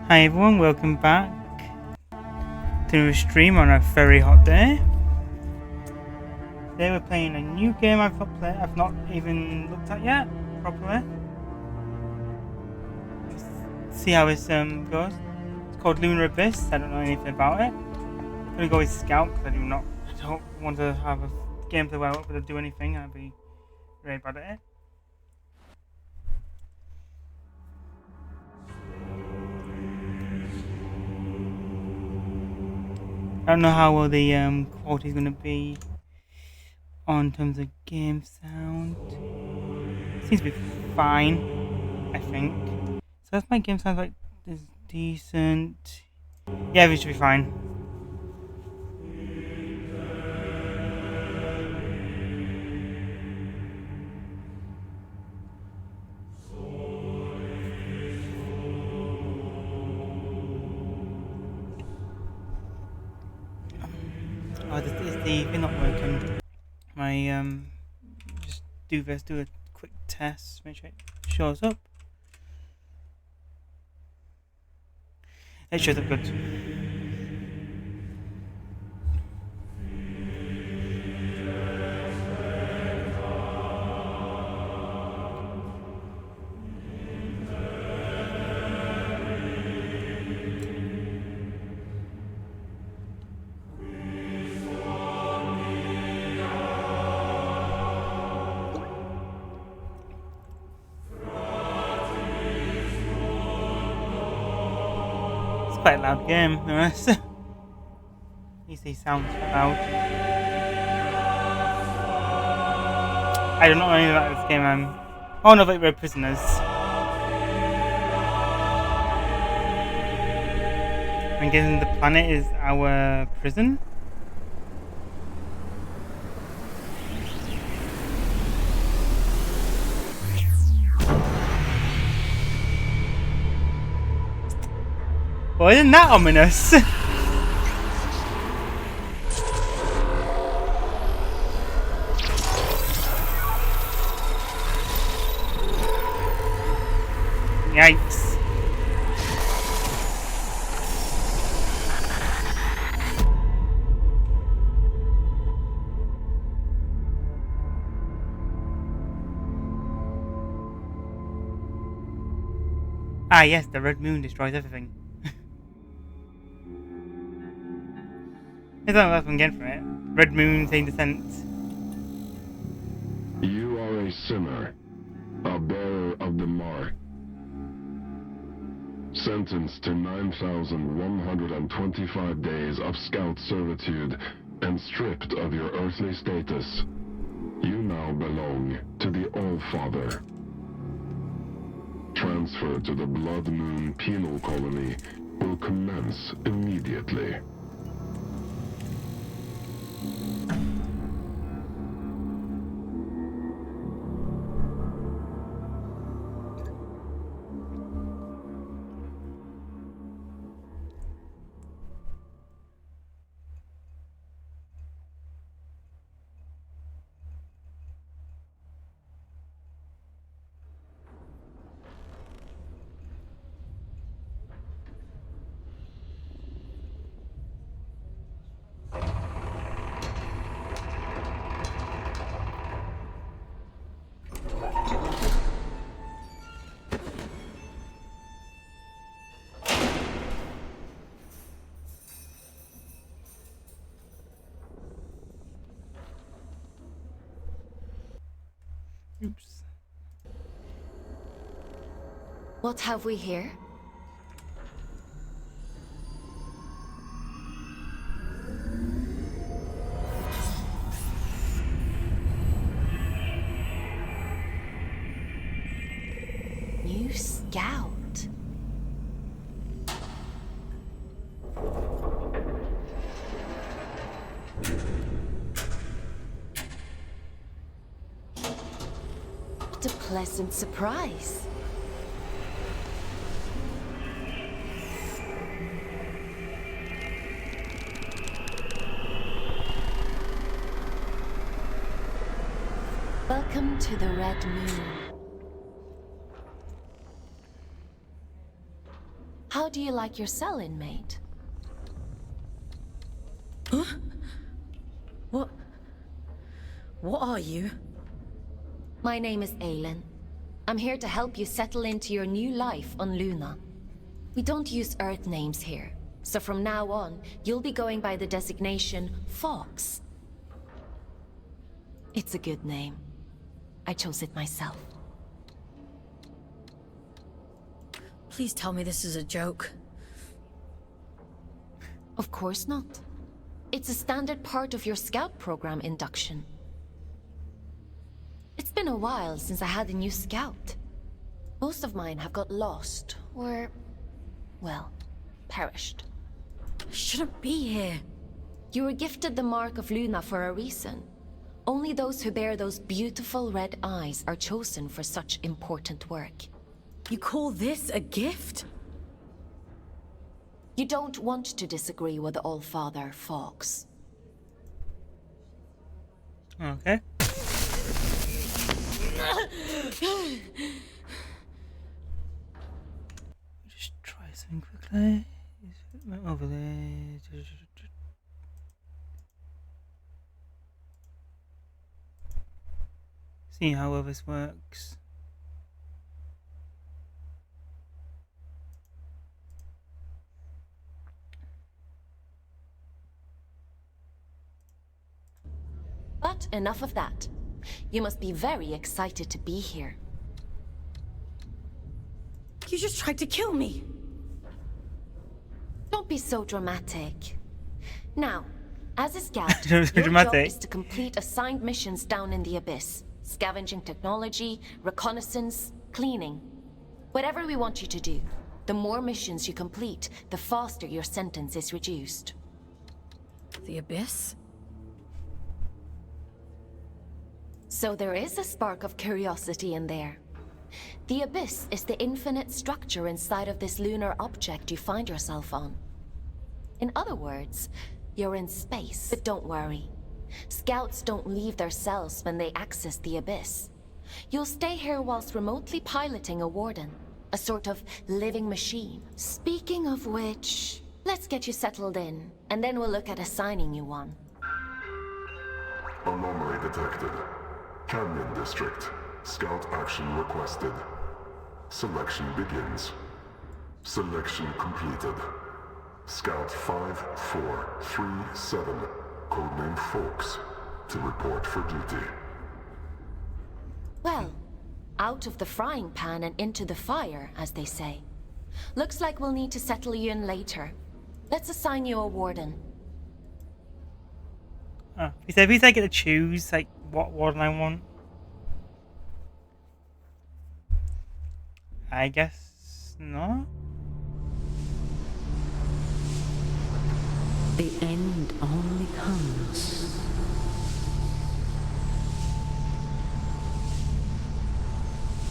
Hi everyone, welcome back to a stream on a very hot day. Today we're playing a new game I've not even looked at yet properly. Let's see how this goes. It's called Lunar Abyss. I don't know anything about it. I'm gonna go with Scout because I don't want to have a gameplay where I won't be able to do anything. I'd be very bad at it. I don't know how well the quality is going to be on terms of game sound. Seems to be fine, I think. So that's my game sounds like is decent. Yeah, we should be fine. Oh, this is the thing not working. My just do a quick test, make sure it shows up. It shows up good. It's quite a loud game, to be honest. Easy sounds loud. I don't know anything about this game. Oh no, but we're prisoners. I'm guessing the planet is our prison. Well, isn't that ominous? Yikes. Ah yes, the red moon destroys everything. There's not else I can get from it. Red moon, same descent. You are a sinner, a bearer of the mark, sentenced to 9,125 days of scout servitude and stripped of your earthly status. You now belong to the All-Father. Transfer to the Blood Moon Penal Colony will commence immediately. Oops. What have we here? New scout. What a pleasant surprise. Welcome to the Red Moon. How how do you like your cell, inmate? Huh? What? What are you? My name is Aylin. I'm here to help you settle into your new life on Luna. We don't use Earth names here, so from now on, you'll be going by the designation Fox. It's a good name. I chose it myself. Please tell me this is a joke. Of course not. It's a standard part of your scout program induction. It's been a while since I had a new scout. Most of mine have got lost, or, well, perished. I shouldn't be here. You were gifted the Mark of Luna for a reason. Only those who bear those beautiful red eyes are chosen for such important work. You call this a gift? You don't want to disagree with the All-Father, Fox. Okay. Just try something quickly. Over there. See how well this works. But enough of that. You must be very excited to be here. You just tried to kill me. Don't be so dramatic. Now, as a scout, Don't be so your dramatic. job is to complete assigned missions down in the Abyss. Scavenging technology, reconnaissance, cleaning. Whatever we want you to do, the more missions you complete, the faster your sentence is reduced. The Abyss? So there is a spark of curiosity in there. The Abyss is the infinite structure inside of this lunar object you find yourself on. In other words, you're in space. But don't worry. Scouts don't leave their cells when they access the Abyss. You'll stay here whilst remotely piloting a warden, a sort of living machine. Speaking of which, let's get you settled in, and then we'll look at assigning you one. Anomaly detected. Canyon District. Scout action requested. Selection begins. Selection completed. Scout 5437, codename Fox, to report for duty. Well, out of the frying pan and into the fire, as they say. Looks like we'll need to settle you in later. Let's assign you a warden. Oh, he said, "Please, I get to choose like what warden I want." I guess not. The end only comes.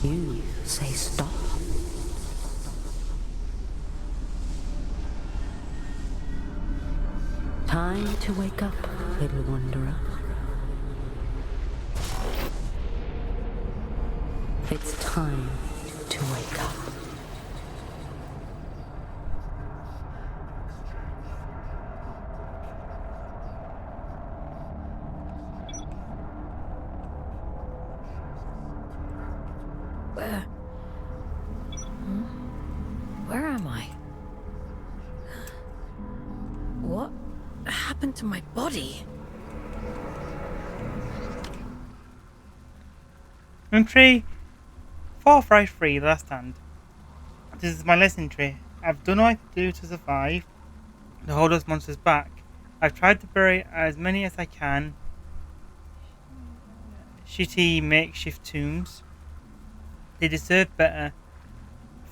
You say stop. Time to wake up, little wanderer. It's time to wake up. Where am I? What happened to my body? Entry 453, last hand. This is my lesson tree. I've done what I could do to survive, to hold those monsters back. I've tried to bury as many as I can. Shitty makeshift tombs. They deserve better.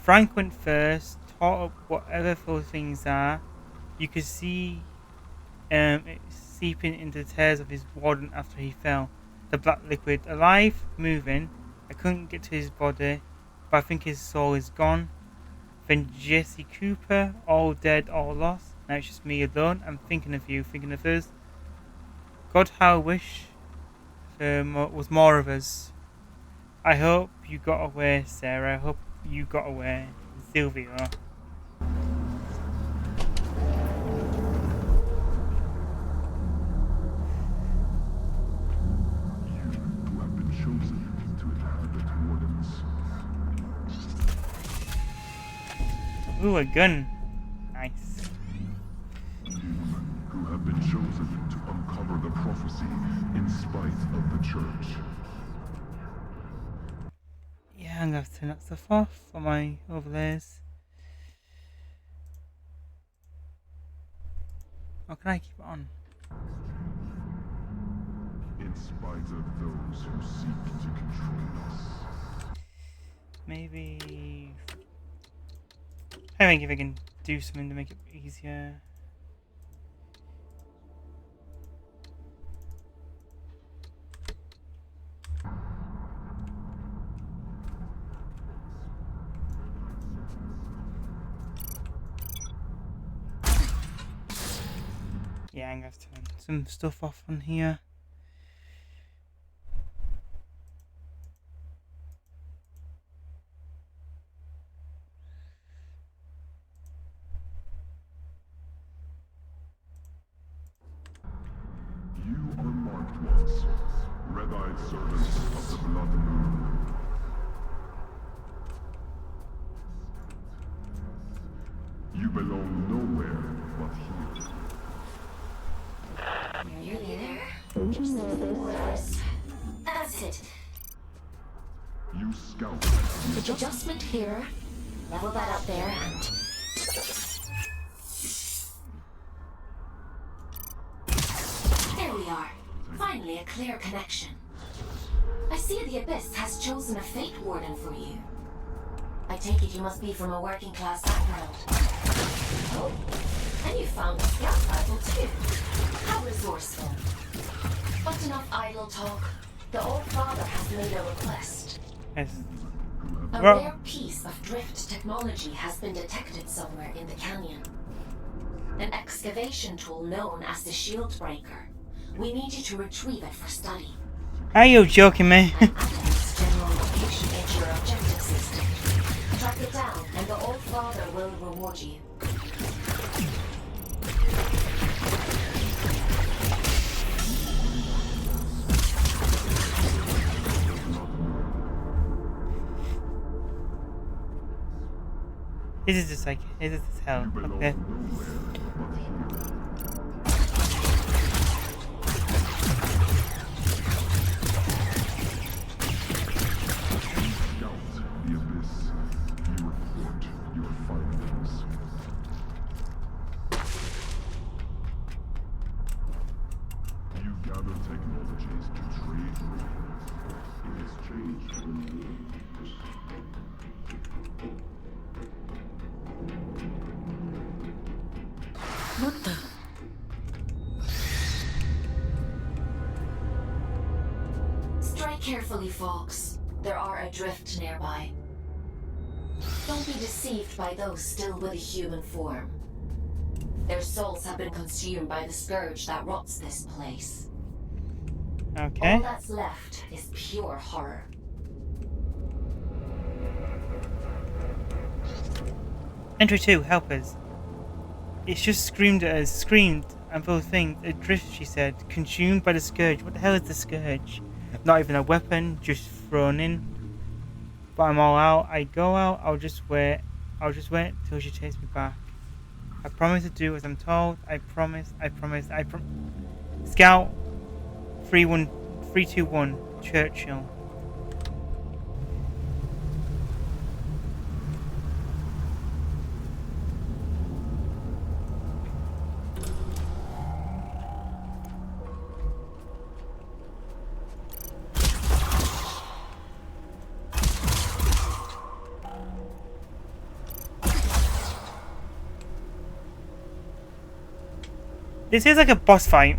Frank went first, taught up whatever those things are. You could see it seeping into the tears of his warden after he fell. The black liquid, alive, moving. I couldn't get to his body, but I think his soul is gone. Then Jesse Cooper, all dead, all lost. Now it's just me alone. I'm thinking of you, thinking of us. God, how I wish there was more of us. I hope you got away, Sarah. I hope you got away, Sylvia. Ooh, a gun. Nice. Human who have been chosen to uncover the prophecy in spite of the church. Yeah, I'm gonna have to turn that stuff off on my overlays. Or can I keep it on? In spite of those who seek to control us. Maybe... I think if I can do something to make it easier. Yeah, I'm gonna have to turn some stuff off on here. You are marked ones, red-eyed servants of the Blood Moon. You belong nowhere but here. Nearly there. Just the borders. That's it. You scout. Adjustment here. Level that up there and... There we are. Finally a clear connection. I see the Abyss has chosen a Fate Warden for you. I take it you must be from a working class background. Oh, and you found a scout rifle too. How resourceful. But enough idle talk. The Old Father has made a request. Yes. A Well- rare piece of drift technology has been detected somewhere in the canyon. An excavation tool known as the Shield Breaker. We need you to retrieve it for study. Are you joking me? And add its general location into your objective system. Track it down, and the Old Father will reward you. This is just like, this is just hell. Okay. Scout the Abyss. You report your findings. You gather technologies to trade in exchange. What the? Strike carefully, Fox. There are adrift nearby. Don't be deceived by those still with a human form. Their souls have been consumed by the scourge that rots this place. Okay. All that's left is pure horror. Entry 2, helpers. It's just screamed at us, and both things. Adrift, she said. Consumed by the scourge. What the hell is the scourge? Not even a weapon, just thrown in. But I'm all out. I go out, I'll just wait till she takes me back. I promise to do as I'm told. I promise. Scout 321 Churchill. This is like a boss fight.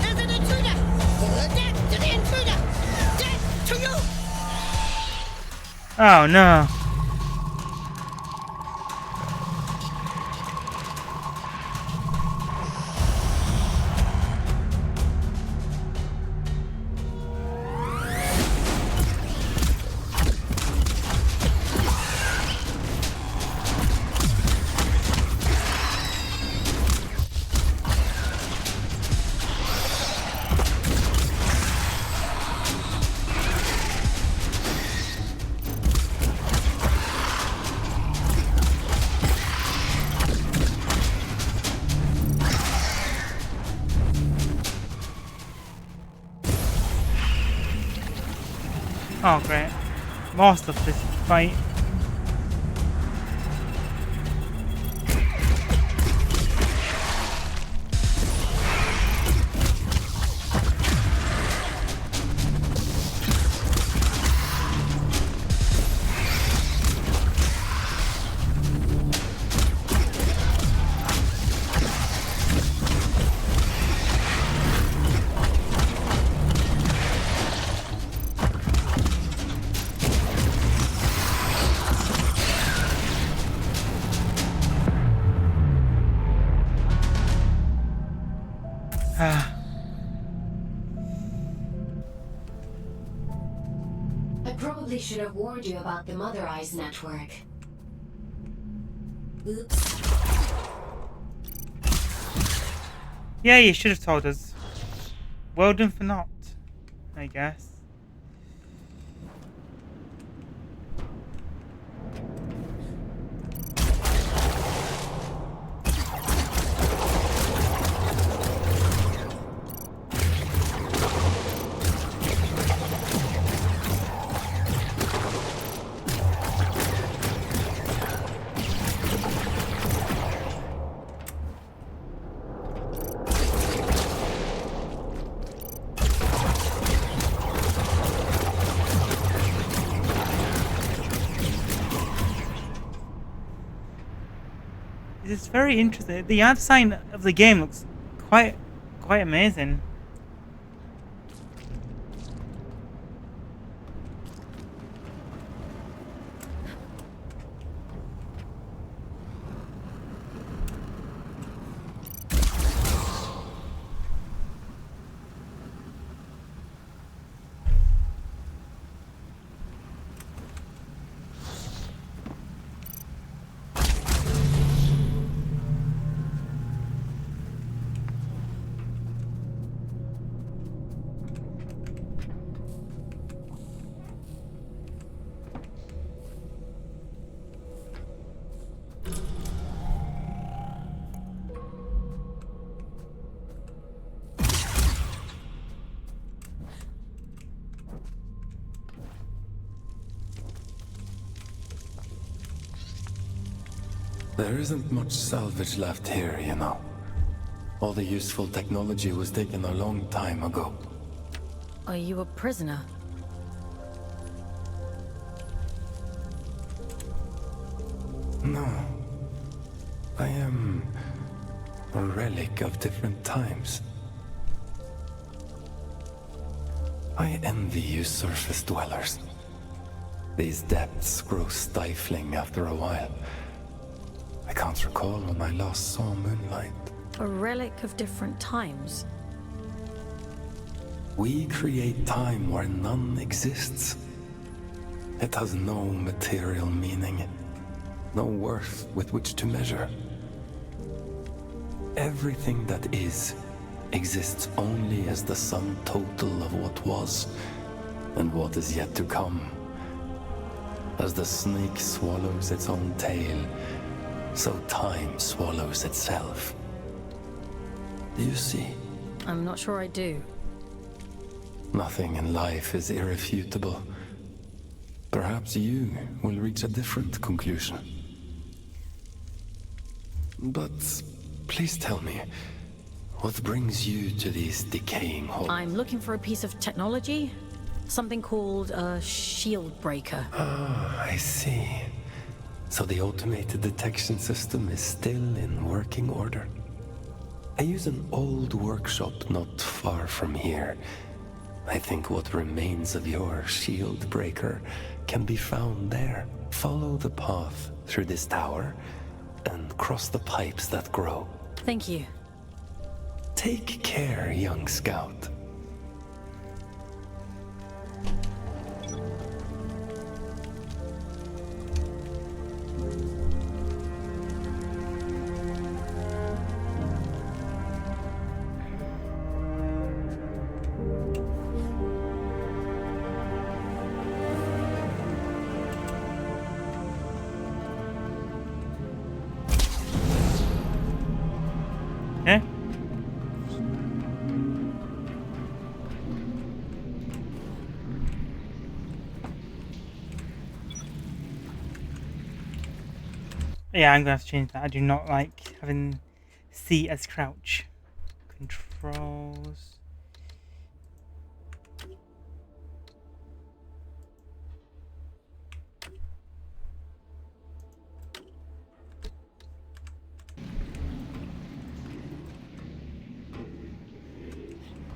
There's an intruder! Death to the intruder! Death to you! Oh no. Oh, great. More stuff this fight. I probably should have warned you about the Mother Eyes network. Oops. Yeah, you should have told us. Well done for not, I guess. It's very interesting. The art design of the game looks quite amazing. There isn't much salvage left here, you know. All the useful technology was taken a long time ago. Are you a prisoner? No. I am a relic of different times. I envy you surface dwellers. These depths grow stifling after a while. I can't recall when I last saw moonlight. A relic of different times? We create time where none exists. It has no material meaning, no worth with which to measure. Everything that is exists only as the sum total of what was and what is yet to come. As the snake swallows its own tail, so time swallows itself. Do you see? I'm not sure I do. Nothing in life is irrefutable. Perhaps you will reach a different conclusion. But please tell me, what brings you to these decaying halls? I'm looking for a piece of technology. Something called a shield breaker. Ah, I see. So the automated detection system is still in working order. I use an old workshop not far from here. I think what remains of your shield breaker can be found there. Follow the path through this tower and cross the pipes that grow. Thank you. Take care, young scout. Yeah, I'm gonna have to change that. I do not like having C as crouch. Controls.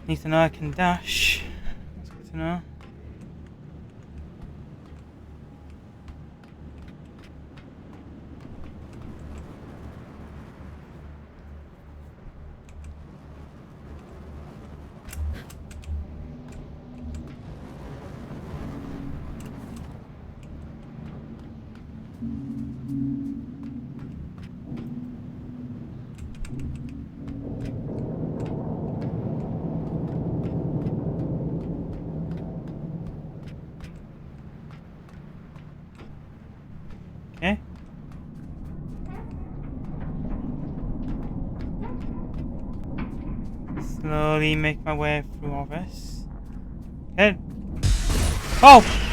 Need to know I can dash. That's good to know. Okay. Slowly make my way through all this. Okay. Oh!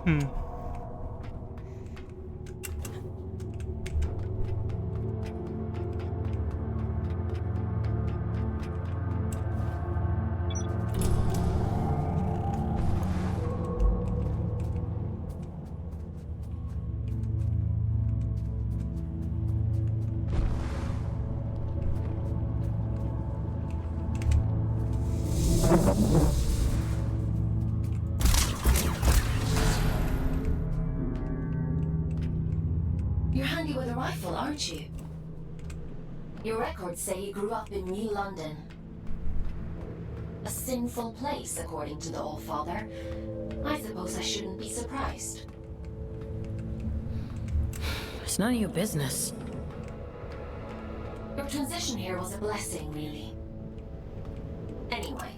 Hmm. You're handy with a rifle, aren't you? Your records say you grew up in New London. A sinful place, according to the Allfather. I suppose I shouldn't be surprised. It's none of your business. Your transition here was a blessing, really. Anyway,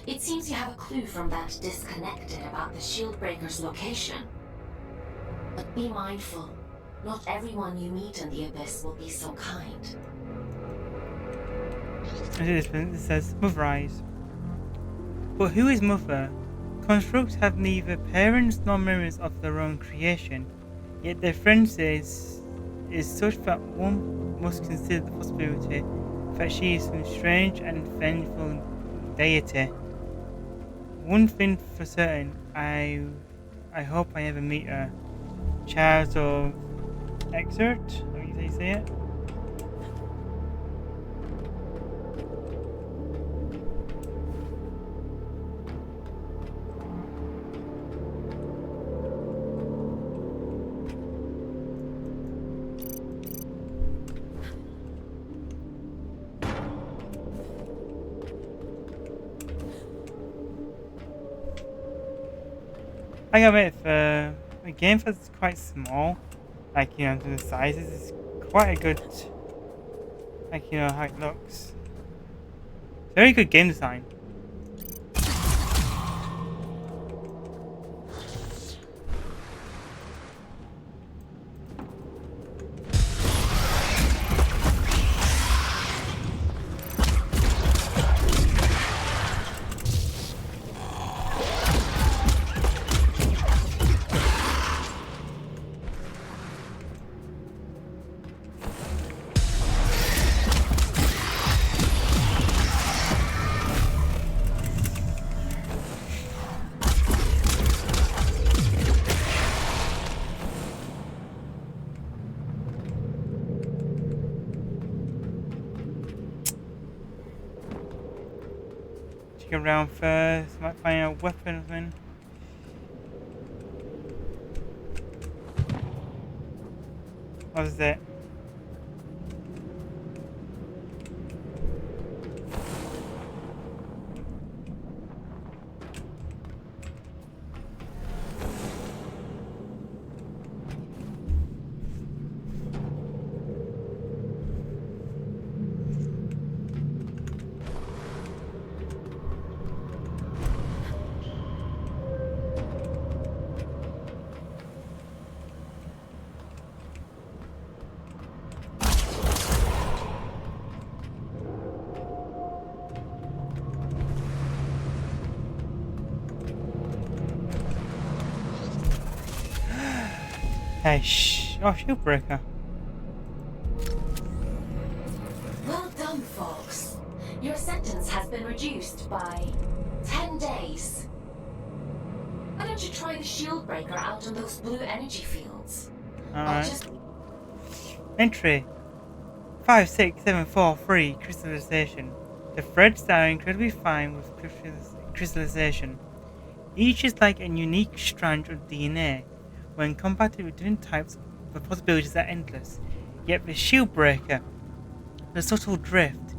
it seems you have a clue from that disconnected about the Shieldbreaker's location. But be mindful. Not everyone you meet in the Abyss will be so kind. It says Mother Eyes. But who is Mother? Constructs have neither parents nor mirrors of their own creation, yet their difference is such that one must consider the possibility that she is some strange and vengeful deity. One thing for certain, I hope I ever meet her. Child of Exert? How do you say it? I gotta admit, the game is quite small. Like, you know, to the sizes, it's quite a good, like, you know, how it looks. Very good game design. Around first, might find a weapon or something. What is it? Hey, shh. Oh, shield breaker. Well done, Fox. Your sentence has been reduced by 10 days. Why don't you try the shield breaker out on those blue energy fields? Alright. Entry 56743 crystallization. The threads are incredibly fine with crystallization. Each is like a unique strand of DNA. When compacted with different types, the possibilities are endless. Yet the shield breaker, the subtle drift,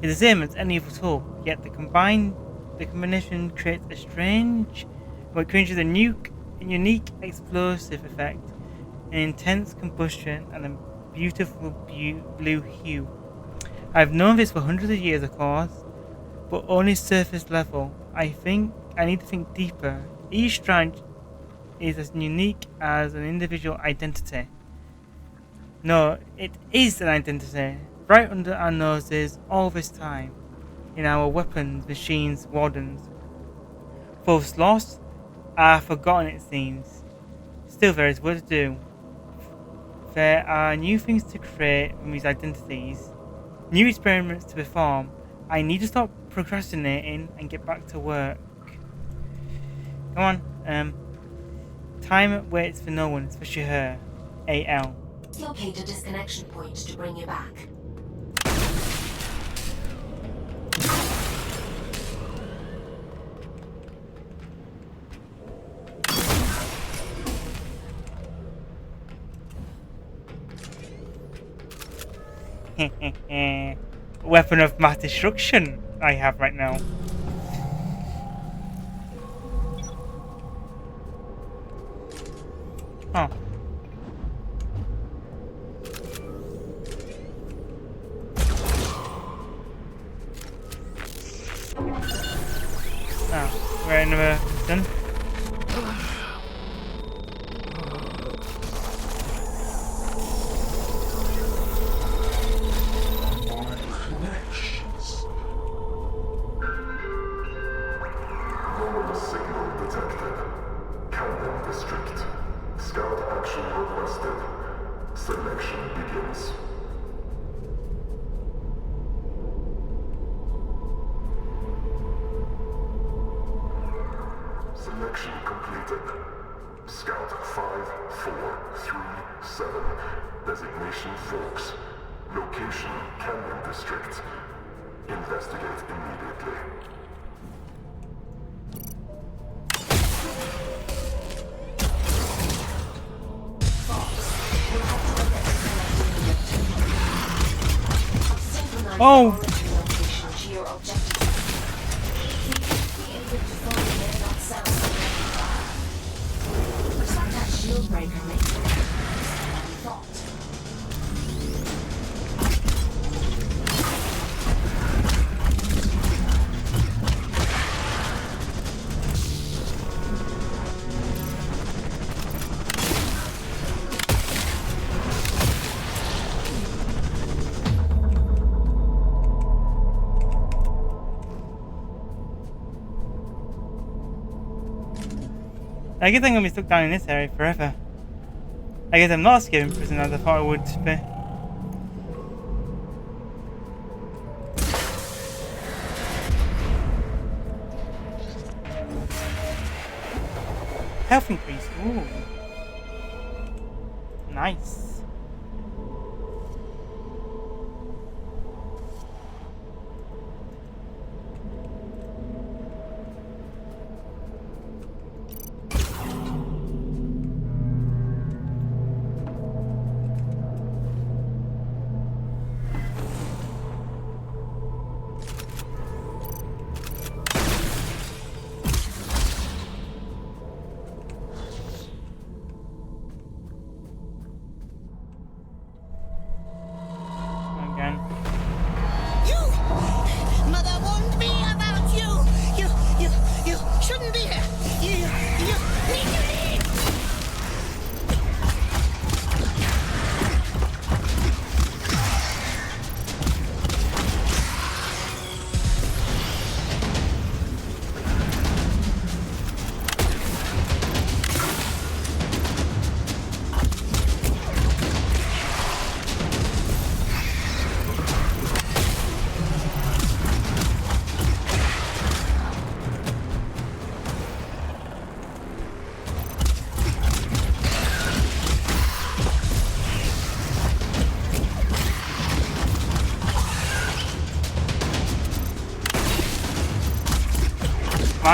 is the same as any other tool. Yet the combination creates a a unique explosive effect, an intense combustion, and a beautiful blue hue. I've known this for hundreds of years, of course, but only surface level. I think I need to think deeper. Each strand is as unique as an individual identity. No, it is an identity, right under our noses all this time, in our weapons, machines, wardens. Those lost are forgotten, it seems. Still, there is work to do. There are new things to create from these identities, new experiments to perform. I need to stop procrastinating and get back to work. Come on, time waits for no one, especially her. AL. Locate a disconnection point to bring you back. Weapon of mass destruction I have right now. Oh. Oh, we're in another done. Selection completed. Scout 5437. Designation Forks. Location Canyon District. Investigate immediately. Oh! I guess I'm gonna be stuck down in this area forever. I guess I'm not escaping prison as I thought I would be. Health increase. Ooh. Nice. Again. You! Mother warned me about you! You shouldn't be here! You need to leave!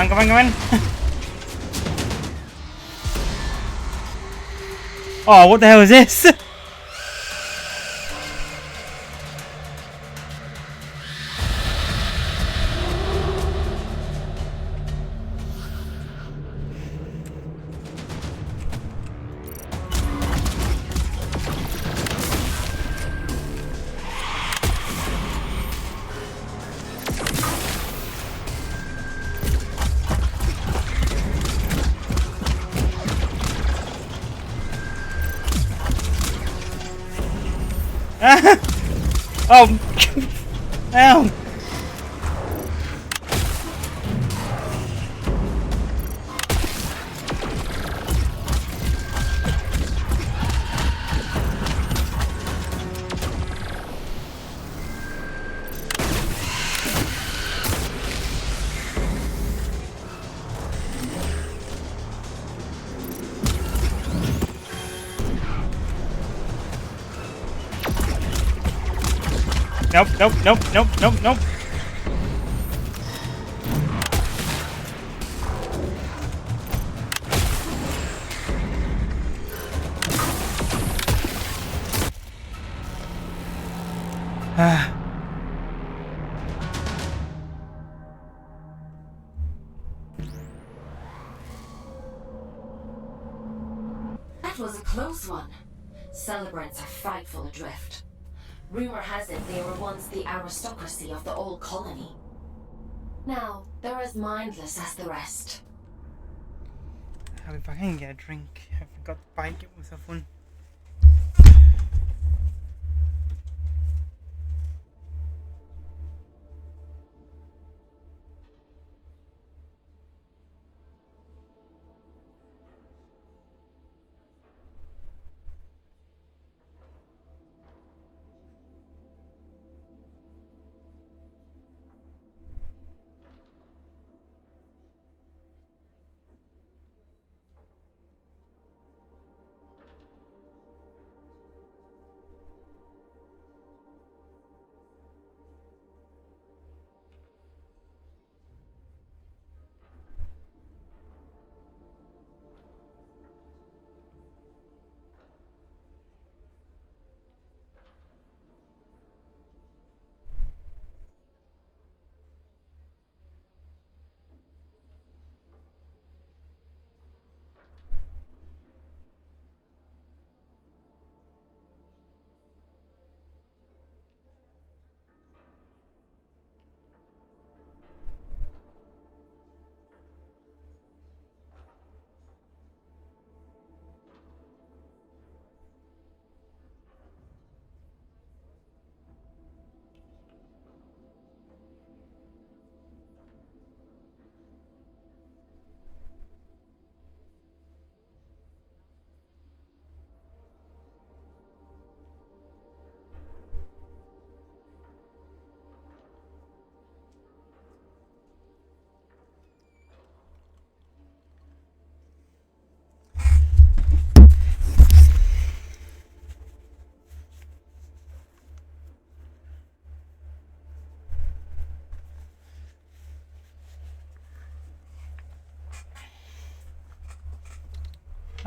Come on. Oh, what the hell is this? Oh, ow. Nope. That was a close one. Celebrants are frightful adrift. Rumor has it they were once the aristocracy of the old colony. Now, they're as mindless as the rest. If I can get a drink, I forgot to buy it myself one.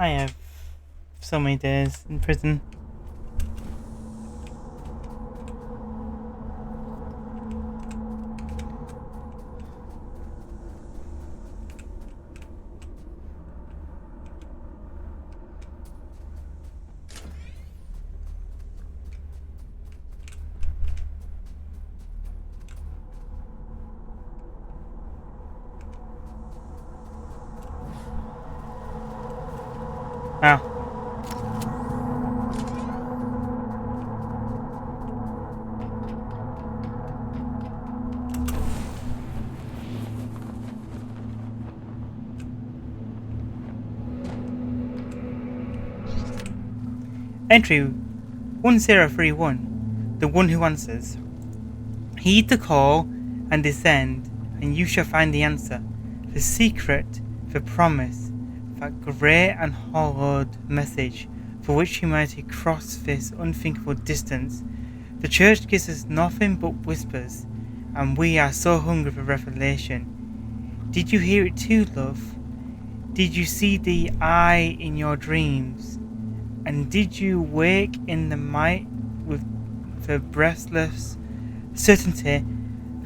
I have so many days in prison. Ah. Entry 1031. The one who answers. Heed the call and descend, and you shall find the answer. The secret, the promise, that great and hallowed message for which humanity crossed this unthinkable distance. The church gives us nothing but whispers, and we are so hungry for revelation. Did you hear it too, love? Did you see the eye in your dreams? And did you wake in the night with the breathless certainty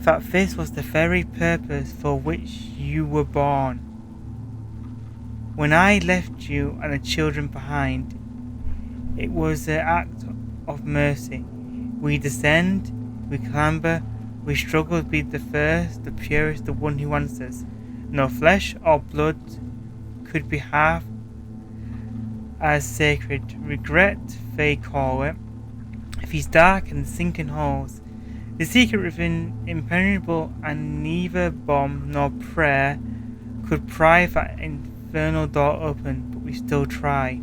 that this was the very purpose for which you were born? When I left you and the children behind, it was an act of mercy. We descend, we clamber, we struggle to be the first, the purest, the one who answers. No flesh or blood could be half as sacred. Regret, they call it. These dark and sinking holes, the secret within impenetrable, and neither bomb nor prayer could pry that infernal door open, but we still try.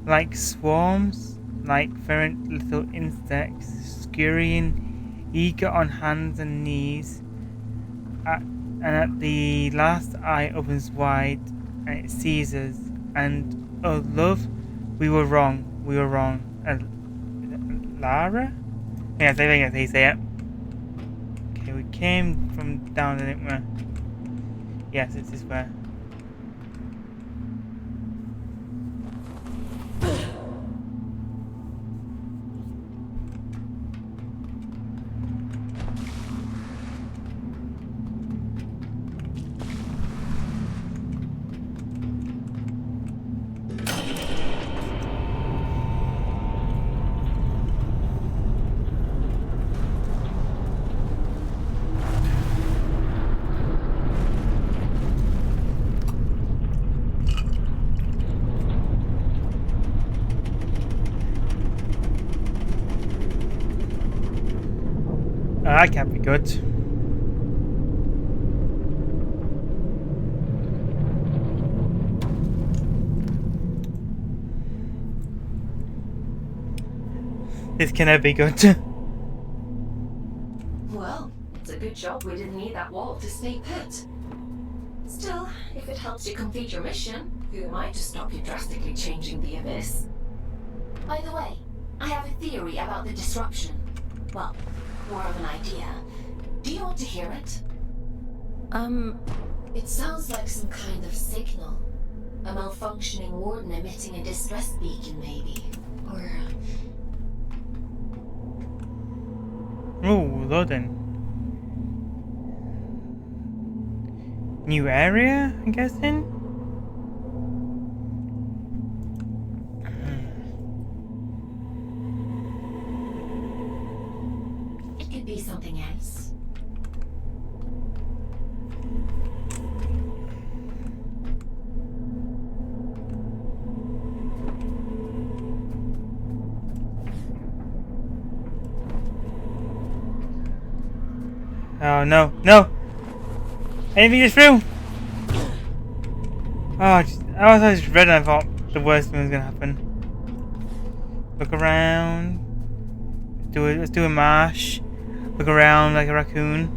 Like swarms, like fervent little insects, scurrying, eager on hands and knees, and at the last eye opens wide, and it sees us, and oh love, we were wrong. Lara? Yes, I think that's how you say it. Okay, we came from down, didn't we? Yes, this is where. That can't be good. This cannot be good. Well, it's a good job we didn't need that wall to stay put. Still, if it helps you complete your mission, who am I to stop you drastically changing the Abyss? By the way, I have a theory about the disruption. Well, more of an idea. Do you want to hear it? It sounds like some kind of signal. A malfunctioning warden emitting a distress beacon, maybe. Or... Oh, loading. New area, I'm guessing? It could be something else. Oh no, no! Anything is through! Oh, I just read and I thought the worst thing was gonna happen. Look around. Let's do a marsh. Look around like a raccoon.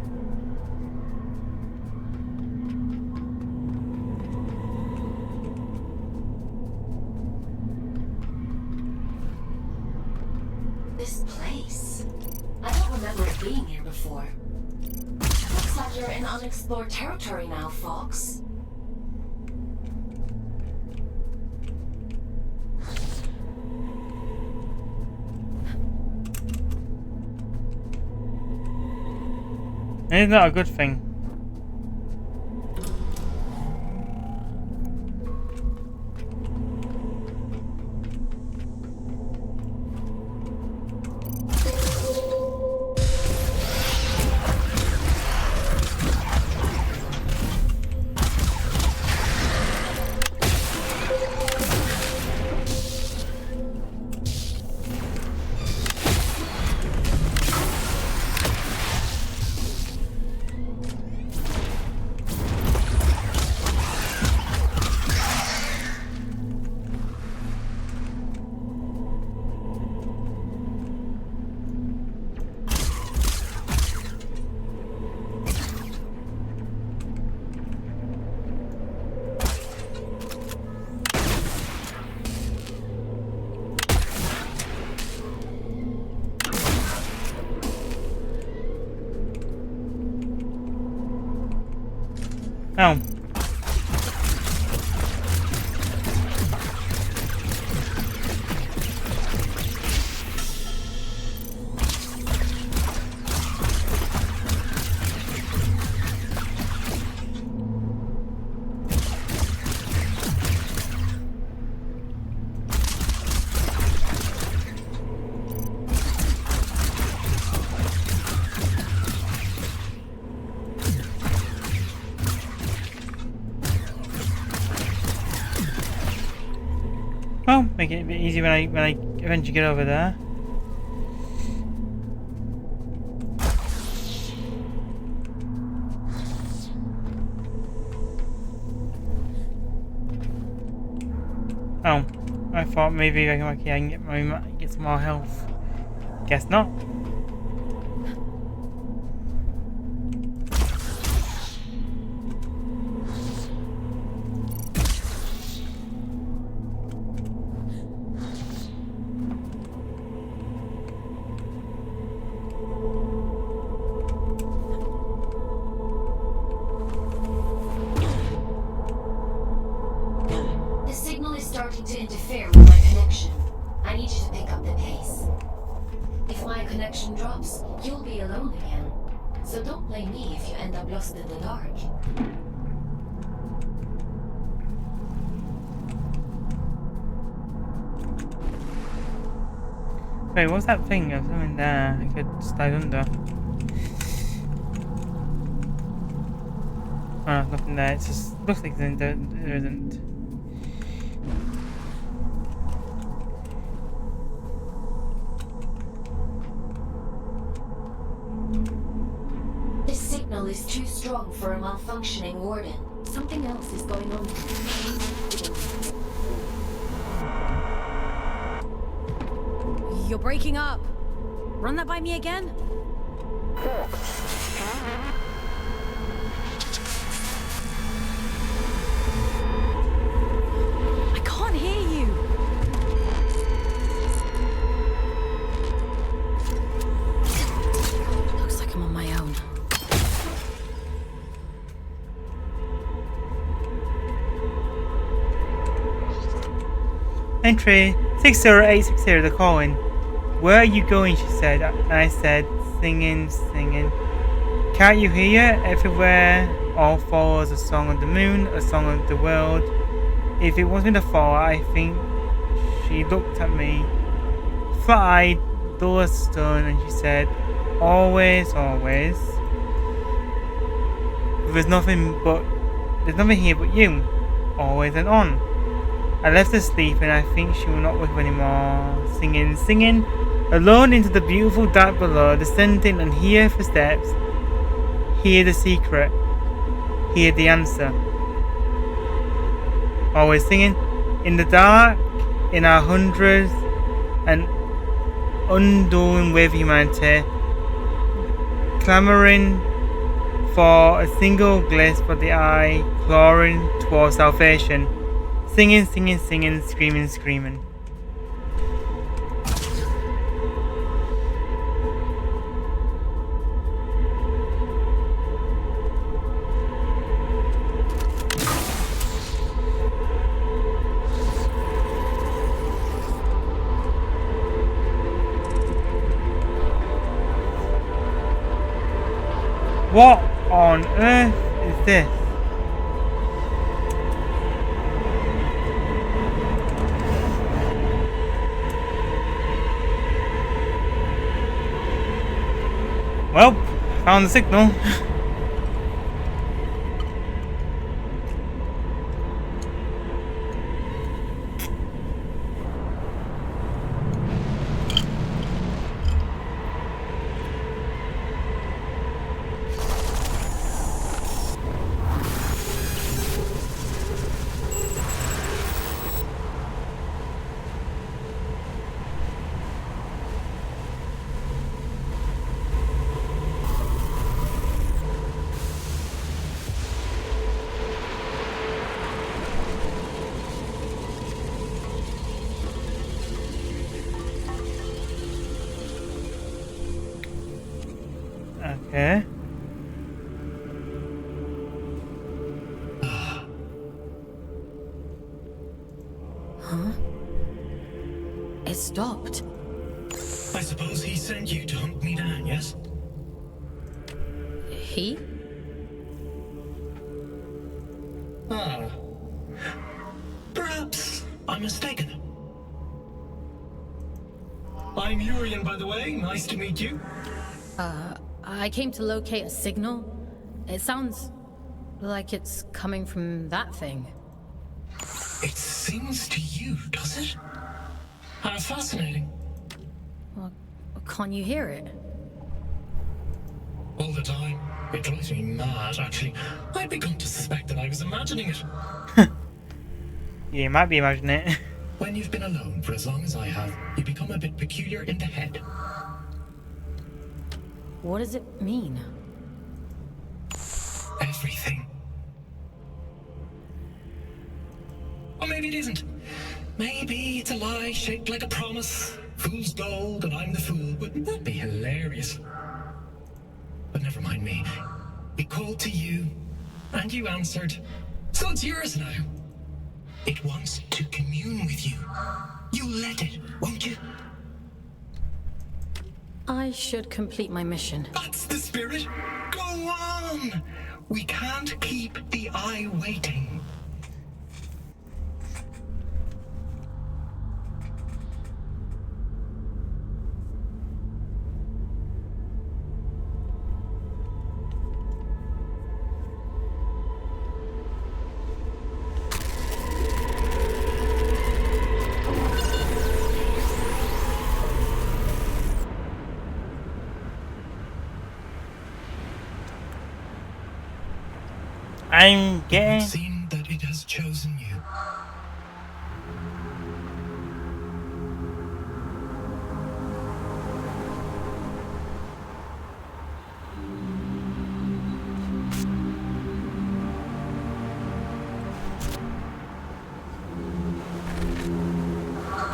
This place. I don't remember it being here before. Looks like you're in unexplored territory now, Fox. And it's not a good thing. Oh. Well, make it a bit easier when I eventually get over there. Oh, I thought maybe I can get some more health. Guess not. The signal is starting to interfere with my connection. I need you to pick up the pace. If my connection drops, you'll be alone again. So don't blame me if you end up lost in the dark. Wait, what's that thing? There's something there I could slide under. Oh, nothing there. It just looks like there isn't. This signal is too strong for a malfunctioning warden. Something else is going on. You're breaking up. Run that by me again? I can't hear you. Looks like I'm on my own. Entry 60860, the calling. Where are you going? She said. And I said, singing, singing. Can't you hear? Everywhere all follows a song of the moon, a song of the world. If it wasn't a fall, I think she looked at me, flat-eyed, dull as stone, and she said, always, always. There's nothing here but you, always and on. I left her sleeping, I think she will not wake up anymore. Singing, singing, alone into the beautiful dark below, descending and hear footsteps. Hear the secret. Hear the answer. Always singing, in the dark, in our hundreds, and undoing with humanity, clamoring for a single glimpse of the eye, clawing towards salvation. Singing, singing, singing, screaming, screaming. What on earth is this? Well, found the signal. Okay. It stopped. I suppose he sent you to hunt me down, yes? He? Ah. Perhaps I'm mistaken. I'm Urian, by the way. Nice to meet you. I came to locate a signal. It sounds like it's coming from that thing. It sings to you, does it? How fascinating. Well, can't you hear it? All the time. It drives me mad, actually. I'd begun to suspect that I was imagining it. Yeah, you might be imagining it. When you've been alone for as long as I have, you become a bit peculiar in the head. What does it mean? Everything. Or maybe it isn't. Maybe it's a lie shaped like a promise. Fool's gold and I'm the fool. Wouldn't that be hilarious? But never mind me. It called to you, and you answered. So it's yours now. It wants to commune with you. You let it, won't you? I should complete my mission. That's the spirit. Go on. We can't keep the eye waiting. I'm It getting. would seem that it has chosen you.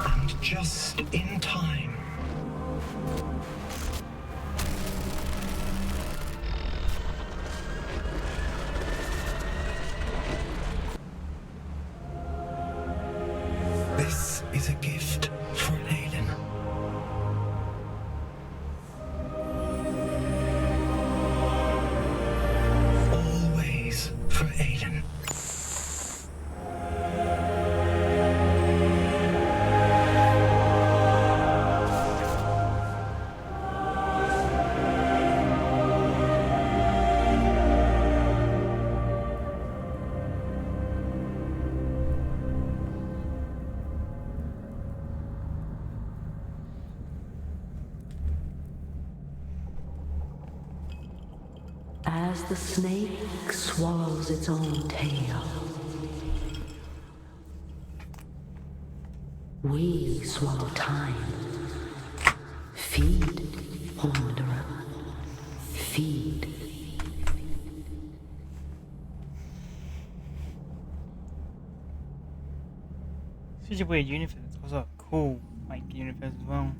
And just in time. This is a gift for Aiden. Always for Aiden. As the snake swallows its own tail, we swallow time. Feed, wanderer. Feed. Such a weird universe. It's also a cool, like, universe as well.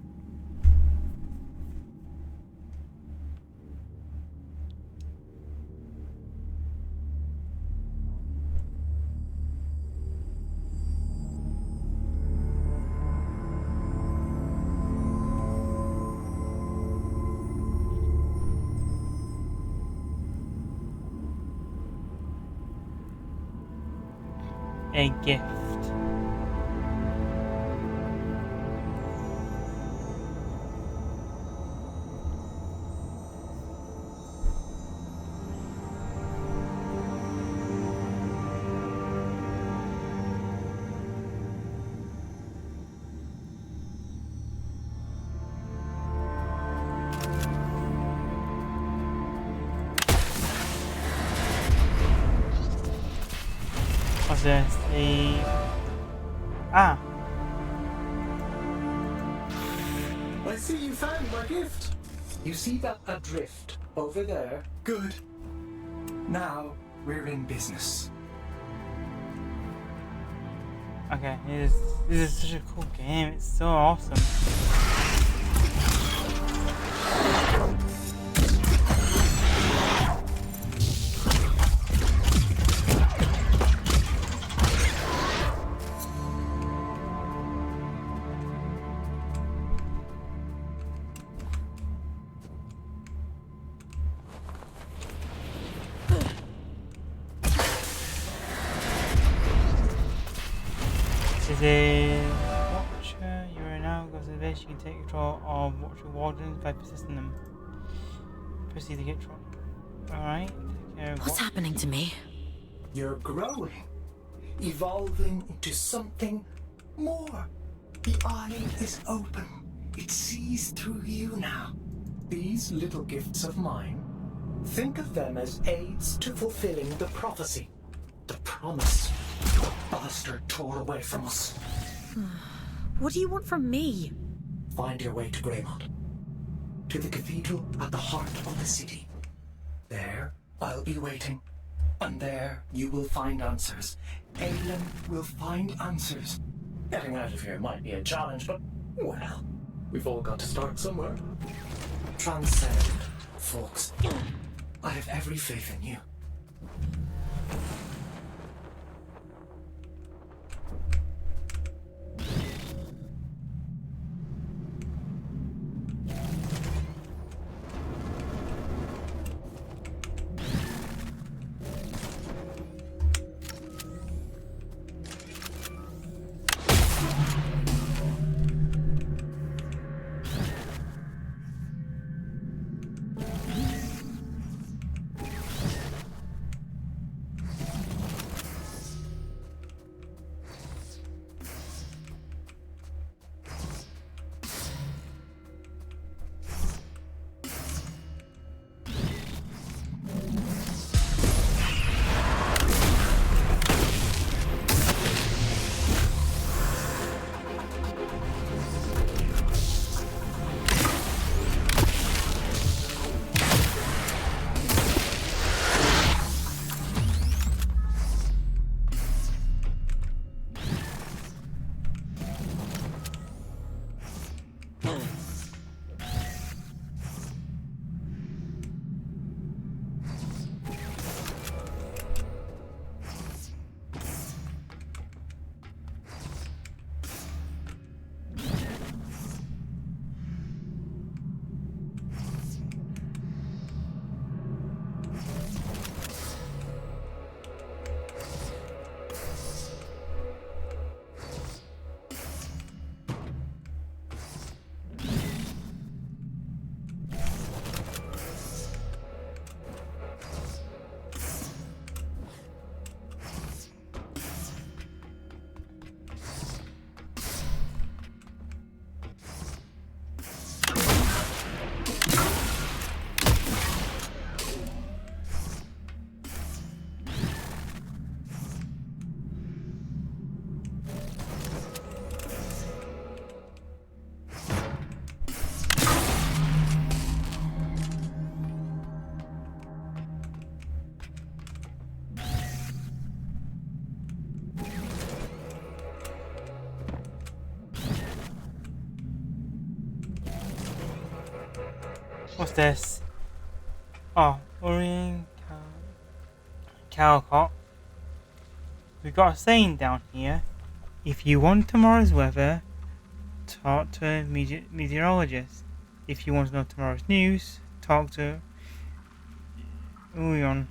a gift. What's this? Ah, I see you found my gift. You see that adrift over there? Good. Now we're in business. okay. This is such a cool game. It's so awesome. This is a Watcher. You are now goes to the base. You can take control of Watcher Wardens by persisting them. Proceed to get control. Alright. Take care of What's happening to me? You're growing, evolving into something more. The eye is open. It sees through you now. These little gifts of mine, think of them as aids to fulfilling the prophecy, the promise the bastard tore away from us. What do you want from me? Find your way to Greymont, to the cathedral at the heart of the city. There, I'll be waiting, and there you will find answers. Aelin will find answers. Getting out of here might be a challenge, but, well, we've all got to start somewhere. Transcend, folks. I have every faith in you. What's this? Oh, Orion Calcott. We've got a saying down here. If you want tomorrow's weather, talk to a meteorologist. If you want to know tomorrow's news, talk to Orion.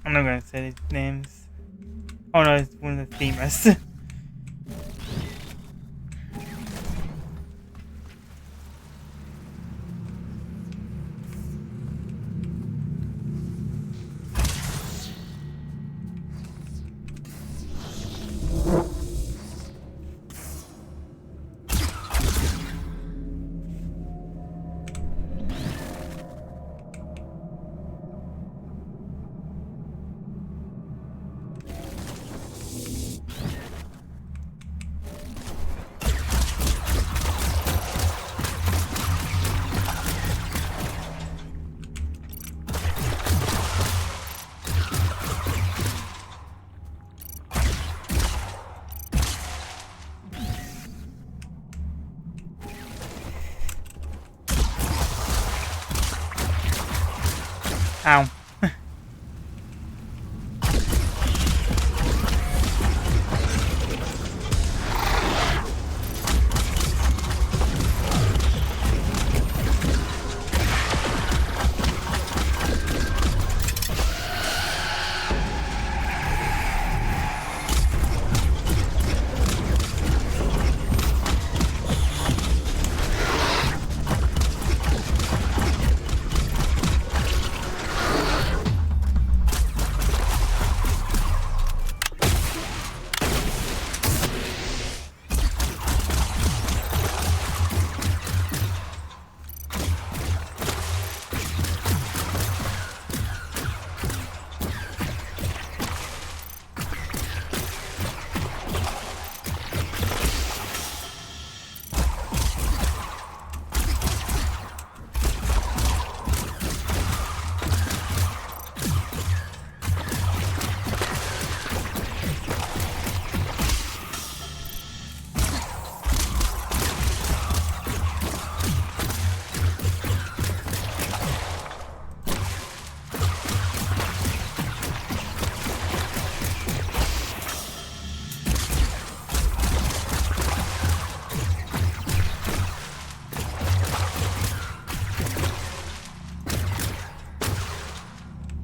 I'm not going to say these names. Oh no, it's one of the themers. Ow.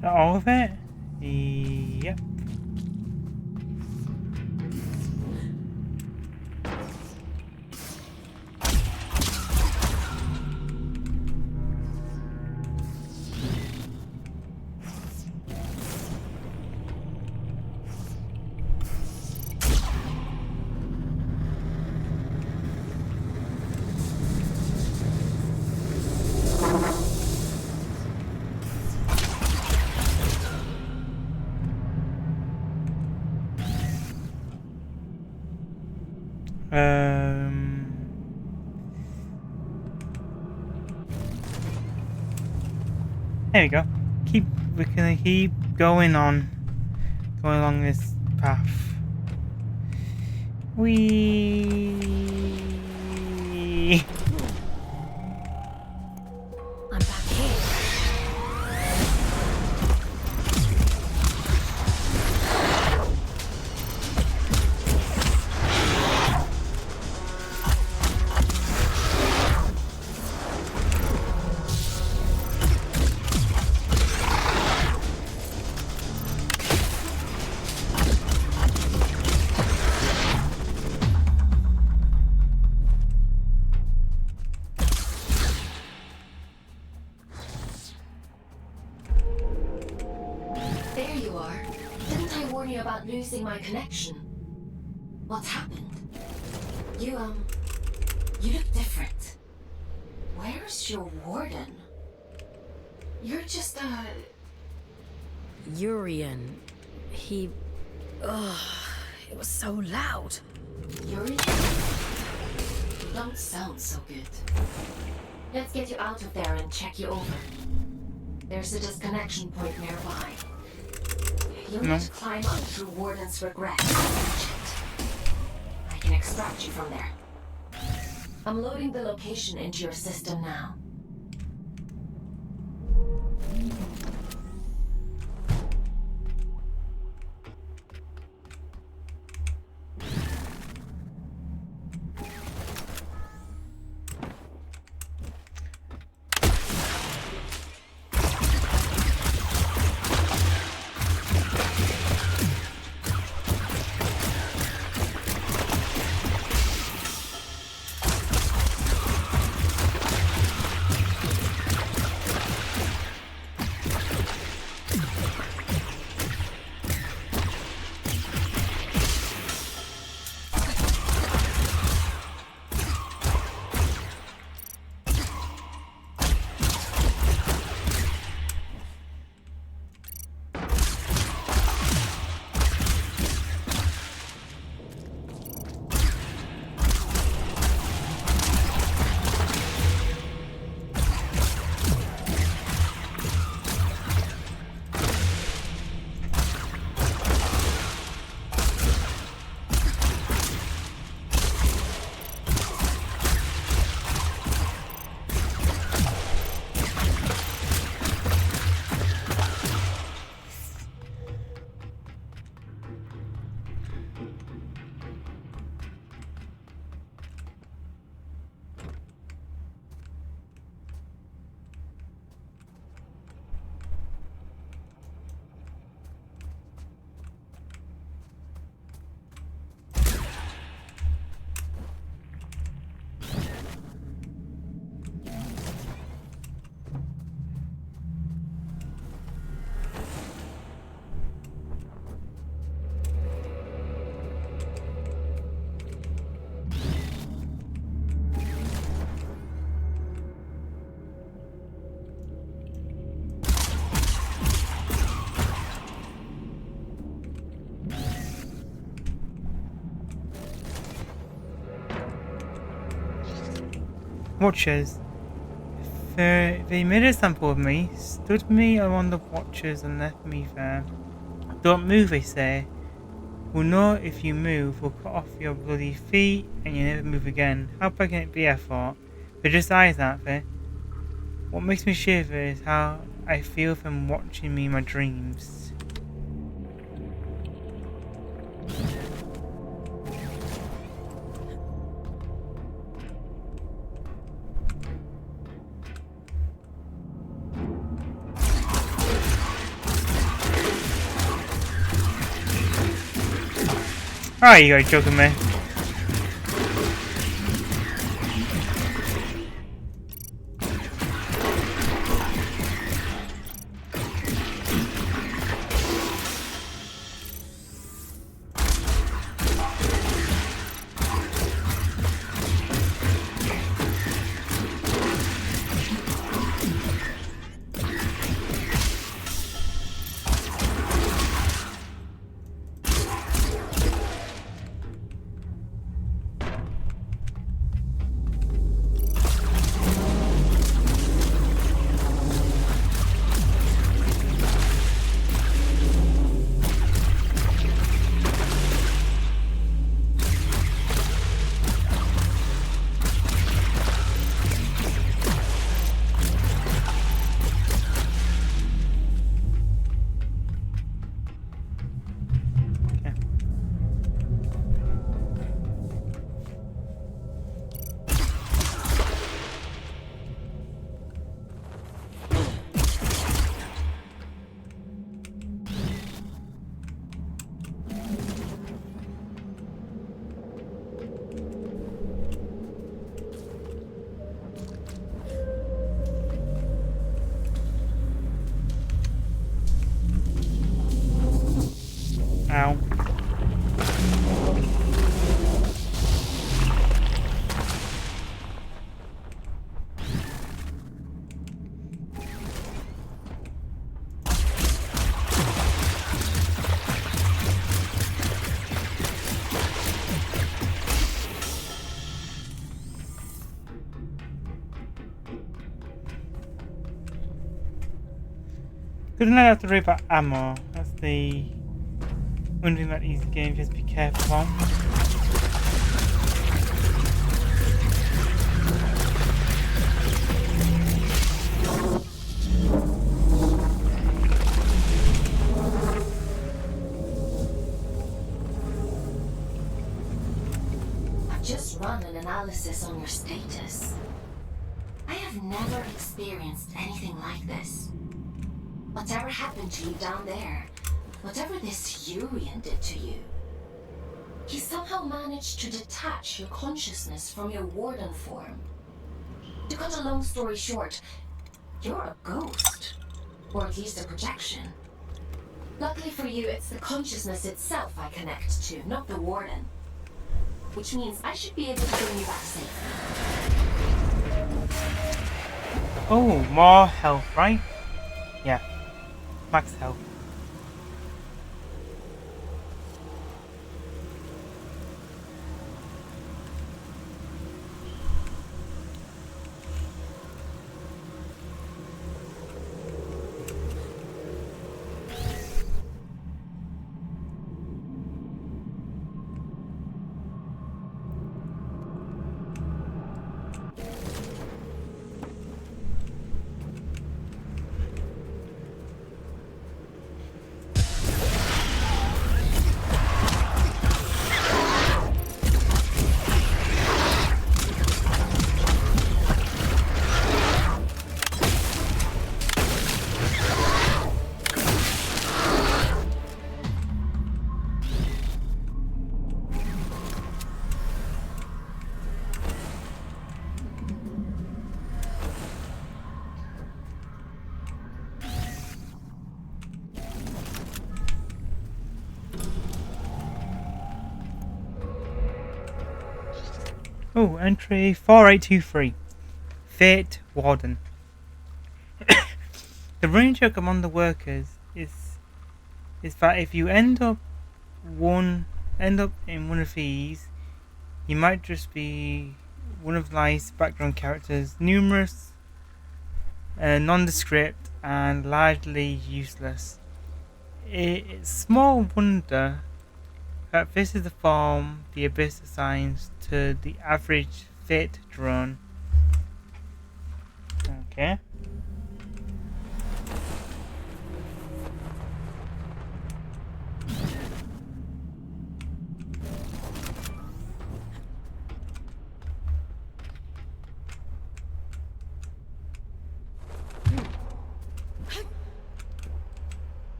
Is that all of it? Yep. There we go. We're gonna keep going along this path. I'm back here. There you are. Didn't I warn you about losing my connection? What's happened? You look different. Where's your warden? You're just, Urian. He... it was so loud. Yuri? You don't sound so good. Let's get you out of there and check you over. There's a disconnection point nearby. You'll need to climb up through Warden's regret and reach it. I can extract you from there. I'm loading the location into your system now. Watchers. They made a sample of me, stood me among the watchers and left me there. Don't move, they say. We'll know if you move, we'll cut off your bloody feet and you never move again. How bad can it be, I thought. They're just eyes, aren't they? What makes me shiver is how I feel them watching me in my dreams. Alright, you guys joking me. Ow. Doesn't have to worry about ammo. That's the one thing that these games just be careful on. I've just run an analysis on your status. I have never experienced anything like this. Whatever happened to you down there, whatever this Urian did to you, he somehow managed to detach your consciousness from your warden form. To cut a long story short, you're a ghost, or at least a projection. Luckily for you, it's the consciousness itself I connect to, not the warden. Which means I should be able to bring you back safely. Oh, more health, right? Yeah. Max health. Oh, entry 4823. Fate Warden. The running joke among the workers is that if you end up in one of these, you might just be one of life's background characters, numerous, nondescript, and largely useless. It's small wonder that this is the form the Abyss assigns to the average fit drone. Okay.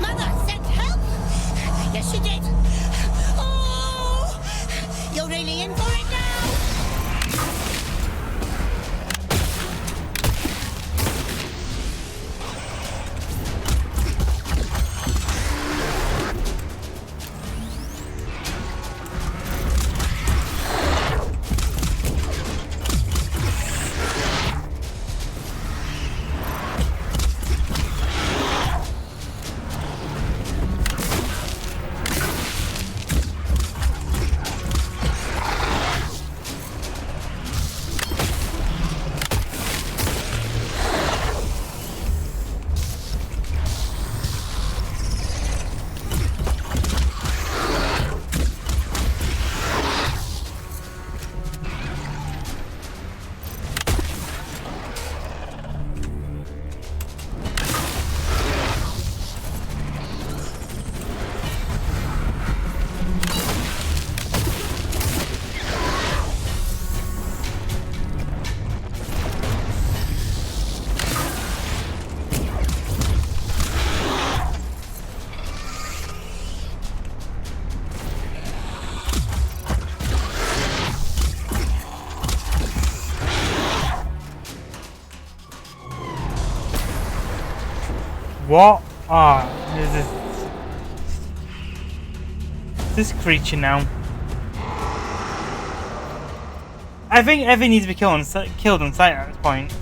Mother sent help? Yes, she did. Oh! You're really in for it now? What are this creature now? I think everything needs to be killed on sight at this point.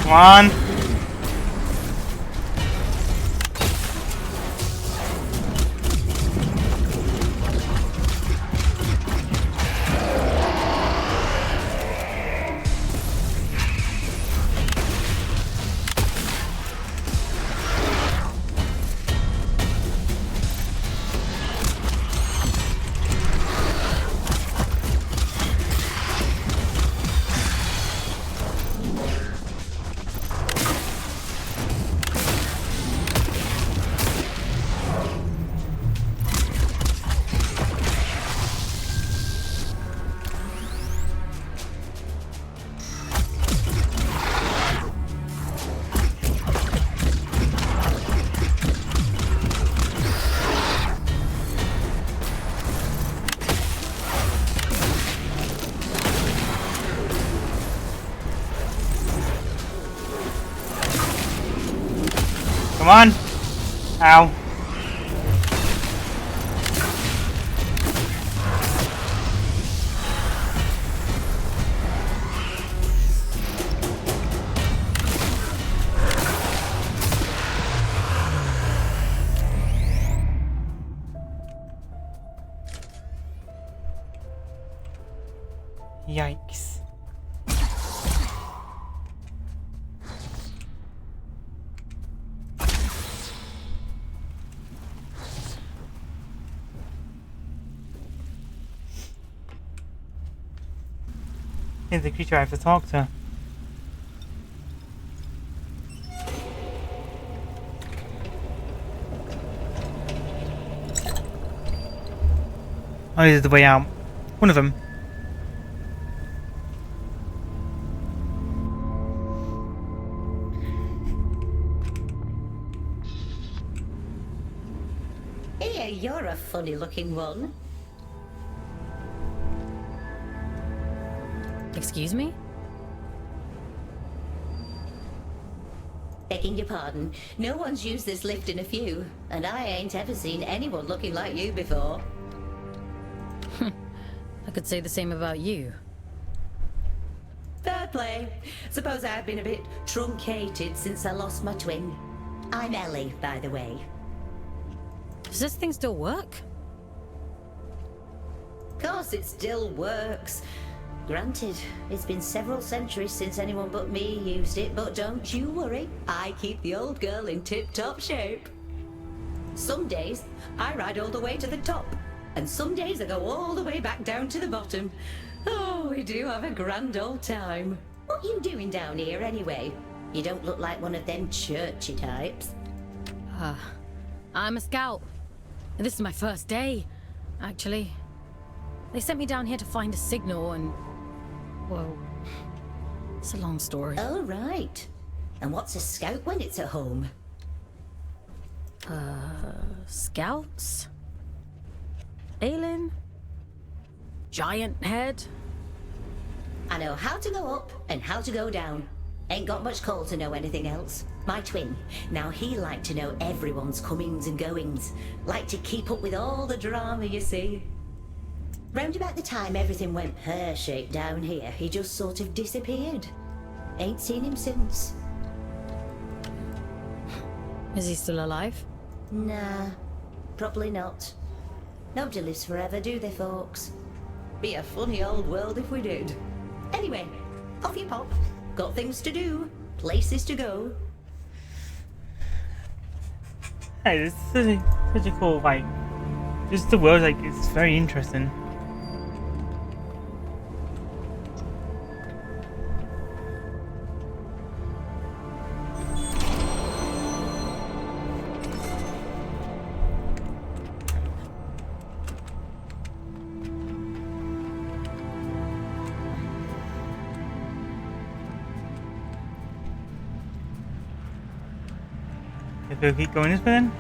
Come on. Come on! Ow. Yikes. Here's the creature I have to talk to. Oh, this is the way out. One of them. funny-looking one. Excuse me? Begging your pardon, no one's used this lift in a few, and I ain't ever seen anyone looking like you before. I could say the same about you. Fair play. Suppose I've been a bit truncated since I lost my twin. I'm Ellie, by the way. Does this thing still work? Of course it still works. Granted, it's been several centuries since anyone but me used it, but don't you worry, I keep the old girl in tip-top shape. Some days, I ride all the way to the top, and some days I go all the way back down to the bottom. Oh, we do have a grand old time. What you doing down here anyway? You don't look like one of them churchy types. I'm a scout. This is my first day, actually. They sent me down here to find a signal and... well, it's a long story. Oh, right. And what's a scout when it's at home? Scouts? Aelin? Giant head? I know how to go up and how to go down. Ain't got much call to know anything else. My twin, now he liked to know everyone's comings and goings. Liked to keep up with all the drama, you see. Round about the time everything went pear-shaped down here, he just sort of disappeared. Ain't seen him since. Is he still alive? Nah, probably not. Nobody lives forever, do they, folks? Be a funny old world if we did. Anyway, off you pop. Got things to do, places to go. Hey, this is such a cool, like, just the world, like, it's very interesting. If we'll keep going this way then?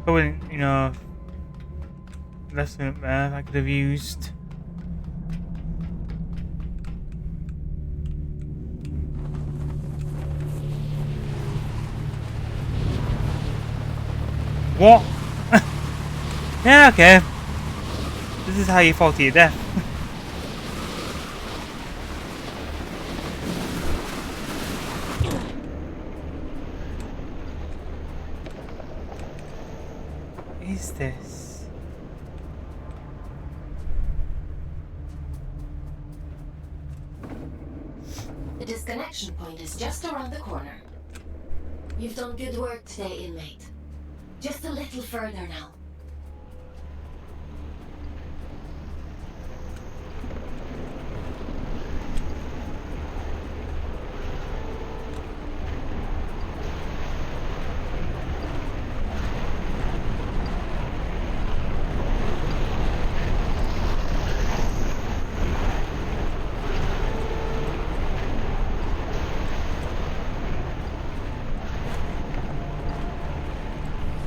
I wouldn't, you know, lesson I could have used. What? Yeah, okay. This is how you fall to your death. What is this? The disconnection point is just around the corner. You've done good work today, inmate. Just a little further now.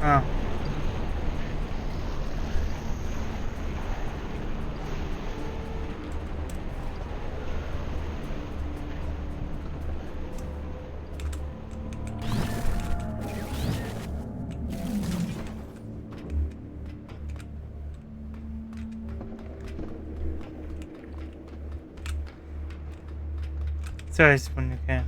Oh. So it's one, okay.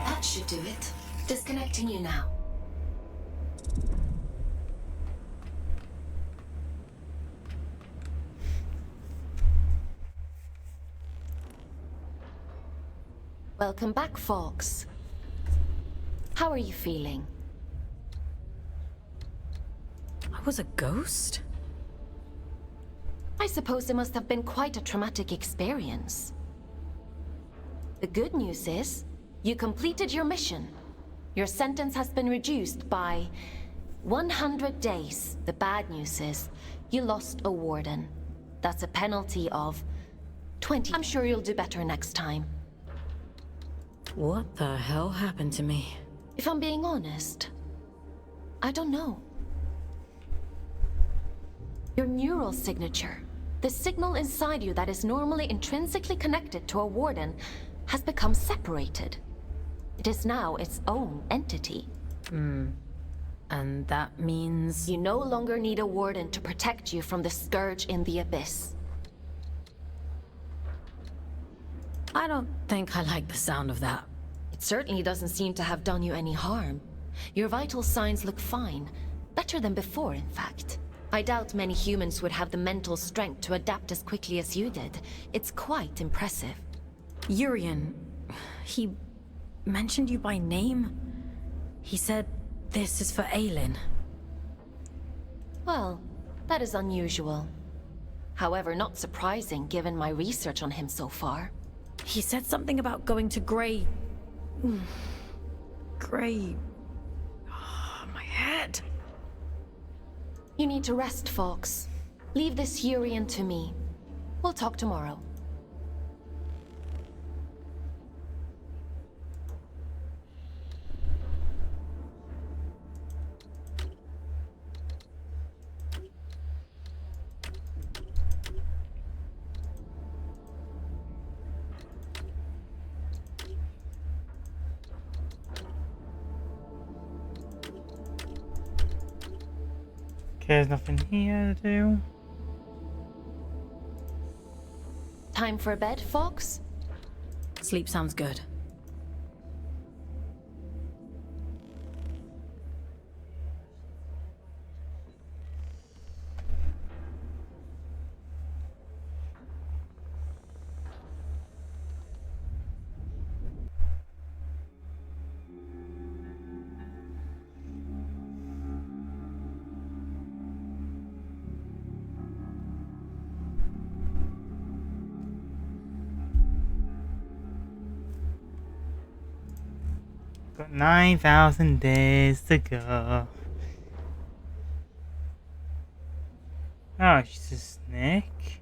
That should do it. Disconnecting you now. Welcome back, Fox. How are you feeling? I was a ghost? I suppose it must have been quite a traumatic experience. The good news is, you completed your mission. Your sentence has been reduced by 100 days. The bad news is, you lost a warden. That's a penalty of 20. I'm sure you'll do better next time. What the hell happened to me? If I'm being honest, I don't know. Your neural signature, the signal inside you that is normally intrinsically connected to a warden, has become separated. It is now its own entity. And that means... You no longer need a warden to protect you from the scourge in the abyss. I don't think I like the sound of that. It certainly doesn't seem to have done you any harm. Your vital signs look fine. Better than before, in fact. I doubt many humans would have the mental strength to adapt as quickly as you did. It's quite impressive. Urian, he mentioned you by name? He said this is for Aelin. Well, that is unusual. However, not surprising given my research on him so far. He said something about going to Grey... Grey... Oh, my head. You need to rest, Fox. Leave this Urian to me. We'll talk tomorrow. Okay, there's nothing here to do. Time for bed, Fox? Sleep sounds good. Got 9,000 days to go. Oh, she's a snake.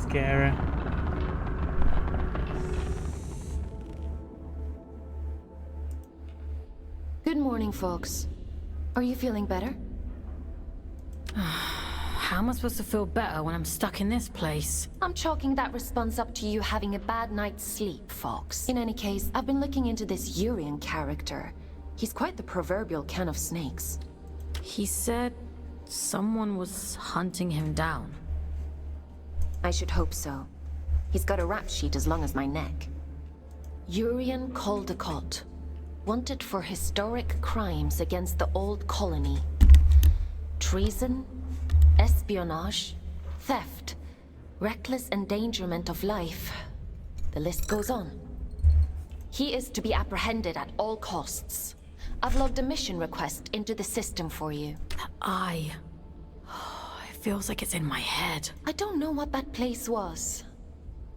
Scary. Good morning, Fox. Are you feeling better? How am I supposed to feel better when I'm stuck in this place? I'm chalking that response up to you having a bad night's sleep, Fox. In any case, I've been looking into this Urian character. He's quite the proverbial can of snakes. He said someone was hunting him down. I should hope so. He's got a rap sheet as long as my neck. Urian Caldecott. Wanted for historic crimes against the old colony. Treason, espionage, theft, reckless endangerment of life. The list goes on. He is to be apprehended at all costs. I've logged a mission request into the system for you. That eye. It feels like it's in my head. I don't know what that place was,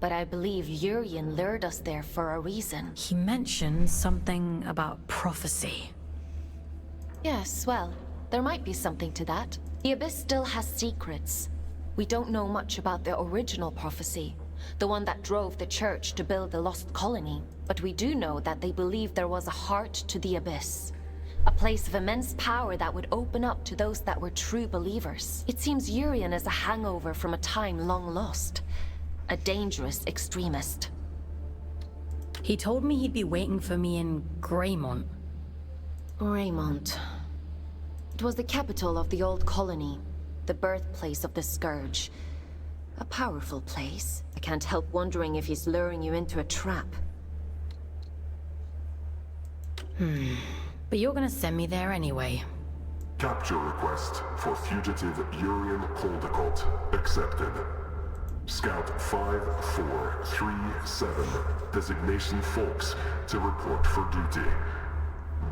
but I believe Urian lured us there for a reason. He mentioned something about prophecy. Yes, well, there might be something to that. The Abyss still has secrets. We don't know much about the original prophecy, the one that drove the Church to build the Lost Colony. But we do know that they believed there was a heart to the Abyss. A place of immense power that would open up to those that were true believers. It seems Urian is a hangover from a time long lost. A dangerous extremist. He told me he'd be waiting for me in Greymont. Greymont. It was the capital of the old colony, the birthplace of the Scourge. A powerful place. I can't help wondering if he's luring you into a trap. But you're gonna send me there anyway. Capture request for fugitive Urian Caldecott accepted. Scout 5437, designation Fox, to report for duty.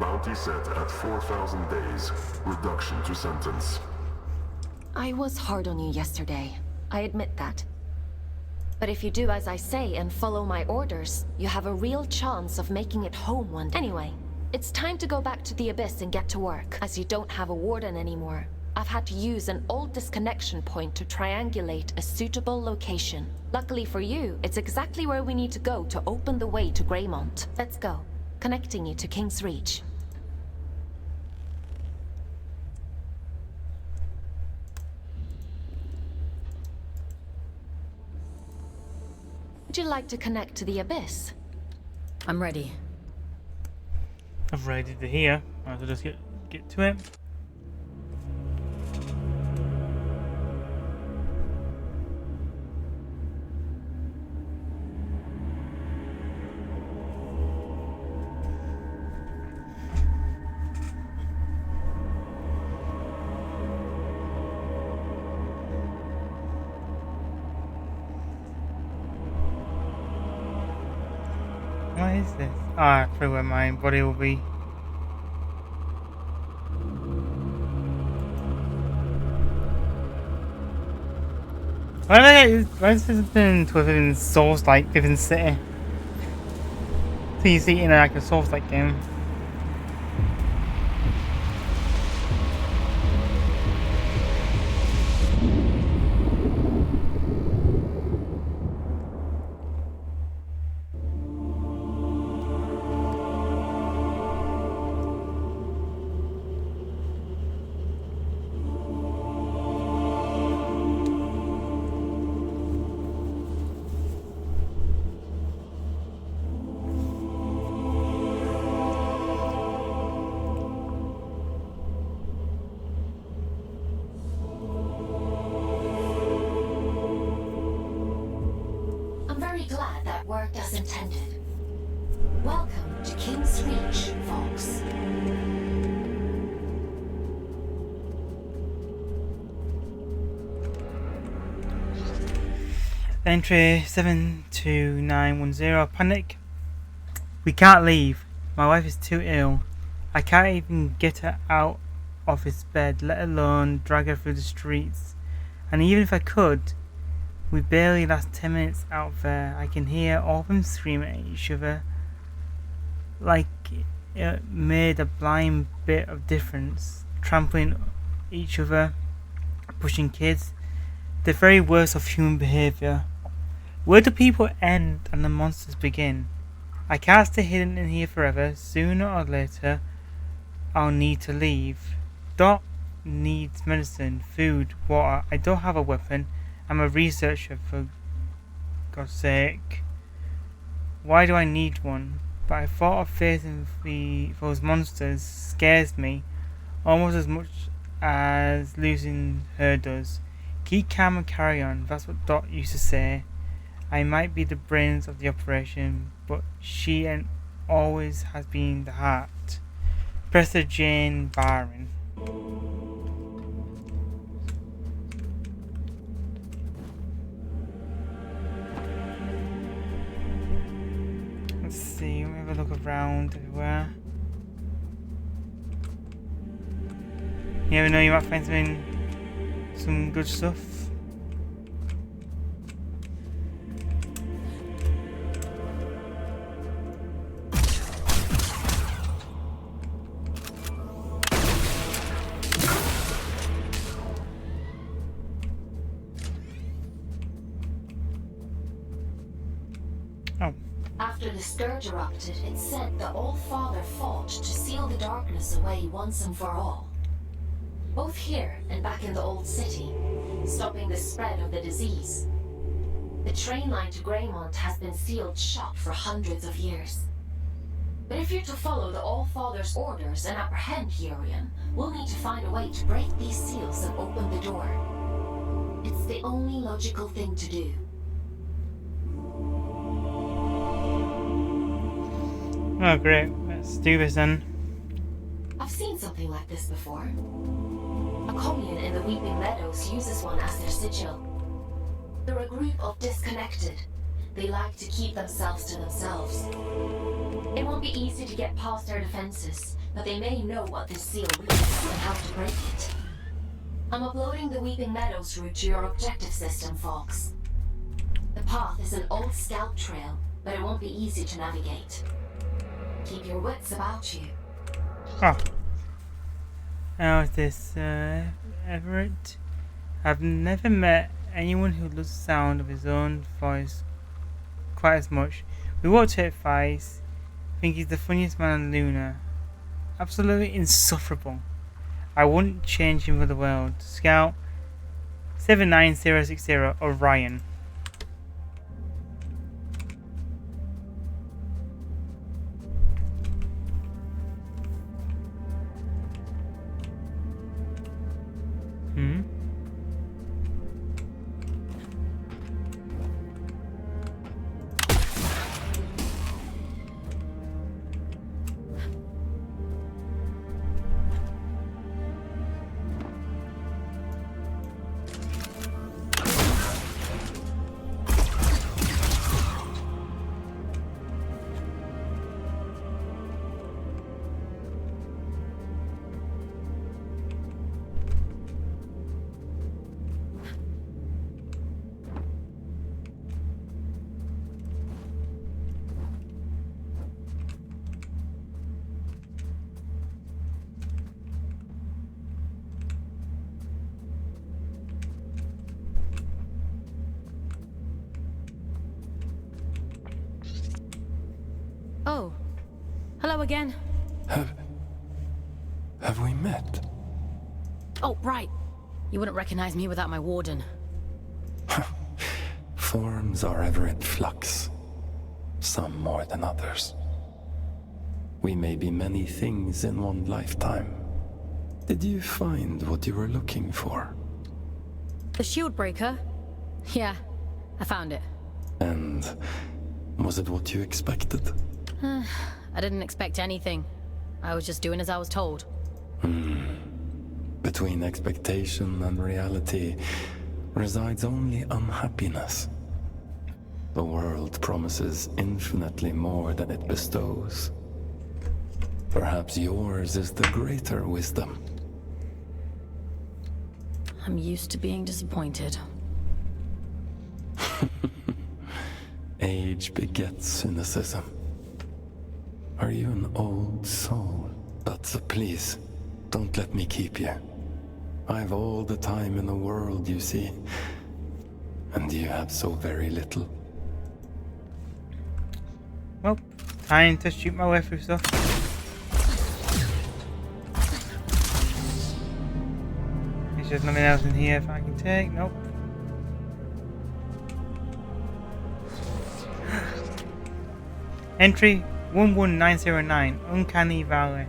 Bounty set at 4,000 days, reduction to sentence. I was hard on you yesterday. I admit that. But if you do as I say and follow my orders, you have a real chance of making it home one day. Anyway, it's time to go back to the Abyss and get to work, as you don't have a warden anymore. I've had to use an old disconnection point to triangulate a suitable location. Luckily for you, it's exactly where we need to go to open the way to Greymont. Let's go, connecting you to King's Reach. Would you like to connect to the Abyss? I'm ready. I've ready to hear. I'll just get to it. What is this? Ah, probably where my body will be. Why is this been to a Souls-like Vivian City? So you see in like a Souls-like game. Glad that worked as intended. Welcome to King's Reach, Fox. Entry 72910. Panic. We can't leave. My wife is too ill. I can't even get her out of his bed, let alone drag her through the streets. And even if I could, we barely last 10 minutes out there. I can hear all of them screaming at each other like it made a blind bit of difference, trampling each other, pushing kids, the very worst of human behaviour. Where do people end and the monsters begin? I can't stay hidden in here forever. Sooner or later I'll need to leave. Dot needs medicine, food, water. I don't have a weapon. I'm a researcher, for God's sake. Why do I need one? But I thought of facing those monsters scares me almost as much as losing her does. Keep calm and carry on. That's what Dot used to say. I might be the brains of the operation, but she and always has been the heart. Professor Jane Barron. Let's see, let me have a look around everywhere. You never know, you might find some good stuff. After the scourge erupted, it said the All-Father fought to seal the darkness away once and for all. Both here and back in the Old City, stopping the spread of the disease. The train line to Greymont has been sealed shut for hundreds of years. But if you're to follow the All-Father's orders and apprehend Urian, we'll need to find a way to break these seals and open the door. It's the only logical thing to do. Oh great, let's do this then. I've seen something like this before. A commune in the Weeping Meadows uses one as their sigil. They're a group of disconnected. They like to keep themselves to themselves. It won't be easy to get past their defenses, but they may know what this seal reads and how to break it. I'm uploading the Weeping Meadows route to your objective system, Fox. The path is an old scout trail, but it won't be easy to navigate. Keep your wits about you. Oh. How is this, Everett? I've never met anyone who loves the sound of his own voice quite as much. We walked to advice. I think he's the funniest man on Luna. Absolutely insufferable. I wouldn't change him for the world. Scout 79060 Orion. Oh, hello again. Have we met? Oh, right. You wouldn't recognize me without my warden. Forms are ever in flux, some more than others. We may be many things in one lifetime. Did you find what you were looking for? The shield breaker? Yeah, I found it. And was it what you expected? I didn't expect anything. I was just doing as I was told. Between expectation and reality resides only unhappiness. The world promises infinitely more than it bestows. Perhaps yours is the greater wisdom. I'm used to being disappointed. Age begets cynicism. Are you an old soul? But please, don't let me keep you. I've all the time in the world, you see. And you have so very little. Well, time to shoot my way through stuff. There's nothing else in here if I can take. Nope. Entry 11909, Uncanny Valley.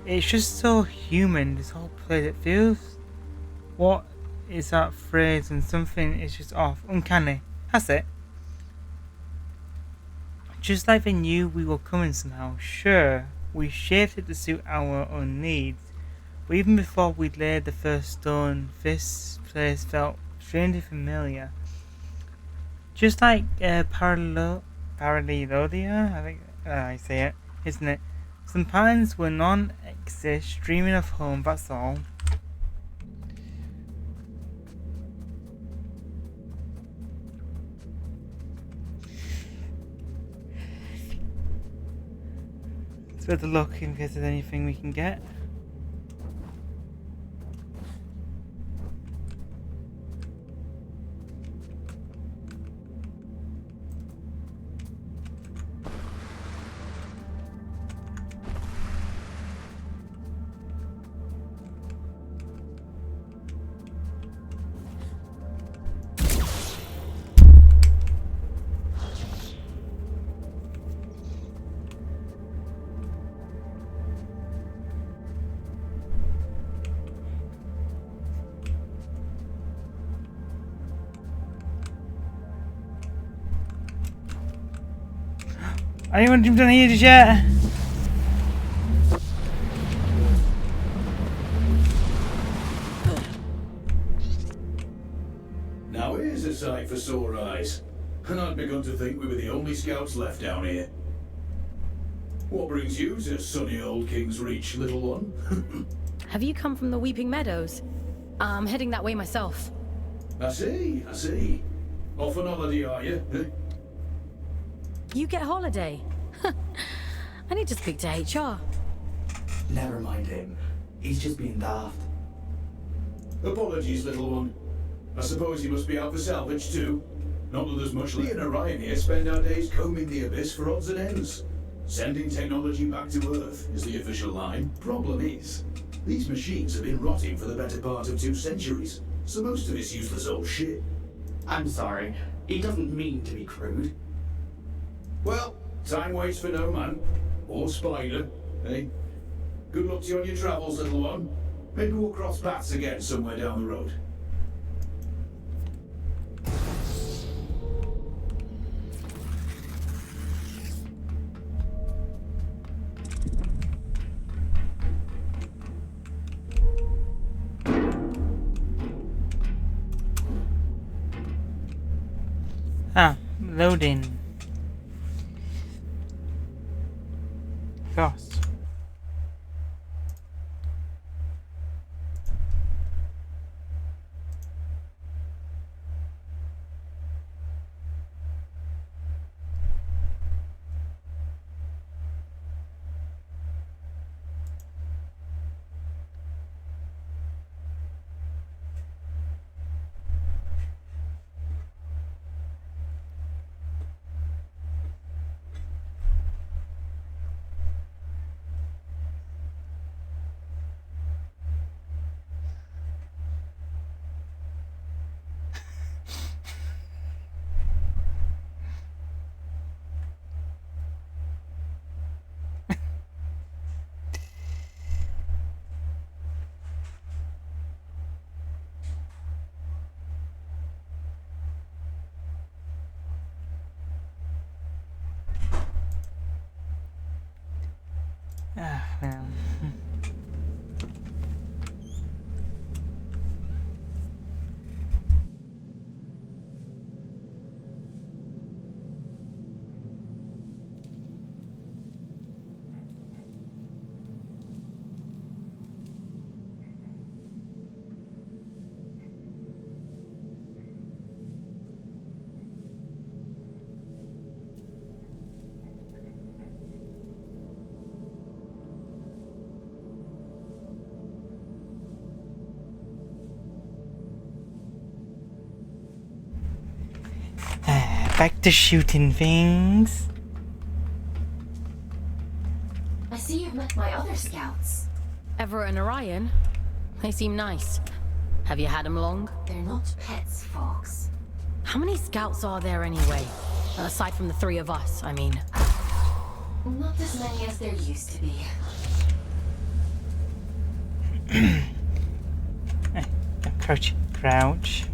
It's just so human, this whole place. It feels... What is that phrase when something is just off? Uncanny. That's it. Just like they knew we were coming somehow. Sure, we shaped it to suit our own needs. But even before we'd laid the first stone, this place felt strangely familiar. Just like Paralelodia, I think I say it, isn't it? Some patterns were non-exist, dreaming of home, that's all. It's worth a look in case there's anything we can get. Anyone jumped on here just yet? sight for sore eyes. And I'd begun to think we were the only scouts left down here. What brings you to sunny old King's Reach, little one? Have you come from the Weeping Meadows? I'm heading that way myself. I see, I see. Off on holiday, are you? You get holiday? I need to speak to HR. Never mind him. He's just being daft. Apologies, little one. I suppose you must be out for salvage too. Not that there's much. Lee and Orion here spend our days combing the abyss for odds and ends. Sending technology back to Earth is the official line. Problem is, these machines have been rotting for the better part of 2 centuries, so most of it's useless old shit. I'm sorry. He doesn't mean to be crude. Well, time waits for no man. Or spider, eh? Good luck to you on your travels, little one. Maybe we'll cross paths again somewhere down the road. Ah, loading. Gosh. Ah, well. Back to shooting things. I see you've met my other scouts. Everett and Orion? They seem nice. Have you had them long? They're not pets, Fox. How many scouts are there anyway? Aside from the 3 of us, I mean. Not as many as there used to be. Crouch, crouch.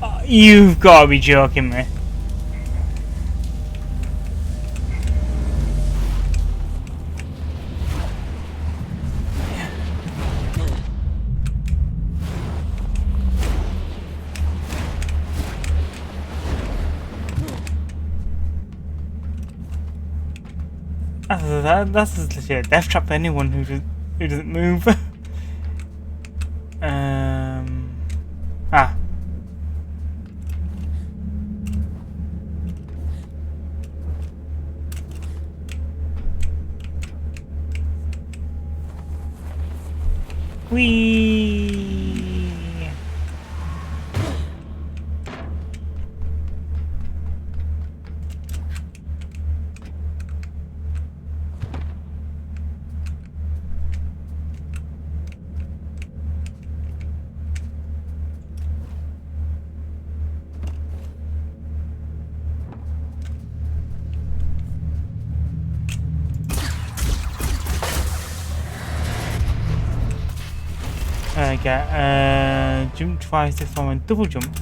Oh, you've got to be joking me. That's legit a death trap for anyone who doesn't move. Ah. Whee! Jump twice to form a double jump.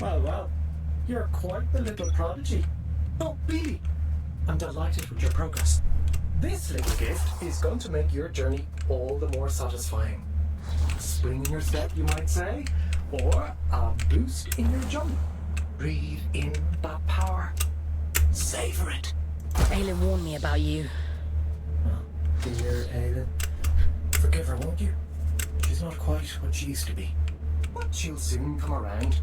Well, you're quite the little prodigy. Oh, Billy, I'm delighted with your progress. This little gift is going to make your journey all the more satisfying. A spring in your step, you might say, or a boost in your jump. Breathe in that power. Savor it. Aelin warned me about you. Dear Aelin, forgive her, won't you? She's not quite what she used to be. But she'll soon come around.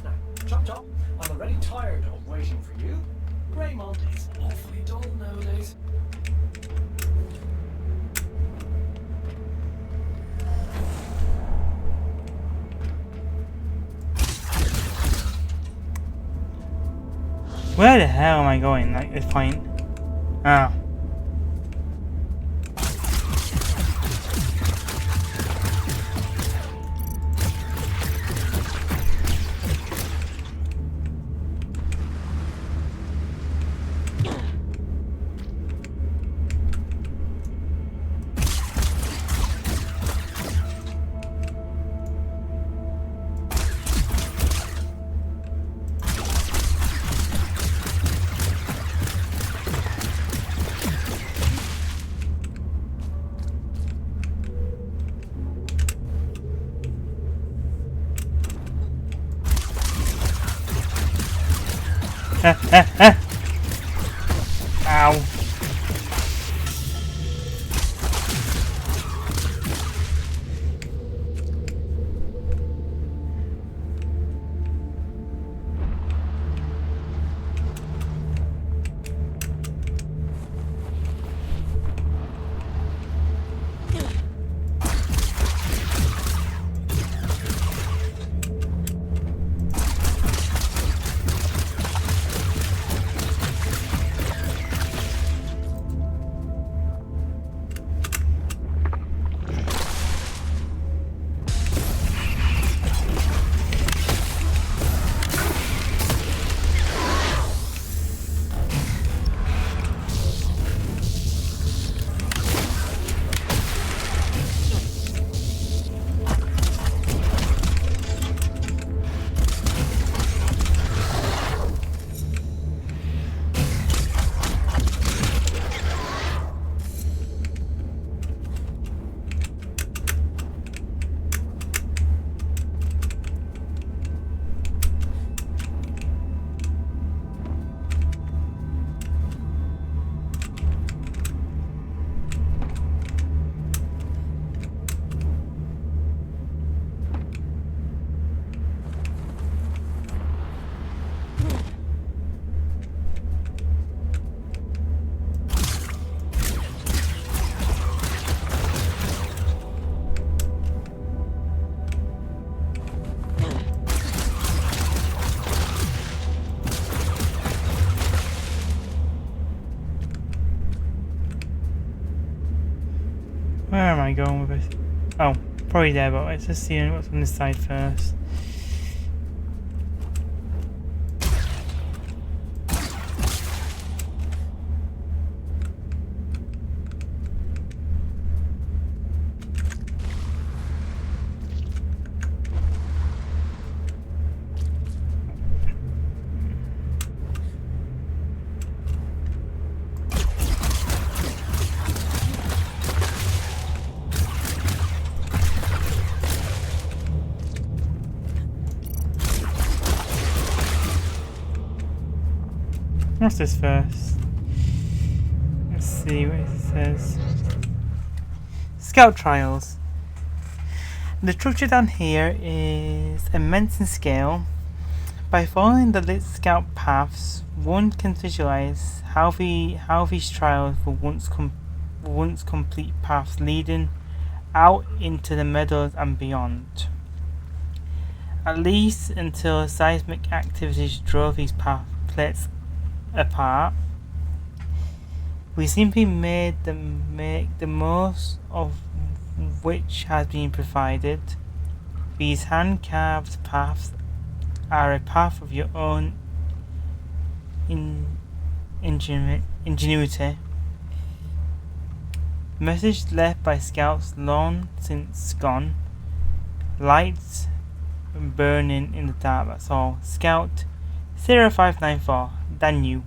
Now, Chop Chop, I'm already tired of waiting for you. Greymont is awfully dull nowadays. Where the hell am I going? Like this point? Oh. Ow. Where am I going with this? Oh, probably there, but let's just see what's on this side first. What's this first? Let's see what it says. Scout trials. The structure down here is immense in scale. By following the lit scout paths, one can visualize how these trials will once complete paths leading out into the meadows and beyond. At least until seismic activities drove these paths apart, we simply make the most of which has been provided. These hand-carved paths are a path of your own ingenuity. Message left by scouts long since gone. Lights burning in the dark, that's all. Scout 0594, Danu.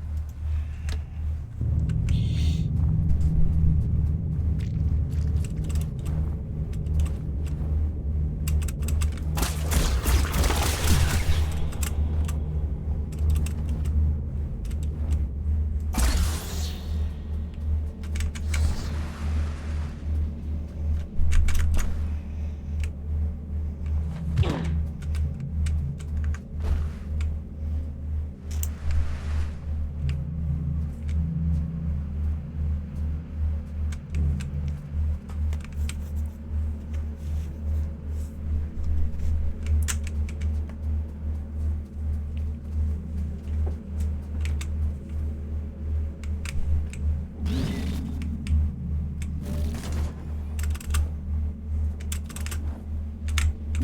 See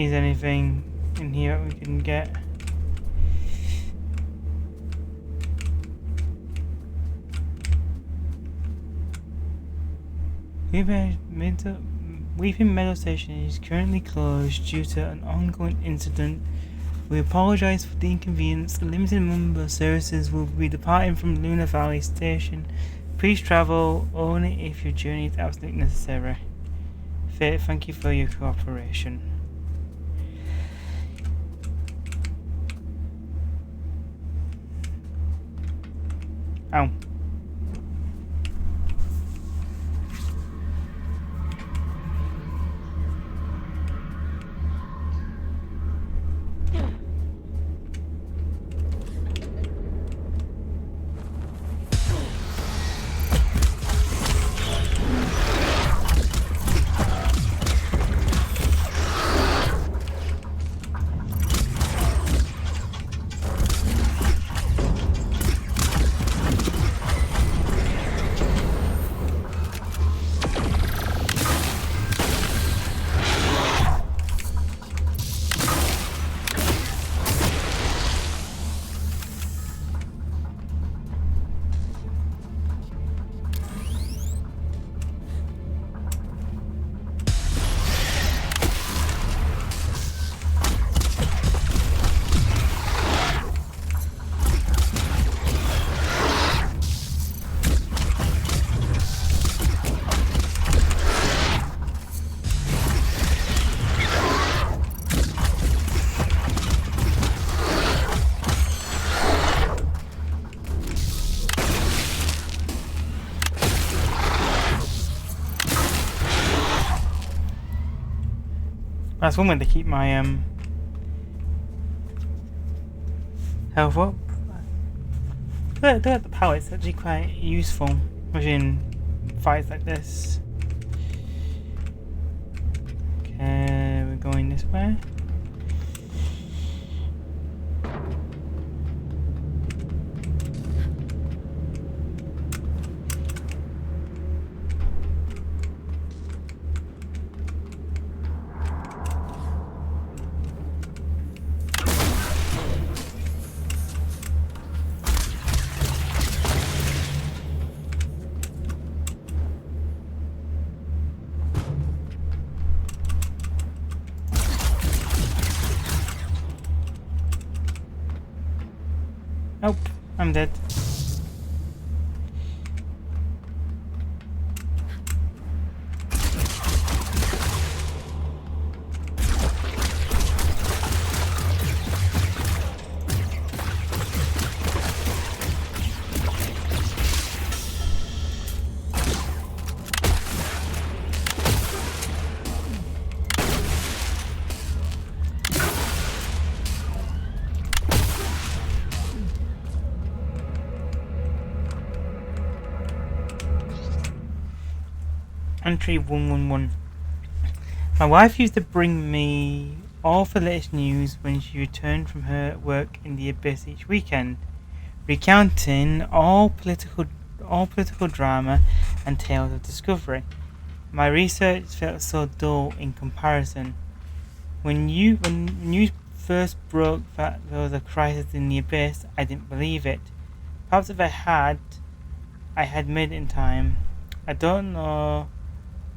if there's anything in here that we can get. Weeping Meadow Station is currently closed due to an ongoing incident. We apologize for the inconvenience. A limited number of services will be departing from Luna Valley Station. Please travel only if your journey is absolutely necessary. Thank you for your cooperation. Ow. That's one way to keep my health up. Look at the power, it's actually quite useful, especially in fights like this. Okay, we're going this way. Nope, I'm dead. Entry 111. My wife used to bring me all the latest news when she returned from her work in the Abyss each weekend, recounting all political drama and tales of discovery. My research felt so dull in comparison. When news first broke that there was a crisis in the Abyss, I didn't believe it. Perhaps if I had made it in time. I don't know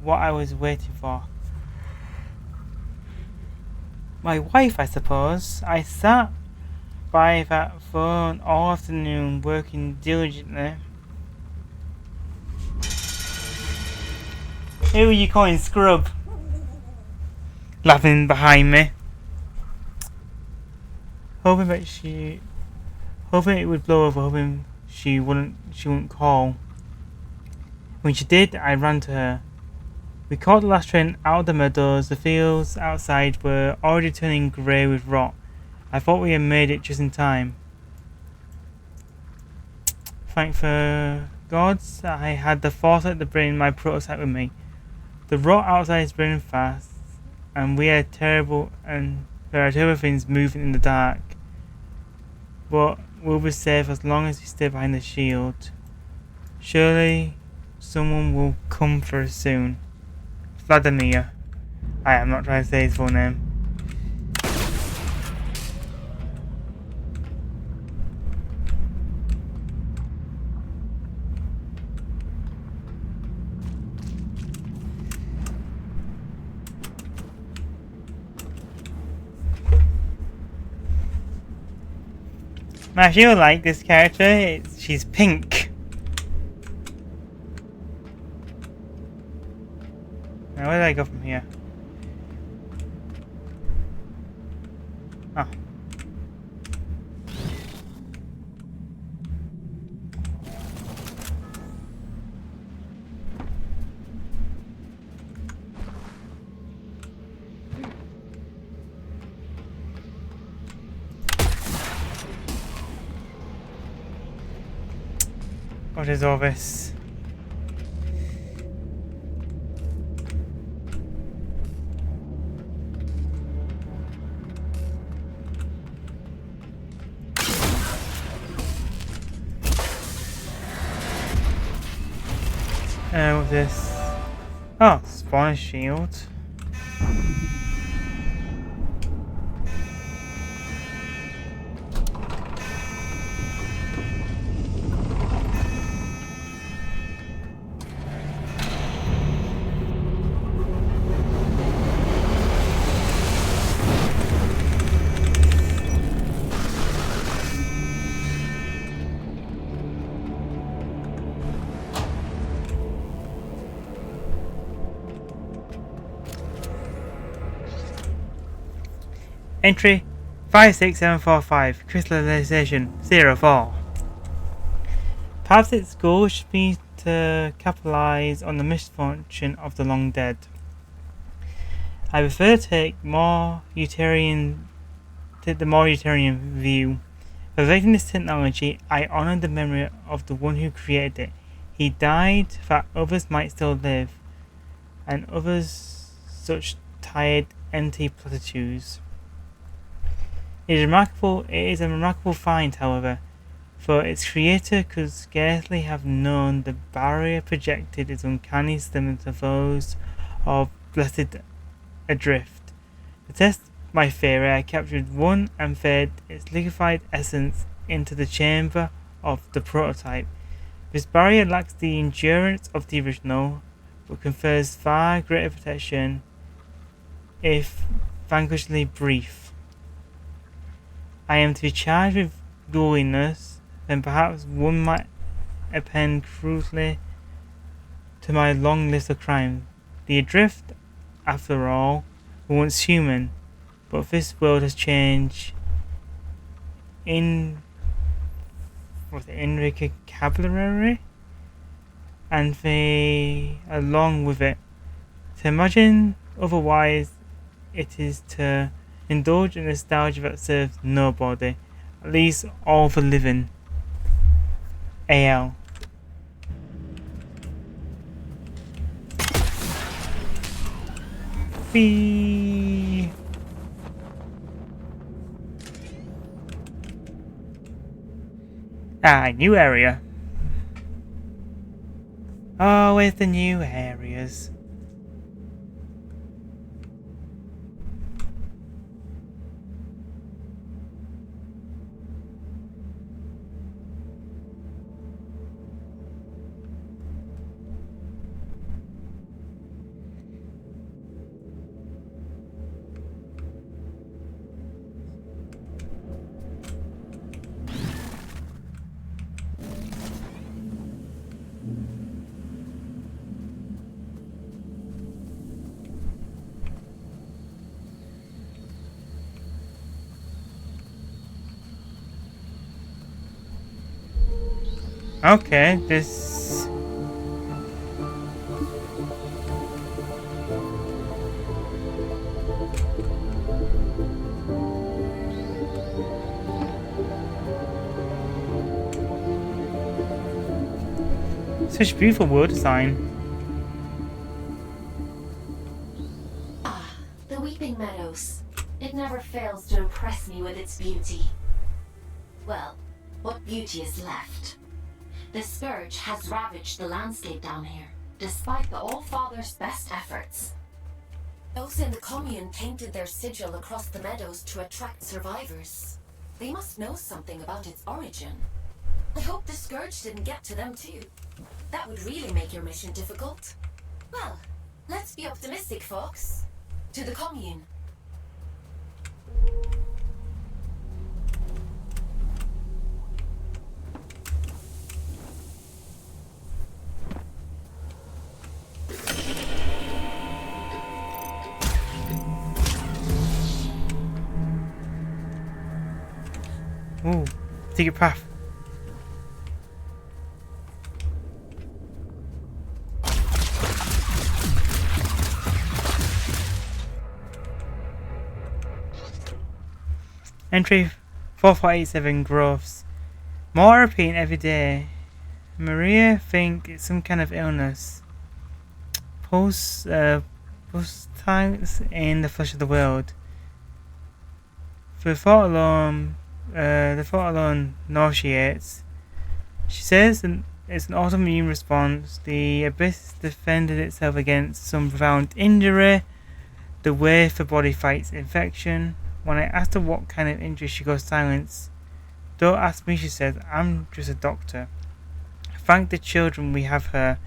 what I was waiting for. My wife, I suppose. I sat by that phone all afternoon working diligently. Who are you calling scrub? Laughing behind me. Hoping it would blow over, hoping she wouldn't call. When she did, I ran to her. We caught the last train out of the meadows. The fields outside were already turning grey with rot. I thought we had made it just in time. Thank the gods I had the foresight to bring my prototype with me. The rot outside is burning fast, and there are terrible things moving in the dark. But we'll be safe as long as we stay behind the shield. Surely someone will come for us soon. Vladimir. I am not trying to say his full name. I feel like this character, she's pink. Now where do I go from here? Oh. What is all this? What's this? Oh, spawner shield. Entry 56745, crystallization 04. Perhaps its goal should be to capitalize on the misfortune of the long dead. I prefer to take the more utilitarian view. Perfecting this technology, I honor the memory of the one who created it. He died that others might still live, and others such tired, empty platitudes. It is a remarkable find, however, for its creator could scarcely have known the barrier projected is uncanny similar to those of Blessed Adrift. To test my theory, I captured one and fed its liquefied essence into the chamber of the prototype. This barrier lacks the endurance of the original, but confers far greater protection if vanquishingly brief. I am to be charged with gloriness, then perhaps one might append cruelly to my long list of crimes. The Adrift, after all, were once human, but this world has changed irrevocably, and they along with it. To imagine otherwise, it is to indulge in nostalgia that serves nobody, at least all the living. AL. B. New area. Always the new areas. Okay, this... Such beautiful world design. Meadows. It never fails to impress me with its beauty. Well, what beauty is left? The Scourge has ravaged the landscape down here, despite the All-Father's best efforts. Those in the commune painted their sigil across the meadows to attract survivors. They must know something about its origin. I hope the Scourge didn't get to them too. That would really make your mission difficult. Well, let's be optimistic, folks. To the commune. Ooh, secret path. Entry 4487 Groves. More repeating every day. Maria think it's some kind of illness. Pulse times in the flesh of the world. The thought alone nauseates. She says it's an autoimmune response. The Abyss defended itself against some profound injury. The way the body fights infection. When I asked her what kind of injury, she goes silent. Don't ask me, she says. I'm just a doctor. Thank the children we have her.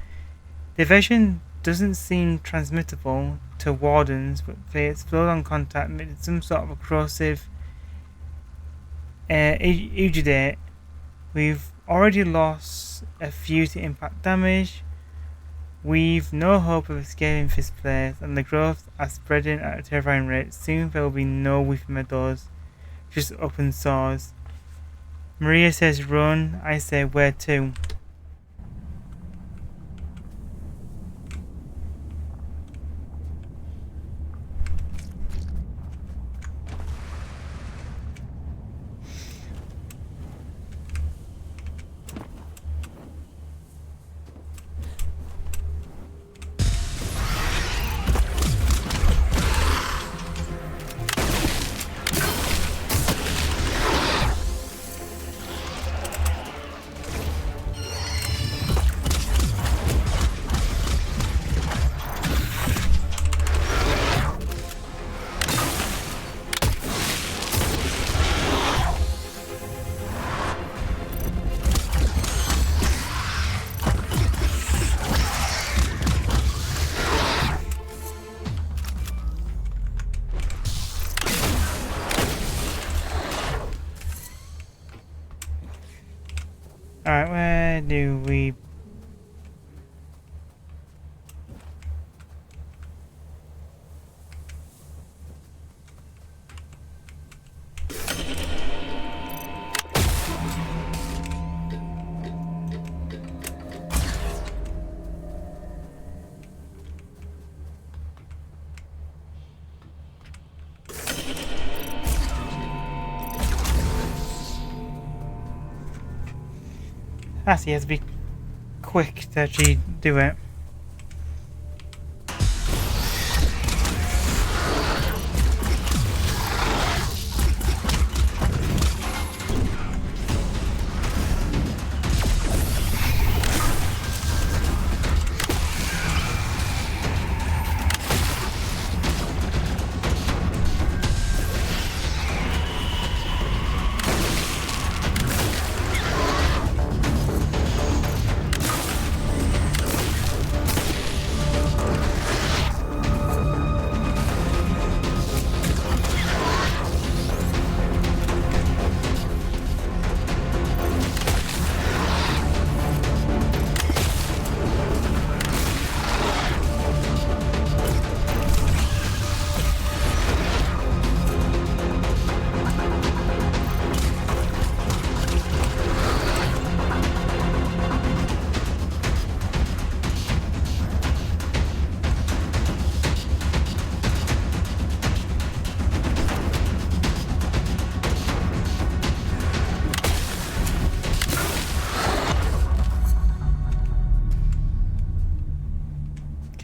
The infection doesn't seem transmittable to wardens, but they explode on contact with some sort of a corrosive exudate. We've already lost a few to impact damage. We've no hope of escaping this place, and the growths are spreading at a terrifying rate. Soon there will be no weeping meadows, just open sores. Maria says run, I say where to? Alright, where do we... he has to be quick to actually do it.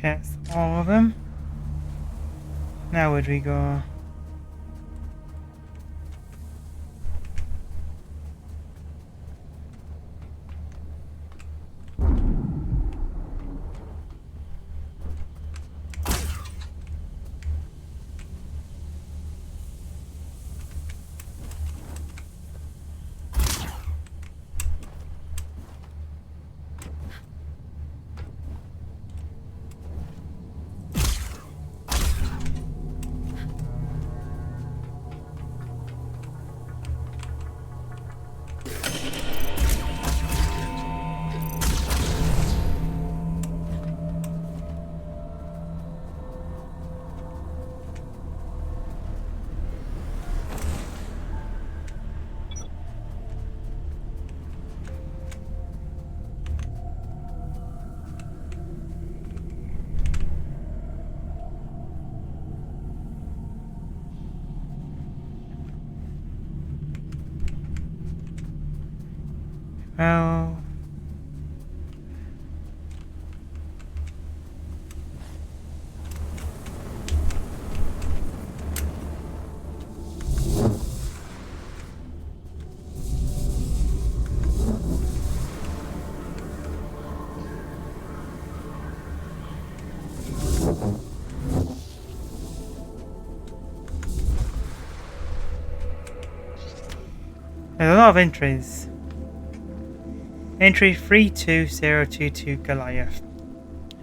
Okay, that's all of them. Now where do we go? Well, there's a lot of entries. Entry 32022 Goliath.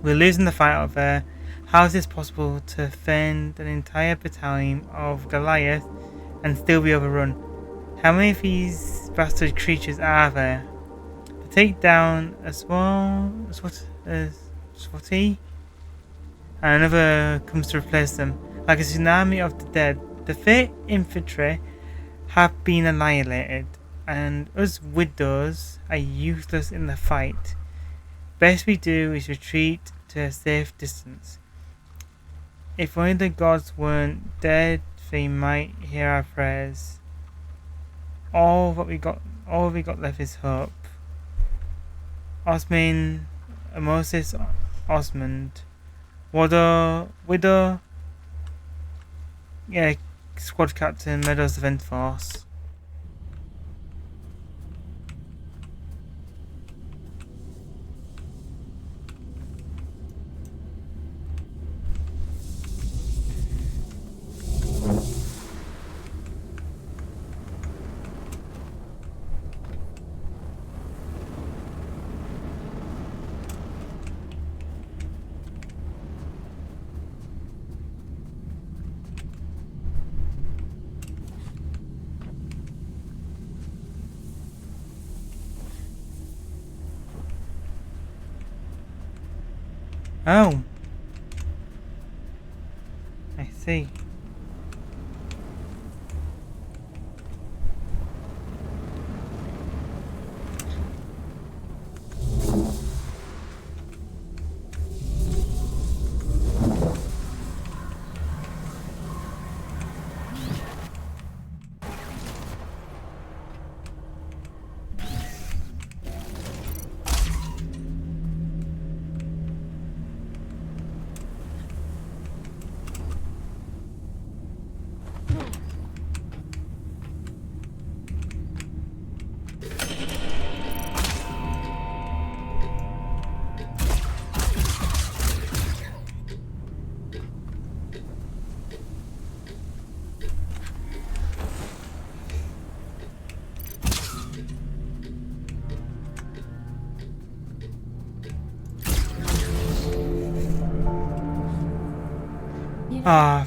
We're losing the fight out there. How is this possible to fend an entire battalion of Goliath and still be overrun? How many of these bastard creatures are there? To take down a Swati, and another comes to replace them. Like a tsunami of the dead, the Fate infantry have been annihilated, and us widows are useless in the fight. Best we do is retreat to a safe distance. If only the gods weren't dead, they might hear our prayers. All we got left is hope. Osman, Moses Osmond, Widow, yeah, Squad Captain, Meadows Event Force. Oh, I see.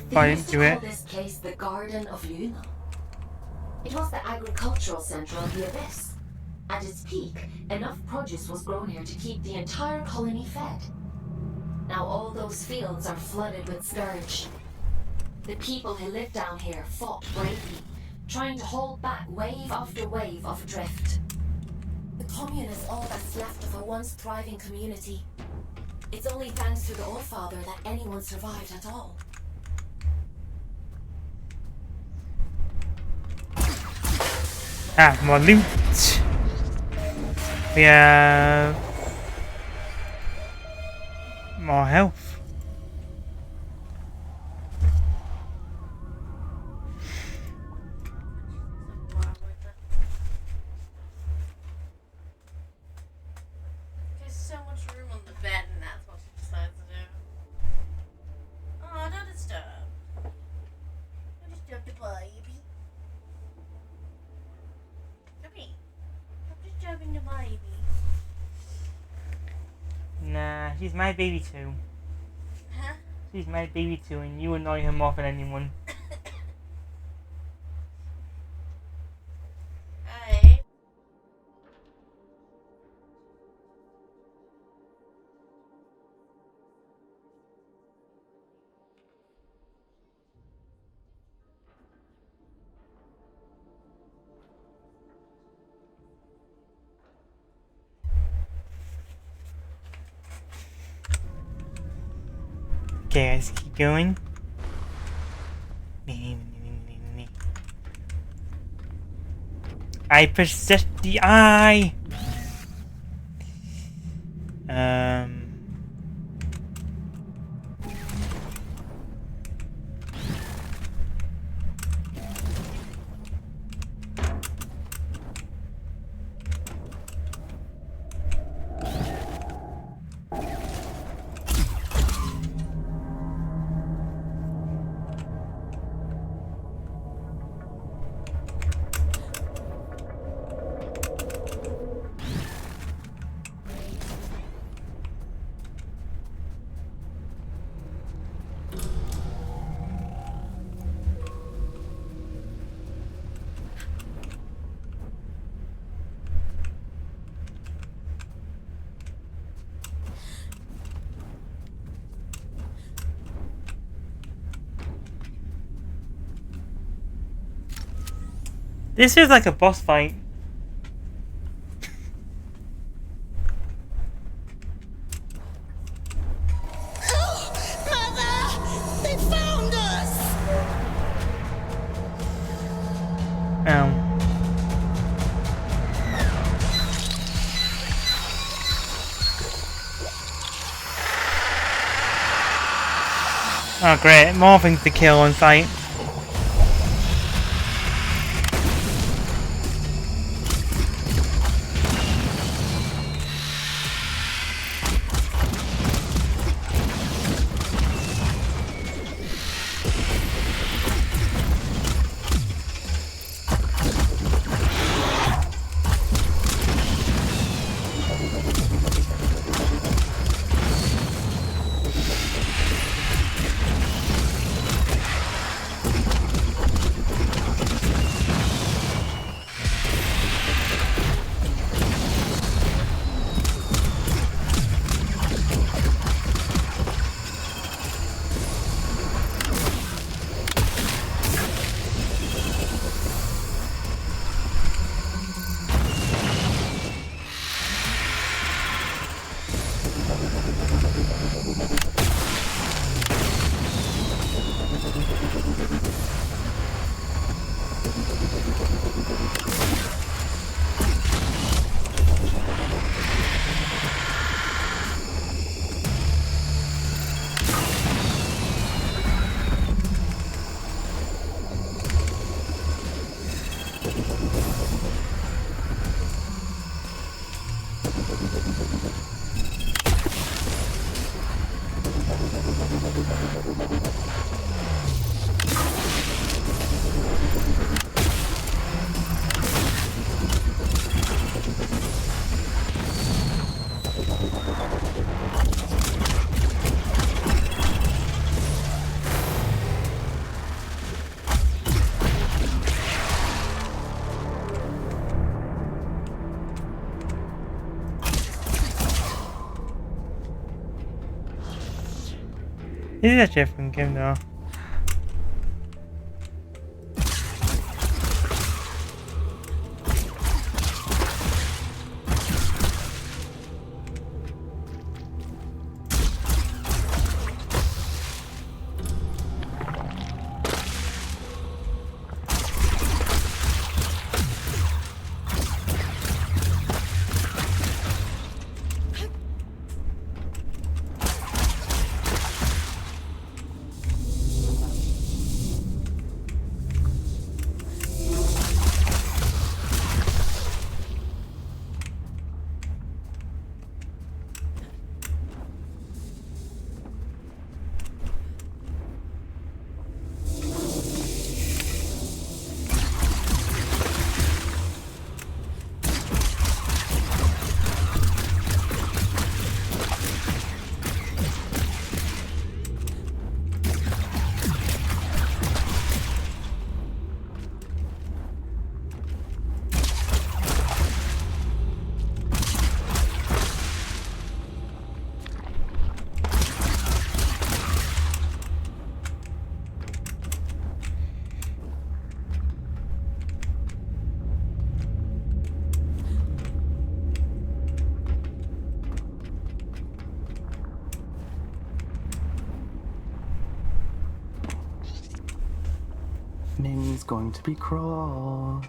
They used to call this place the Garden of Luna. It was the agricultural center of the Abyss. At its peak, enough produce was grown here to keep the entire colony fed. Now all those fields are flooded with scourge. The people who live down here fought bravely, trying to hold back wave after wave of drift. The commune is all that's left of a once thriving community. It's only thanks to the Allfather that anyone survived at all. More loot. We have more health. she's my baby too. Huh? She's my baby too, and you annoy her more than anyone. Alright. Okay, let's keep going. I possess the eye. This feels like a boss fight. Mother! They found us! Ow. Oh great, more things to kill on sight. This is a different game though. Min's going to be cross.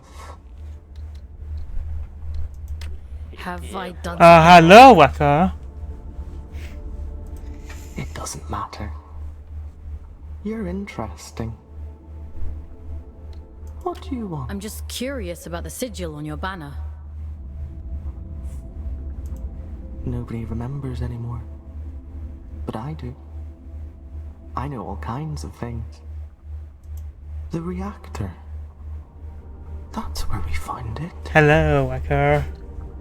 Have I done Hello, Waka. It doesn't matter. You're interesting. What do you want? I'm just curious about the sigil on your banner. Nobody remembers anymore. But I do. I know all kinds of things. The reactor. That's where we found it. Hello, Waka.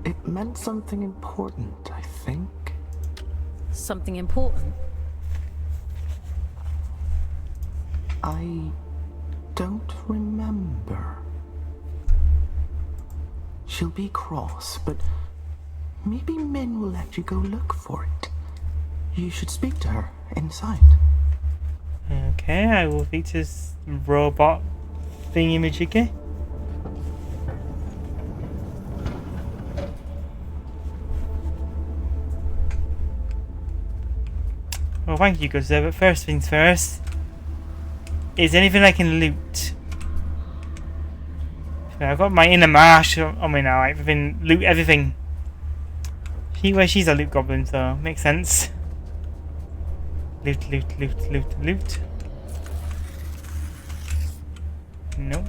It meant something important, I think. Something important? I don't remember. She'll be cross, but maybe Min will let you go look for it. You should speak to her inside. Okay, I will speak to this robot thingy-majiggy. Well, thank you, good sir, but first things first. Is anything I can loot? So I've got my inner marsh on me now, everything, loot everything. She's a loot goblin, so makes sense. Loot, loot, loot, loot, loot. Nope.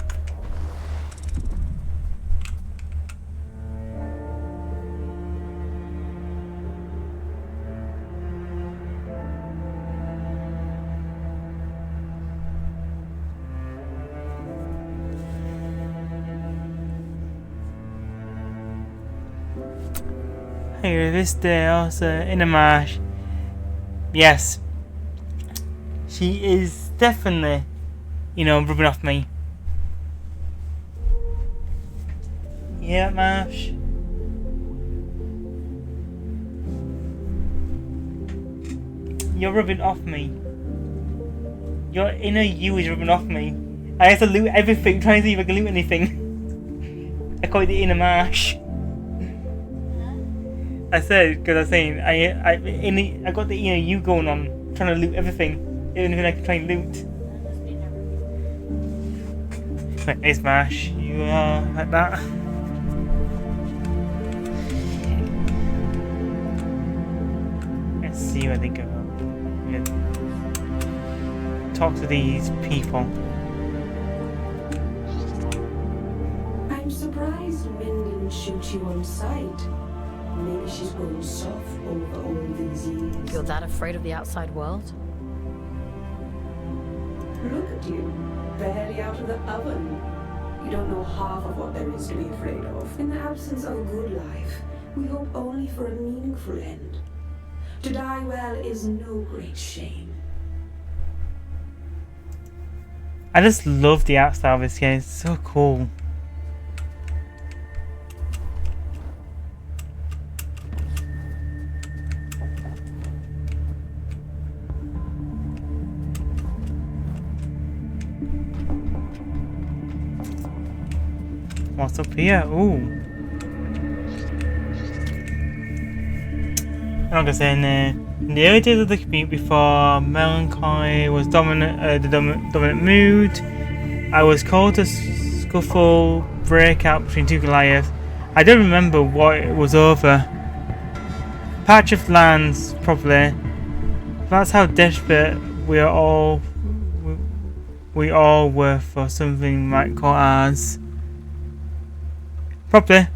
Here, this day also in a marsh. Yes. She is definitely, rubbing off me. Yeah, Marsh. You're rubbing off me. Your inner you is rubbing off me. I have to loot everything, trying to see if I can loot anything. I call it the inner Marsh. I said, because I was saying, I got the inner you going on, trying to loot everything. Anything I can try and loot. Right, hey Smash, you are like that. Let's see where they go. Talk to these people. I'm surprised Min didn't shoot you on sight. Maybe she's grown soft over all these years. You're that afraid of the outside world? Look at you, barely out of the oven. You don't know half of what there is to be afraid of. In the absence of a good life, we hope only for a meaningful end. To die well is no great shame. I just love the art style of this game, it's so cool. What's up here? Ooh. Like I said, in the early days of the commute, before melancholy was the dominant mood, I was called to scuffle breakout between two Goliaths. I don't remember what it was over. Patch of lands, probably. That's how desperate we all were for something might call ours. Probably.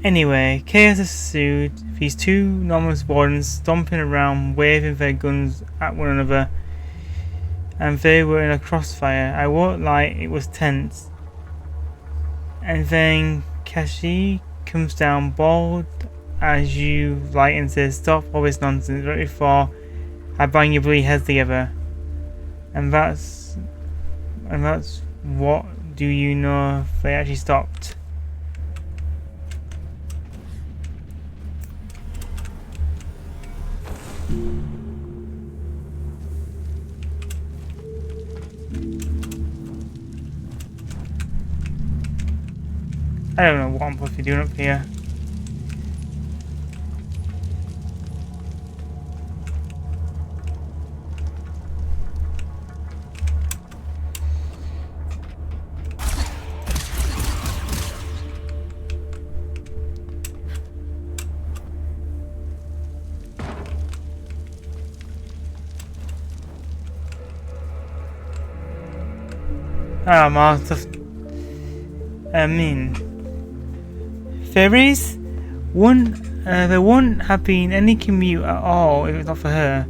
Anyway, chaos ensued. These two enormous wardens stomping around, waving their guns at one another, and they were in a crossfire. I won't lie, it was tense. And then Kashi comes down, bald as you like, and says, "Stop all this nonsense right before I bang your bloody heads together." And that's what. Do you know if they actually stopped? I don't know what I'm supposed to be doing up here. more stuff. I mean, fairies there wouldn't have been any commute at all if it's not for her.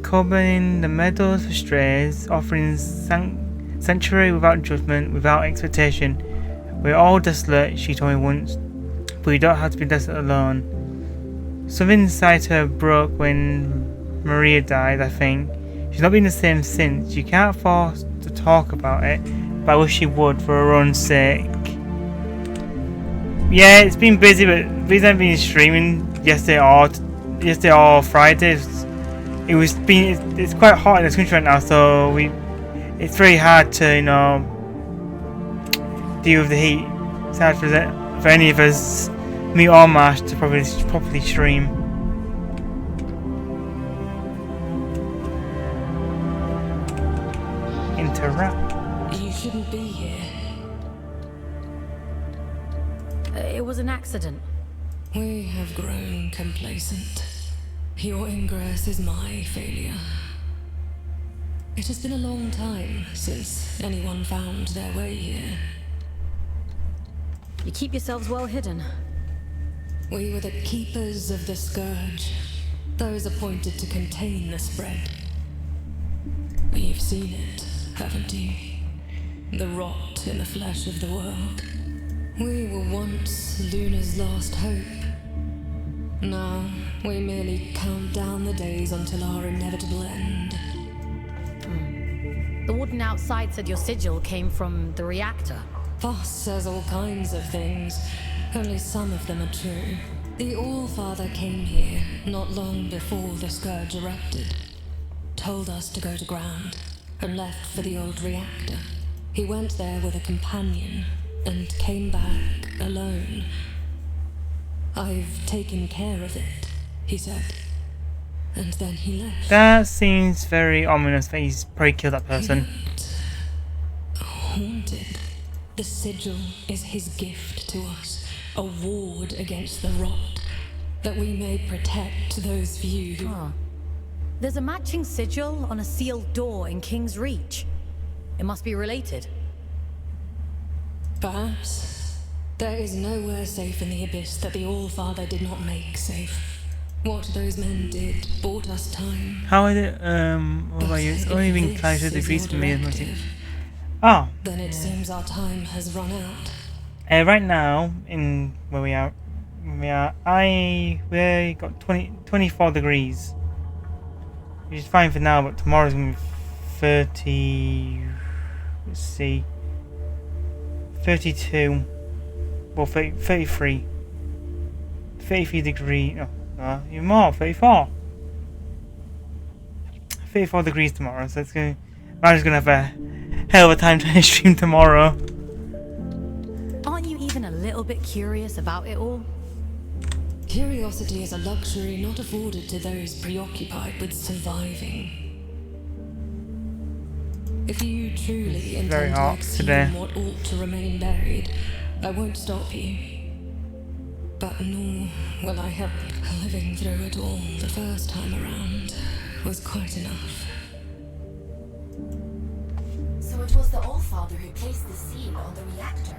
Cobbing the meadows for strays, offering sanctuary without judgment, without expectation. We're all desolate, she told me once, but you don't have to be desolate alone. Something inside her broke when Maria died, I think. She's not been the same since. You can't force to talk about it, but I wish she would for her own sake. Yeah, it's been busy, but the reason I've been streaming yesterday or Friday, it's quite hot in this country right now, so it's very hard to, you know, deal with the heat. It's hard for any of us, me or Marsh, to properly stream. Interrupt. You shouldn't be here. It was an accident. We have grown complacent. Your ingress is my failure. It has been a long time since anyone found their way here. You keep yourselves well hidden. We were the keepers of the scourge, those appointed to contain the spread. You've seen it, haven't you? The rot in the flesh of the world. We were once Luna's last hope. Now, we merely count down the days until our inevitable end. The warden outside said your sigil came from the reactor. Voss says all kinds of things. Only some of them are true. The All-Father came here not long before the Scourge erupted. Told us to go to ground, and left for the old reactor. He went there with a companion, and came back alone. I've taken care of it, he said. And then he left. That seems very ominous that he's probably killed that person. Haunted. The sigil is his gift to us, a ward against the rot, that we may protect those few who... There's a matching sigil on a sealed door in King's Reach. It must be related. Perhaps. There is nowhere safe in the Abyss that the All-Father did not make safe. What those men did bought us time. How is it, what about you? It's only been closer degrees for me as much as... Oh! Then it seems our time has run out. Right now, in where we are, we got 24 degrees. Which is fine for now, but tomorrow's going to be 30... Let's see... 32... Well, 33. 33 degrees... No, even more, 34. 34 degrees tomorrow, so it's going to... I'm just going to have a hell of a time trying to stream tomorrow. Aren't you even a little bit curious about it all? Curiosity is a luxury not afforded to those preoccupied with surviving. If you truly intend to exhume what ought to remain buried, I won't stop you. But nor will I help. Living through it all the first time around was quite enough. So it was the All-Father who placed the seal on the reactor.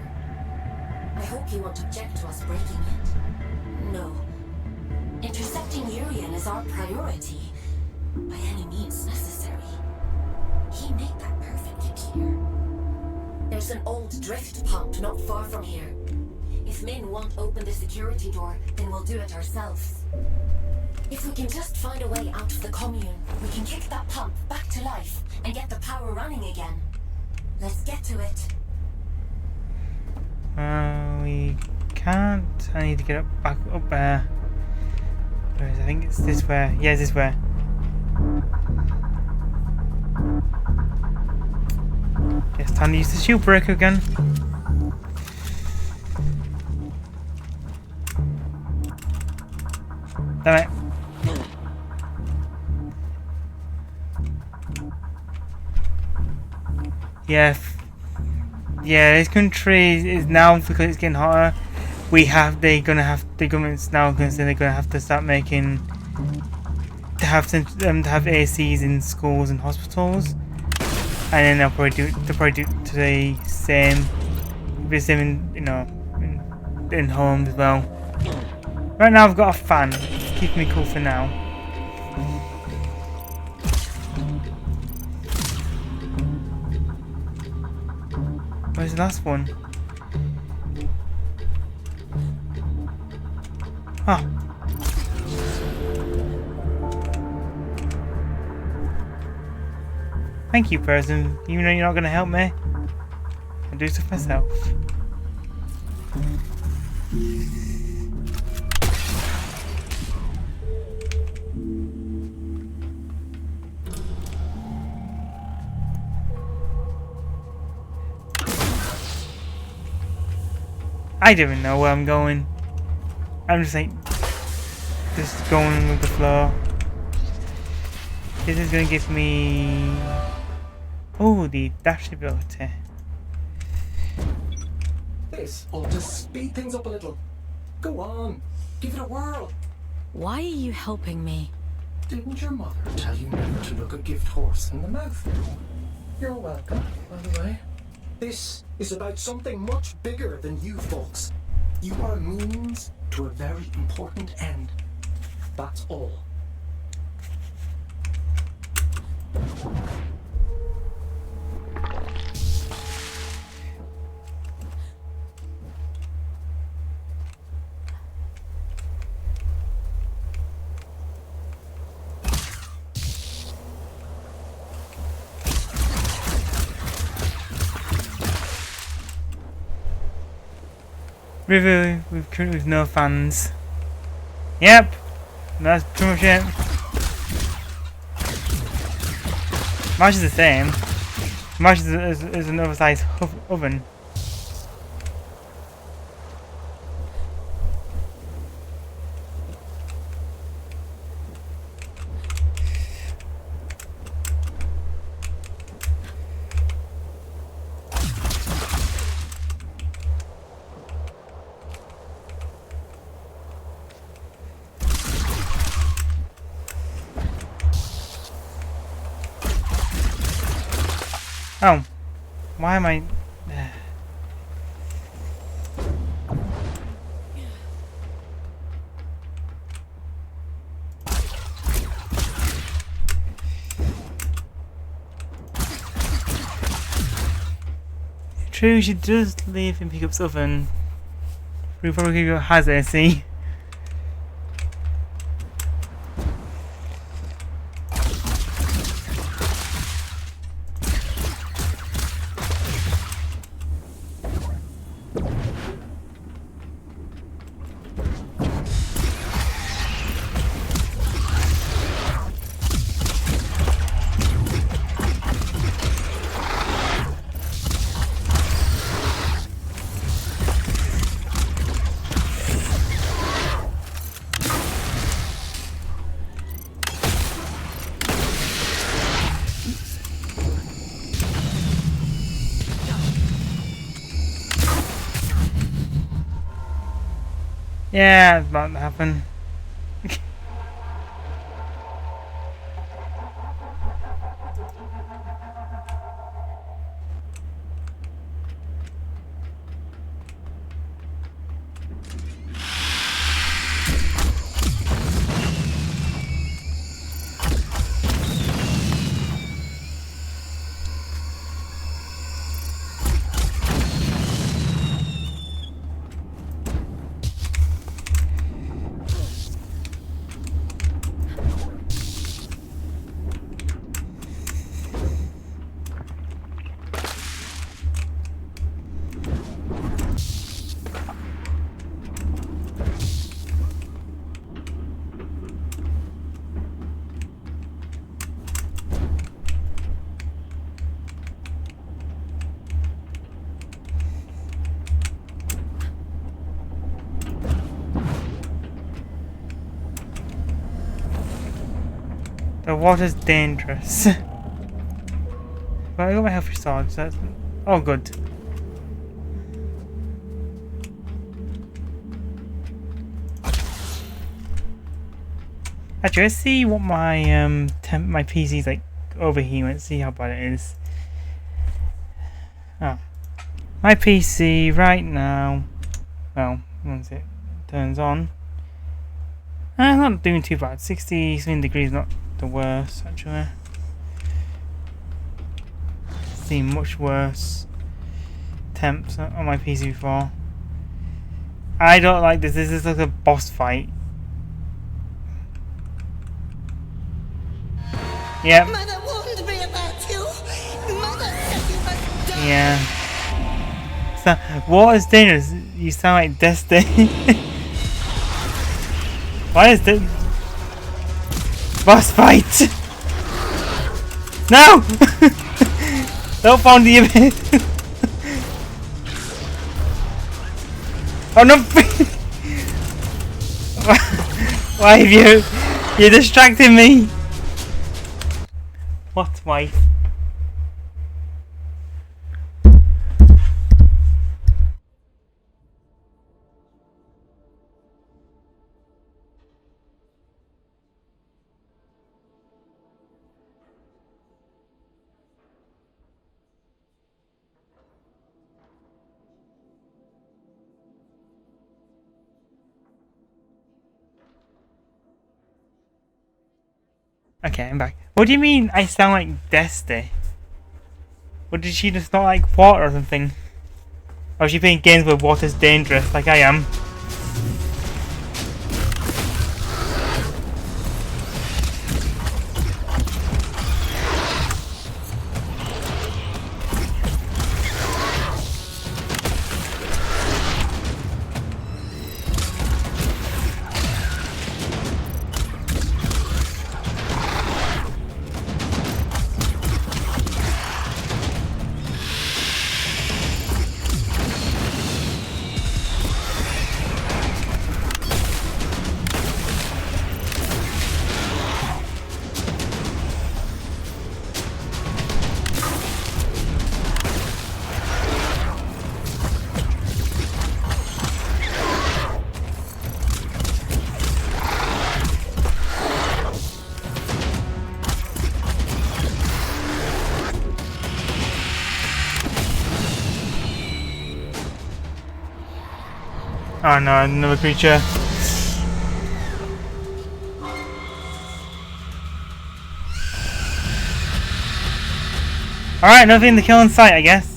I hope you won't object to us breaking it. No. Intercepting Urian is our priority, by any means necessary. He made that perfectly clear. There's an old drift pump not far from here. If Min won't open the security door, then we'll do it ourselves. If we can just find a way out of the commune, we can kick that pump back to life and get the power running again. Let's get to it. We can't. I need to get back up there. I think it's this way. Yeah, it's this way. Yes, time to use the shield breaker again. Damn it. Yeah, this country is now, because it's getting hotter, the government's now going to say they're going to have to start making, to have ACs in schools and hospitals. and then they'll probably do the same. Be the same in homes as well. Right now I've got a fan. It's keeping me cool for now. Where's the last one? Ah. Thank you, person. Even though you're not going to help me, I'll do stuff myself. I don't even know where I'm going. I'm just like, just going with the flow. This is going to give me, oh, the dash ability. This will just speed things up a little. Go on, give it a whirl. Why are you helping me? Didn't your mother tell you never to look a gift horse in the mouth? You're welcome, by the way. This is about something much bigger than you folks. You are a means to a very important end. That's all. River with no fans. Yep, that's pretty much it. Match is the same. Match is an oversized oven. Oh, why am I? True, she does live in Pickup's oven. We probably has it, see? Yeah, it's about to happen. The water's dangerous. But I got my health restored, so that's all good. Actually, let's see what my my PC's like overheating. Let's see how bad it is. Oh. My PC right now, well, once it turns on, not doing too bad. 60 something degrees, not the worst actually. Seen much worse temps on my PC before. I don't like this. This is like a boss fight. Yep. Mother warned me about you. Mother said you must die. Yeah. So, water's dangerous. You sound like Destiny. Why is this boss fight? No! Don't fall in the abyss. Oh no! Why have you? You're distracting me. What, wife? Okay, I'm back. What do you mean I sound like Destiny? Or did she just not like water or something? Or is she playing games where water's dangerous like I am? Oh no, another creature. Alright, nothing to kill in sight, I guess.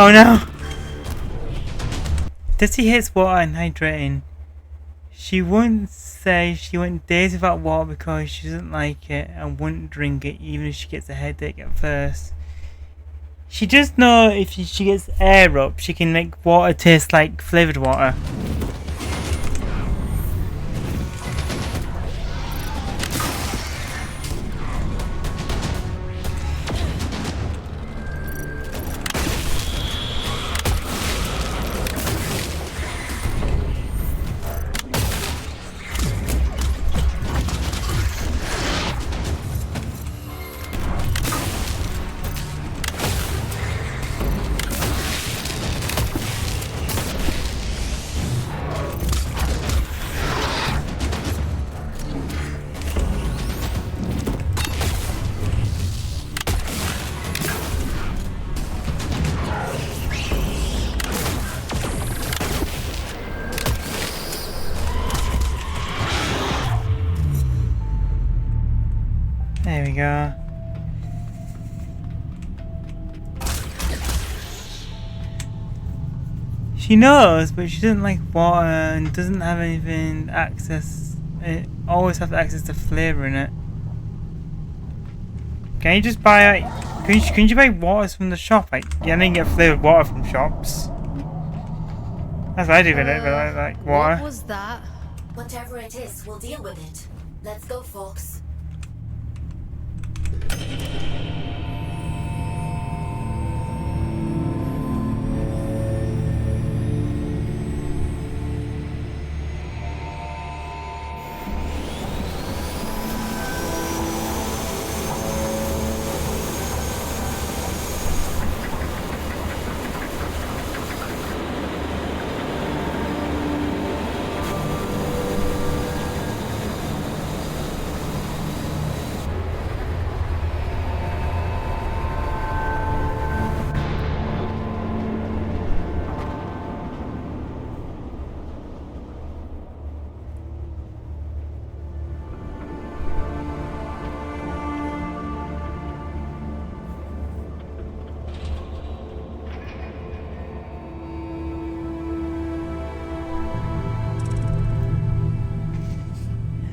Oh no! Desi hates water and hydrating. She wouldn't say she went days without water because she doesn't like it and wouldn't drink it even if she gets a headache at first. She just knows if she gets air up, she can make water taste like flavoured water. There we go. She knows, but she doesn't like water and doesn't have anything access it always have access to flavour in it. Can you just buy like, can you buy waters from the shop? Like, yeah, I didn't get flavoured water from shops. That's what I do with it, but like water. What was that? Whatever it is, we'll deal with it. Let's go, Fox.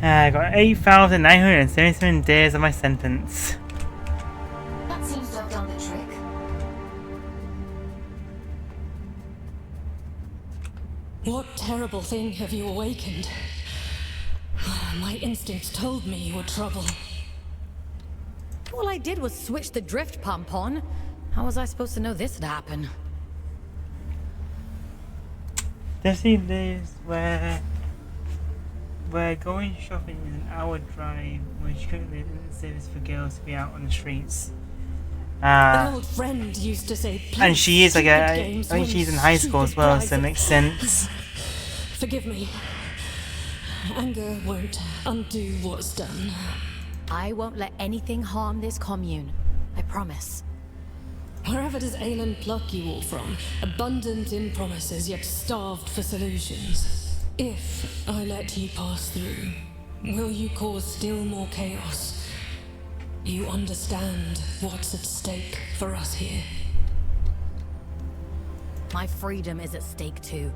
I got 8,977 days of my sentence. That seems to have done the trick. What terrible thing have you awakened? My instincts told me you were trouble. All I did was switch the drift pump on. How was I supposed to know this would happen? There's these days where going shopping is an hour drive, which currently isn't safe for girls to be out on the streets. An old friend used to say, and she is like I think she's in high school as well, so it makes sense. Forgive me. Anger won't undo what's done. I won't let anything harm this commune. I promise. Wherever does Aelin pluck you all from? Abundant in promises, yet starved for solutions. If I let you pass through, will you cause still more chaos? You understand what's at stake for us here. My freedom is at stake too.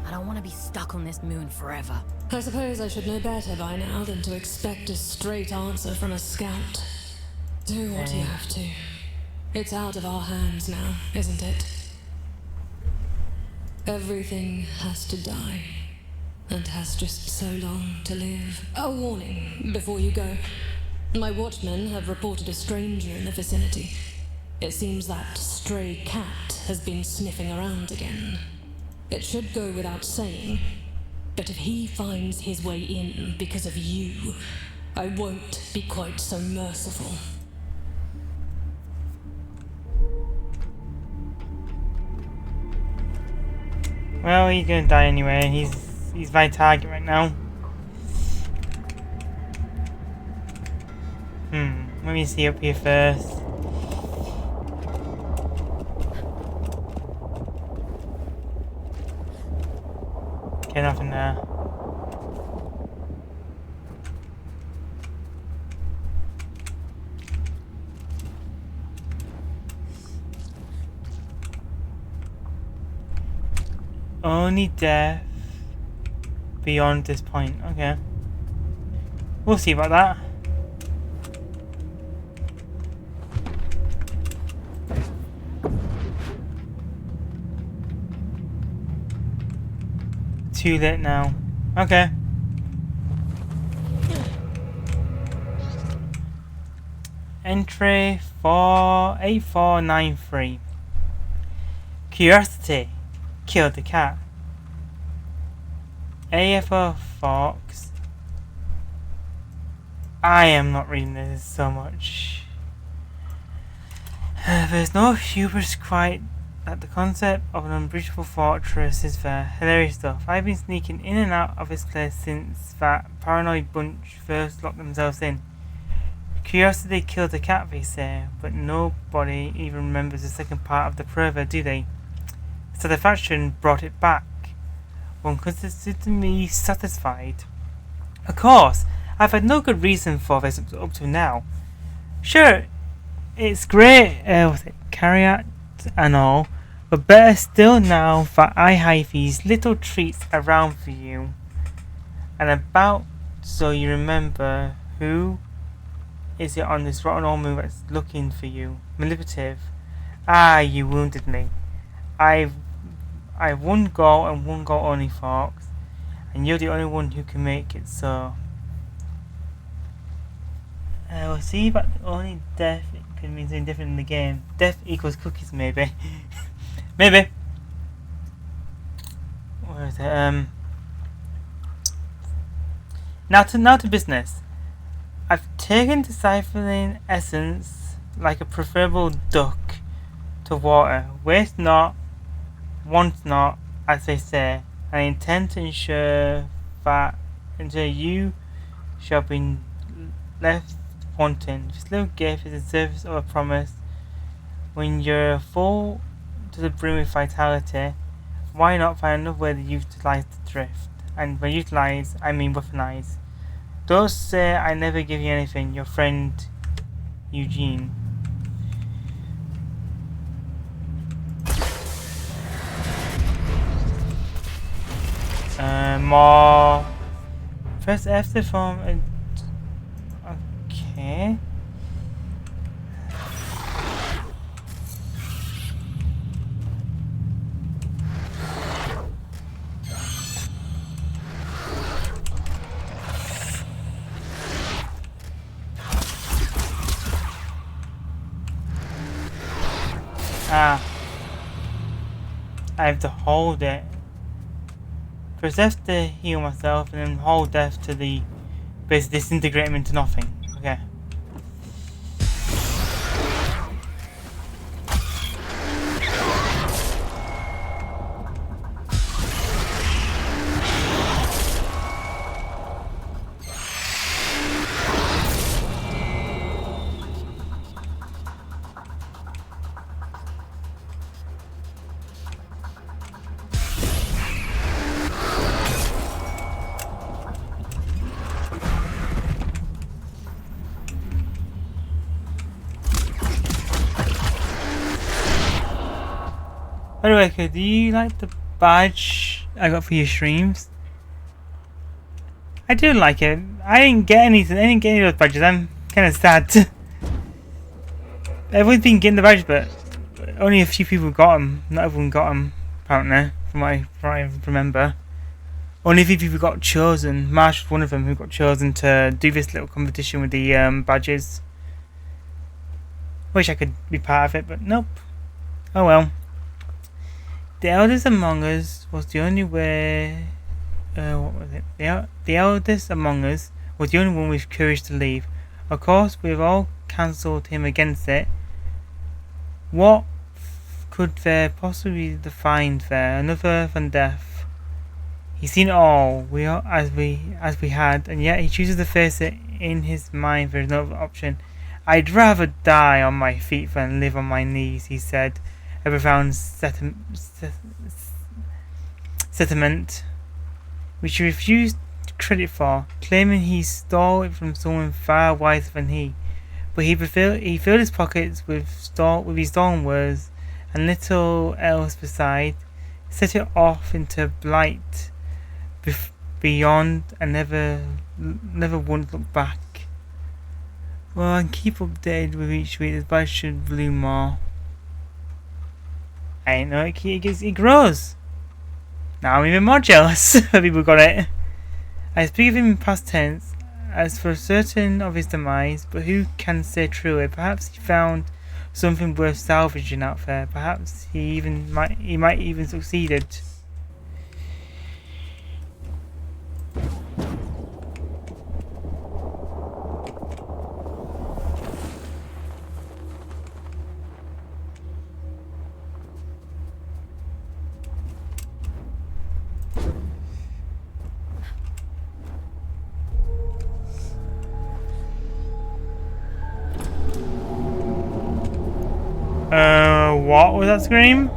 I don't want to be stuck on this moon forever. I suppose I should know better by now than to expect a straight answer from a scout. Do what you have to. It's out of our hands now, isn't it? Everything has to die, and has just so long to live. A warning before you go. My watchmen have reported a stranger in the vicinity. It seems that stray cat has been sniffing around again. It should go without saying, but if he finds his way in because of you, I won't be quite so merciful. Well, he's gonna die anyway. He's my target right now. Let me see up here first. Okay, nothing there. Only death beyond this point. Okay. We'll see about that. Too late now. Okay. Entry 8493. Curiosity killed the cat. AFO Fox. I am not reading this so much. There's no hubris quite at the concept of an unbreachable fortress is there. Hilarious stuff. I've been sneaking in and out of this place since that paranoid bunch first locked themselves in. Curiosity killed the cat, they say, but nobody even remembers the second part of the proverb, do they? Satisfaction brought it back. One considered me satisfied. Of course, I've had no good reason for this up to now. Sure, it's great, Carrot and all, but better still now that I have these little treats around for you. And about So you remember who is it on this rotten old moon that's looking for you? Manipulative. Ah, you wounded me. I've one goal and one goal only, Fox. And you're the only one who can make it so. We'll see if only death can mean something different in the game. Death equals cookies, maybe. Maybe. Where is it? Now to business. I've taken deciphering essence like a preferable duck to water. Waste not, want not, as they say. I intend to ensure that until you shall be left wanting. This little gift is the service of a promise. When you're full to the brim with vitality, why not find another way to utilize the drift? And by utilize, I mean weaponize. Don't say I never give you anything. Your friend, Eugene. More. Press F to form a. Okay. Ah. I have to hold it. Press F to heal myself and then hold F to the basically disintegrate him into nothing. Okay. By the way, do you like the badge I got for your streams? I do like it. I didn't get anything. I didn't get any of those badges. I'm kind of sad. Everyone's been getting the badge, but only a few people got them. Not everyone got them, apparently, from what I remember. Only a few people got chosen. Marsh was one of them who got chosen to do this little competition with the badges. Wish I could be part of it, but nope. Oh well. The eldest among us was the only way. What was it? The eldest among us was the only one with courage to leave. Of course, we've all cancelled him against it. What could there possibly find there? Another than death. He's seen it all. As we had, and yet he chooses to face it in his mind. There is no option. I'd rather die on my feet than live on my knees, he said. A profound sentiment which he refused credit for, claiming he stole it from someone far wiser than he. But he filled his pockets with his stolen words, and little else beside, set it off into blight beyond, and never once looked back. Well, and keep updated with each week. This badge should bloom more. I know it grows. Now I'm even more jealous that people got it. I speak of him in past tense, as for certain of his demise, but who can say truly? Perhaps he found something worth salvaging out there. Perhaps he might even succeeded. What was that scream?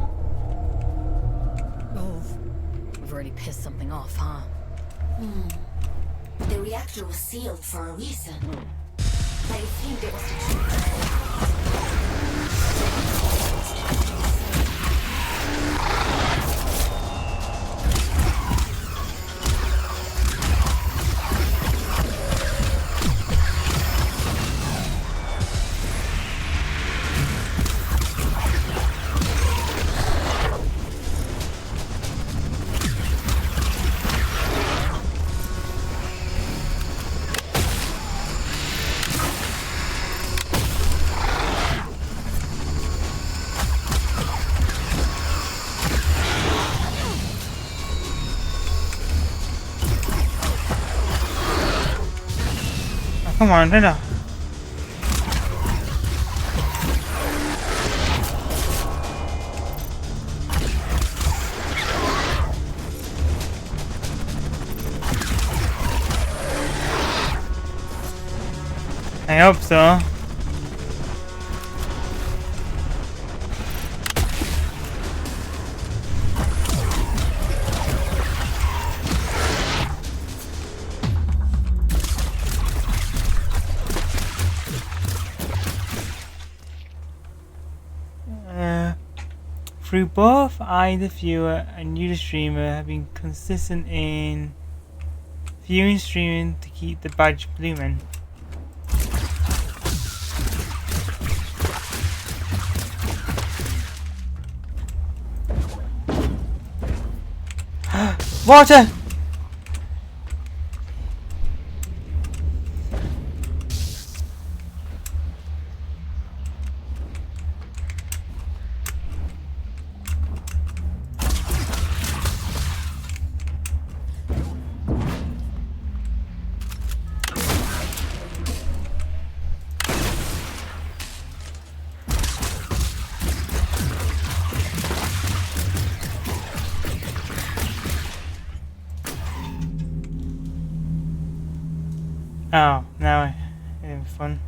Oh, we've already pissed something off, huh? The reactor was sealed for a reason. I assumed it was to Come on, Linda. I hope so. Through both I, the viewer, and you, the streamer, have been consistent in viewing and streaming to keep the badge blooming. Water! Oh, now it's fun.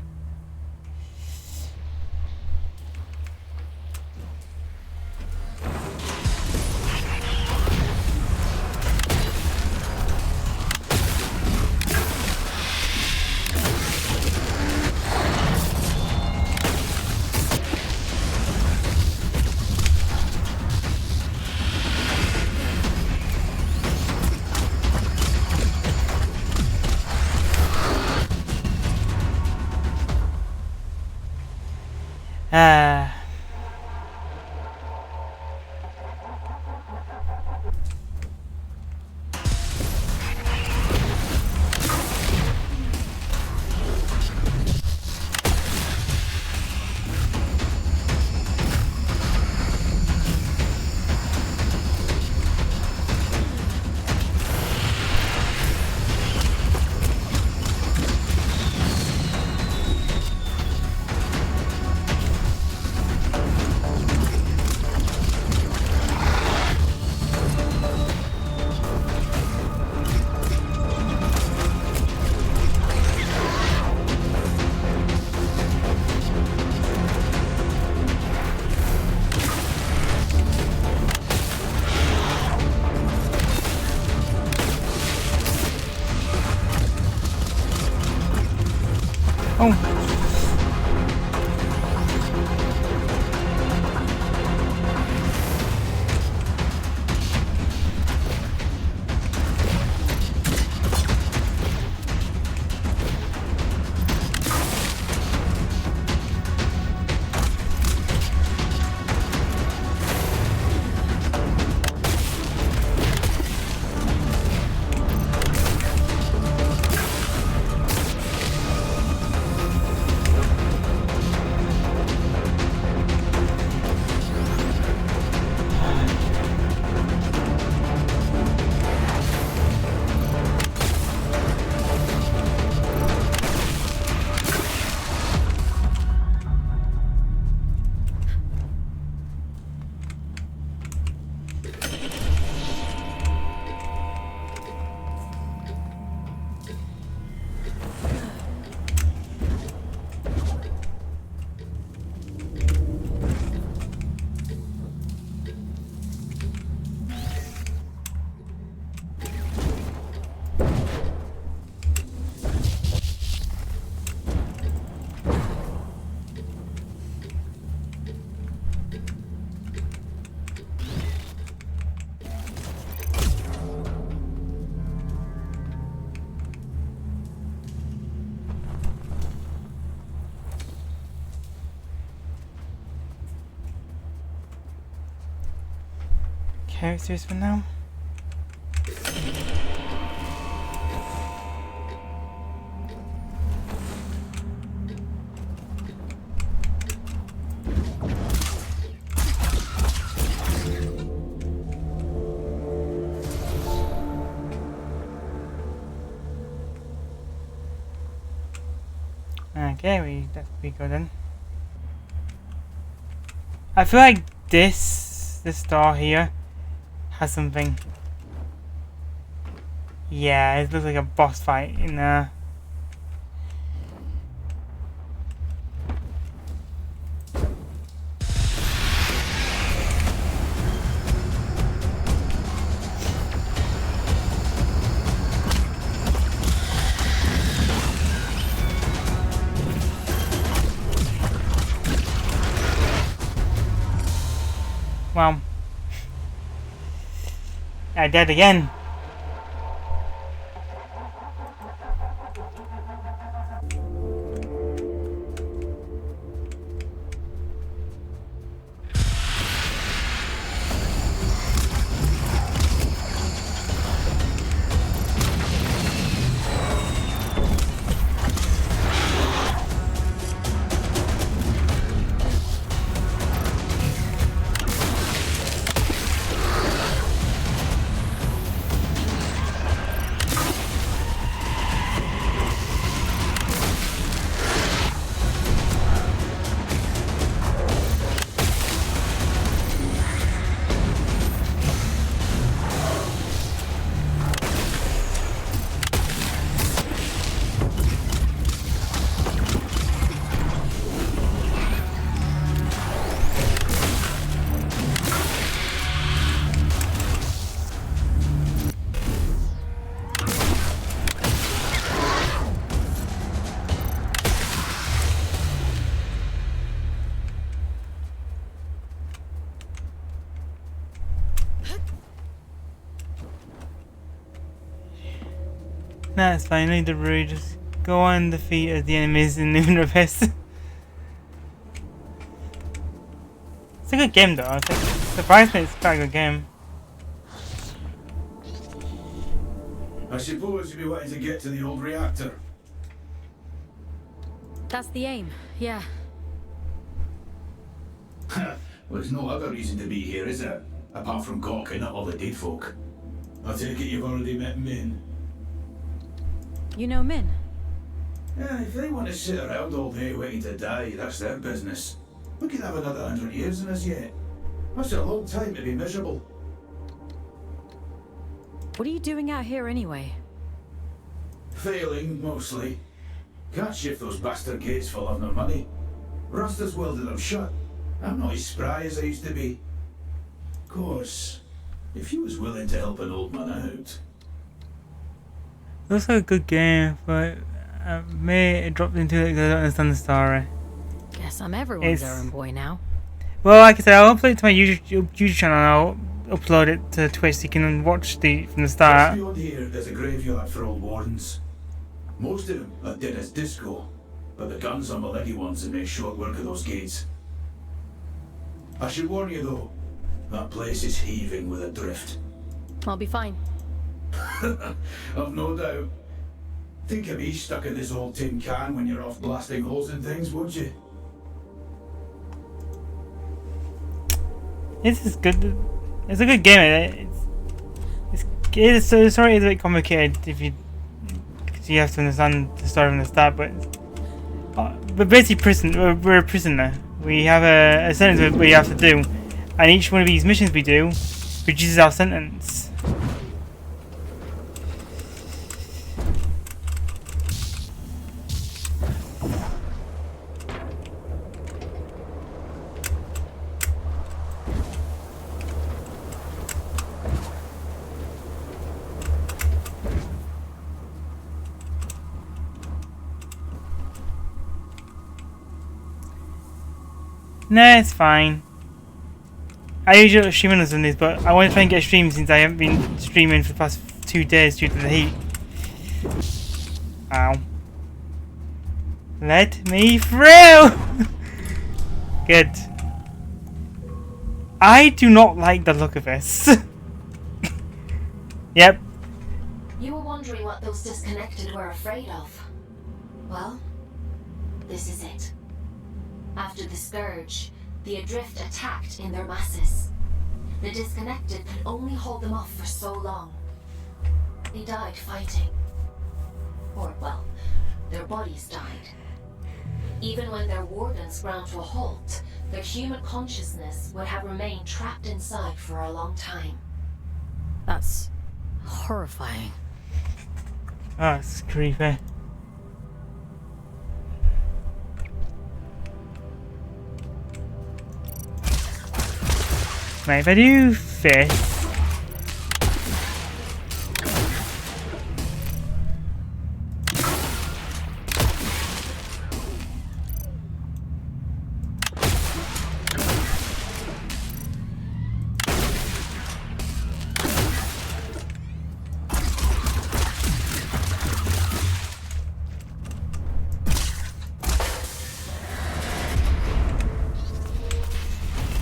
Characters for now. Okay, we go then. I feel like this door here has something. Yeah, it looks like a boss fight in there. Wow. I dead again. That's finally the route. Just go on defeat as the enemies in Lunar Abyss. It's a good game though. It's like, surprisingly, it's quite a good game. I suppose you'll be wanting to get to the old reactor. That's the aim, yeah. Well, there's no other reason to be here, is there? Apart from gawking at all the dead folk. I take it you've already met Min. You know Min? Yeah, if they want to sit around all day waiting to die, that's their business. We could have another 100 years in us yet. That's a long time to be miserable. What are you doing out here anyway? Failing, mostly. Can't shift those bastard gates for love nor money. Rasta's welded them shut. I'm not as spry as I used to be. Of course, if you was willing to help an old man out. Looks like a good game, but me it dropped into it because I don't understand the story. Guess I'm everyone's errand boy now. Well, like I said, I'll upload it to my YouTube channel and I'll upload it to Twitch so you can watch from the Just start. beyond here, there's a graveyard for old wardens. Most of them are dead as disco, but the guns are Milady ones and make short work of those gates. I should warn you though, that place is heaving with a drift. I'll be fine. I've no doubt. Think of me stuck in this old tin can when you're off blasting holes in things, won't you? This is good. It's a good game. It's sorry, it's a bit complicated if you, because you have to understand the story from the start. But basically, we're a prisoner. We have a sentence we have to do, and each one of these missions we do reduces our sentence. Nah, it's fine. I usually stream on Sundays, but I want to try and get a stream since I haven't been streaming for the past 2 days due to the heat. Ow. Let me through! Good. I do not like the look of this. Yep. You were wondering what those disconnected were afraid of. Well, this is it. After the Scourge, the Adrift attacked in their masses. The disconnected could only hold them off for so long. They died fighting. Or, well, their bodies died. Even when their wardens ground to a halt, their human consciousness would have remained trapped inside for a long time. That's horrifying. That's creepy. Right, if I do this.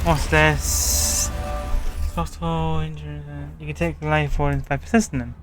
What's this? Total injury. You can take the life wardens by persisting them.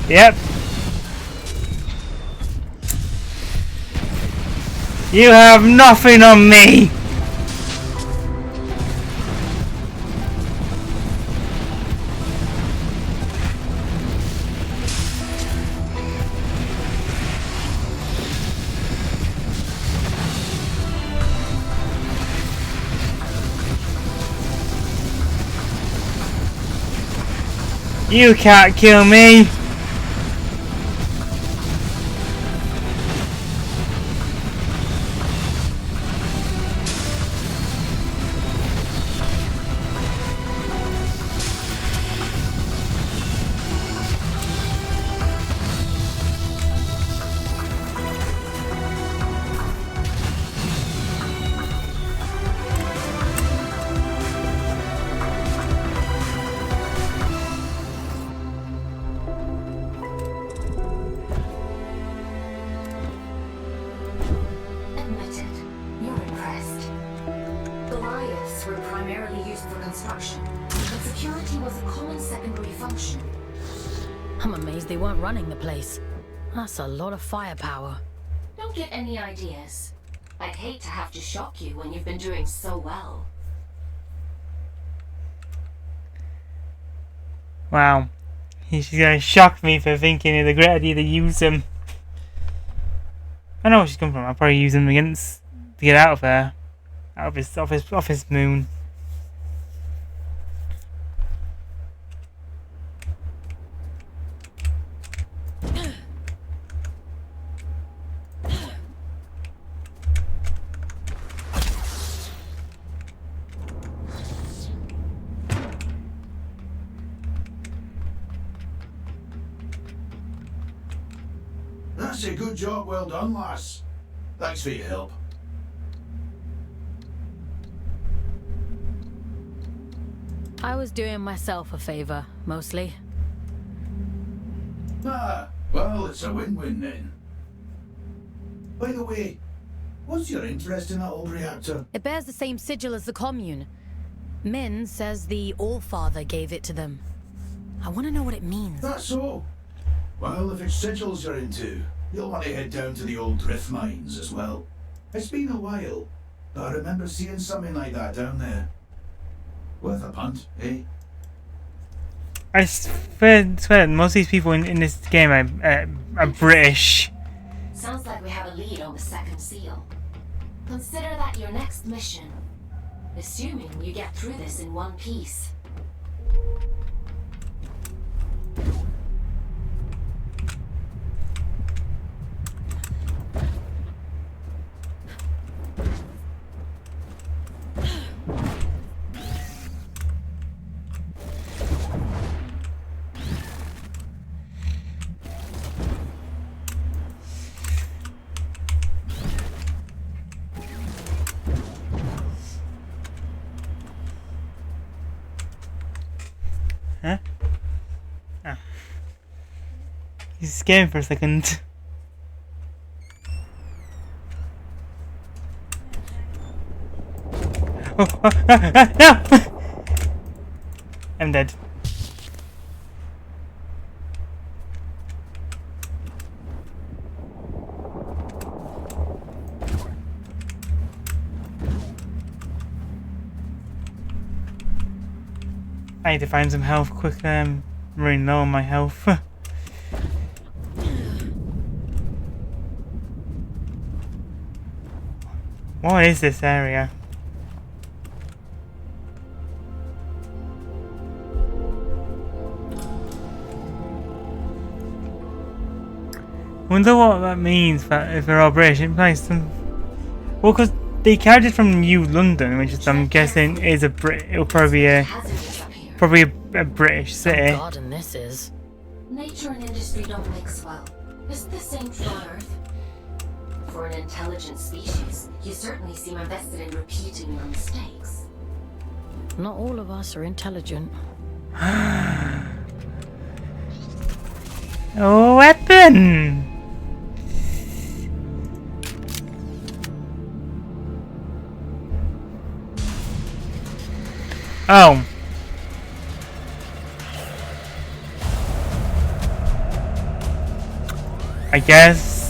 Yep. You have nothing on me. You can't kill me. I'm amazed they weren't running the place. That's a lot of firepower. Don't get any ideas. I'd hate to have to shock you when you've been doing so well. Wow. He's gonna shock me for thinking it's a great idea to use him. I know where she's come from. I'll probably use him against to get out of there. Out of his moon. That's a good job, well done, lass. Thanks for your help. I was doing myself a favor, mostly. Ah, well, it's a win-win then. By the way, what's your interest in that old reactor? It bears the same sigil as the commune. Min says the Allfather gave it to them. I want to know what it means. That's so. Well, if it's sigils you're into, you'll want to head down to the old drift mines as well. It's been a while, but I remember seeing something like that down there. Worth a punt, eh? I swear that most of these people in this game are British. Sounds like we have a lead on the second seal. Consider that your next mission. Assuming you get through this in one piece. He's scared for a second. Oh, no! I'm dead. I need to find some health quickly. I'm really low on my health. What is this area? I wonder what that means for if they're all British. It implies some. Well, because the characters from New London, which is I'm guessing is a it'll probably be a British city. Oh God, and this is. Nature and industry don't mix well. Is the same true on Earth? For an intelligent species, you certainly seem invested in repeating your mistakes. Not all of us are intelligent. Oh, weapon! Oh. I guess.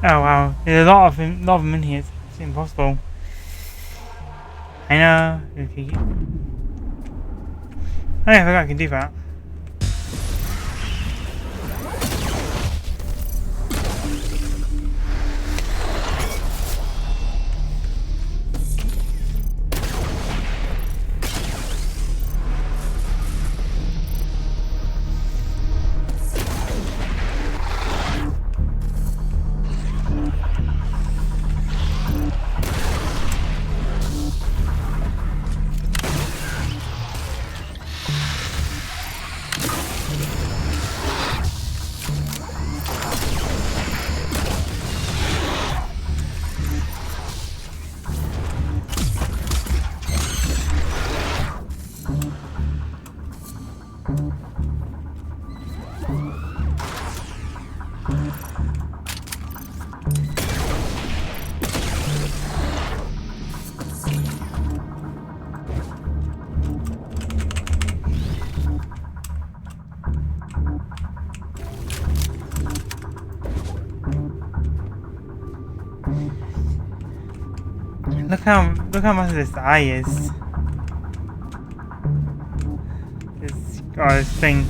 Oh wow, there's a lot of them in here. It's impossible. I know. Okay. Oh yeah, I forgot I can do that. Look how much this eye is. This thing.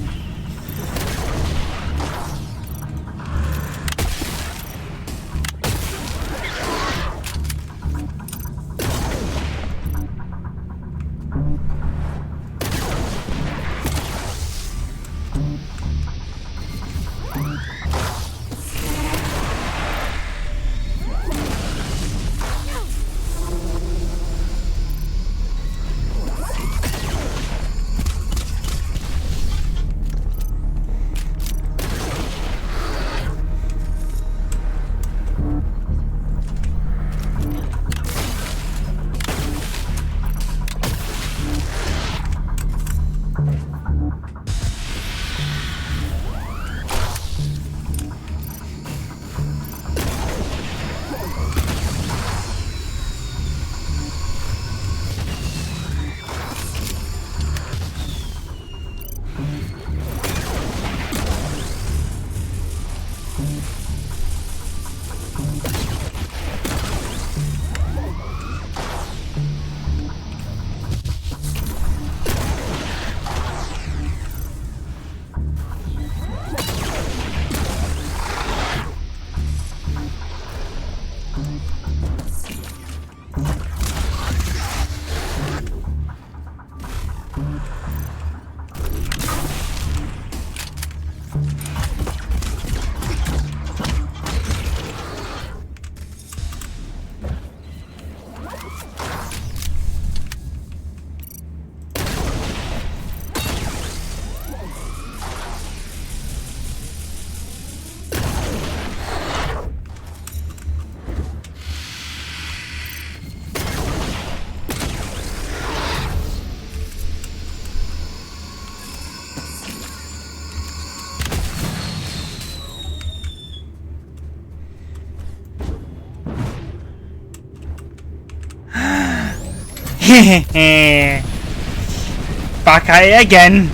Back at it again.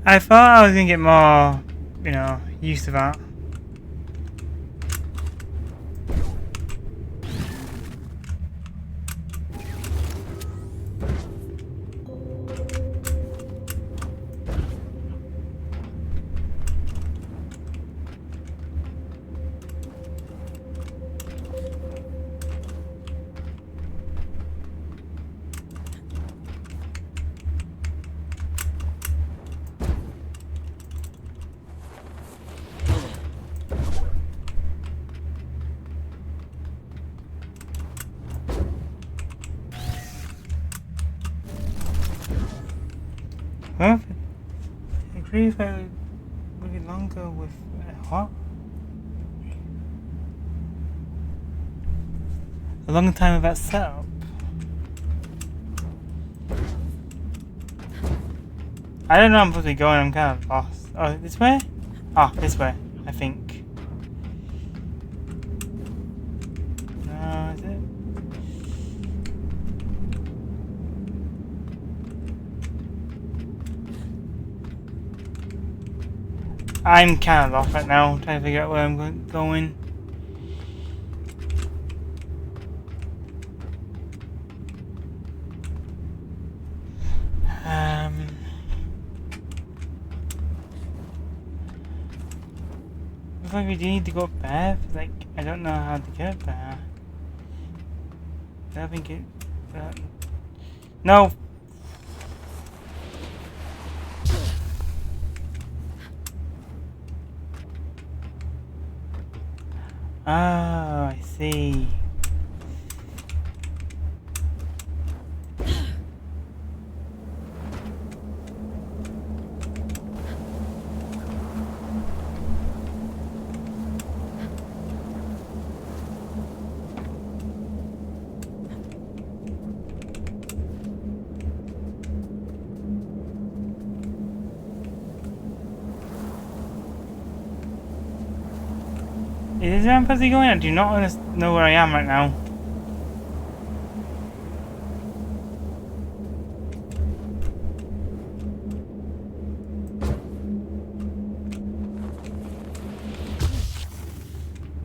I thought I was gonna get more, you know, used to that. Well, I agree if I would be longer with what? A long time with that setup. I don't know where I'm supposed to be going, I'm kind of lost. Oh, this way? Ah, this way, I think. No, is it? I'm kind of lost right now, trying to figure out where I'm going. Looks like we do need to go up there. Like, I don't know how to get up there. I don't think it. No! Oh, I see. Is there empathy going? I do not know where I am right now.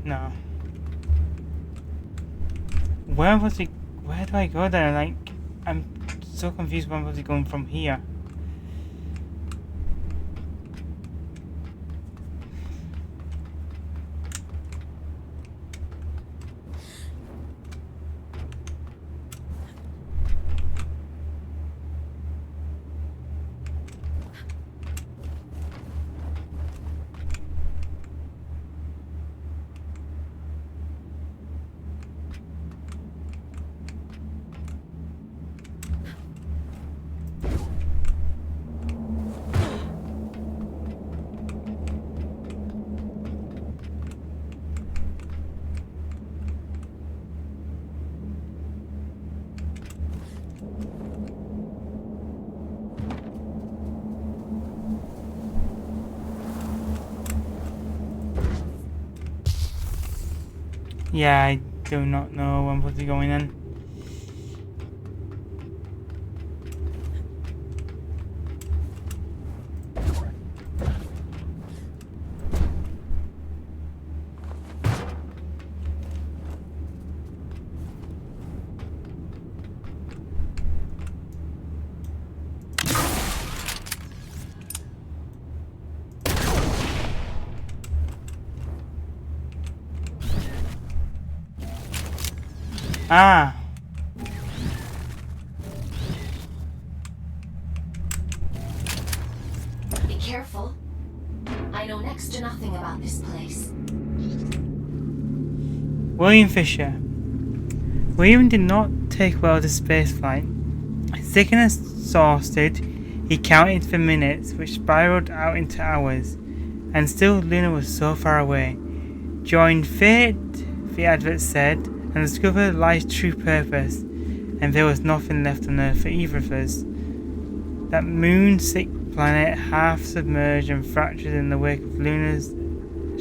No. Where do I go then? Like, I'm so confused where I'm supposed to be going from here. Yeah, I do not know where I'm supposed to be going in. Ah. Be careful. I know next to nothing about this place. William Fisher. William did not take well to spaceflight. Sick and exhausted, he counted the minutes, which spiraled out into hours, and still Luna was so far away. Join fate, the advert said, and discover life's true purpose, and there was nothing left on Earth for either of us. That moon-sick planet, half submerged and fractured in the wake of Luna's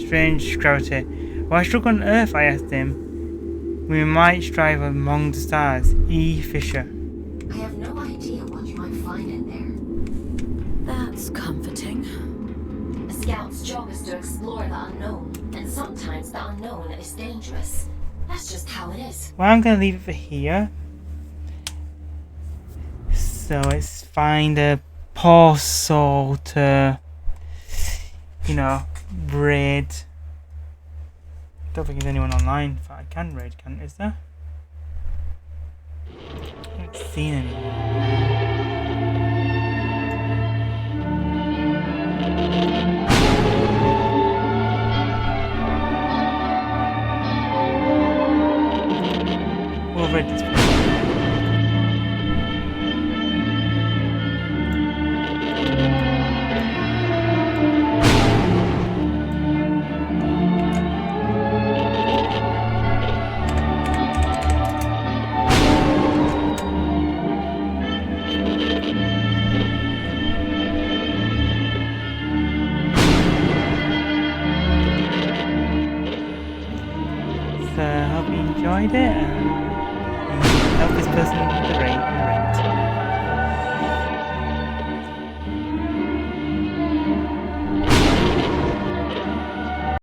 strange gravity. Why struck on Earth? I asked him. We might strive among the stars. E. Fisher. I have no idea what you might find in there. That's comforting. A scout's job is to explore the unknown, and sometimes the unknown is dangerous. That's just how it is. Well, I'm going to leave it for here. So it's find a poor soul to, raid. Don't think there's anyone online that I can raid, is there? I haven't seen anyone. We'll raid this place. So I hope you enjoyed it and help this person with the rate.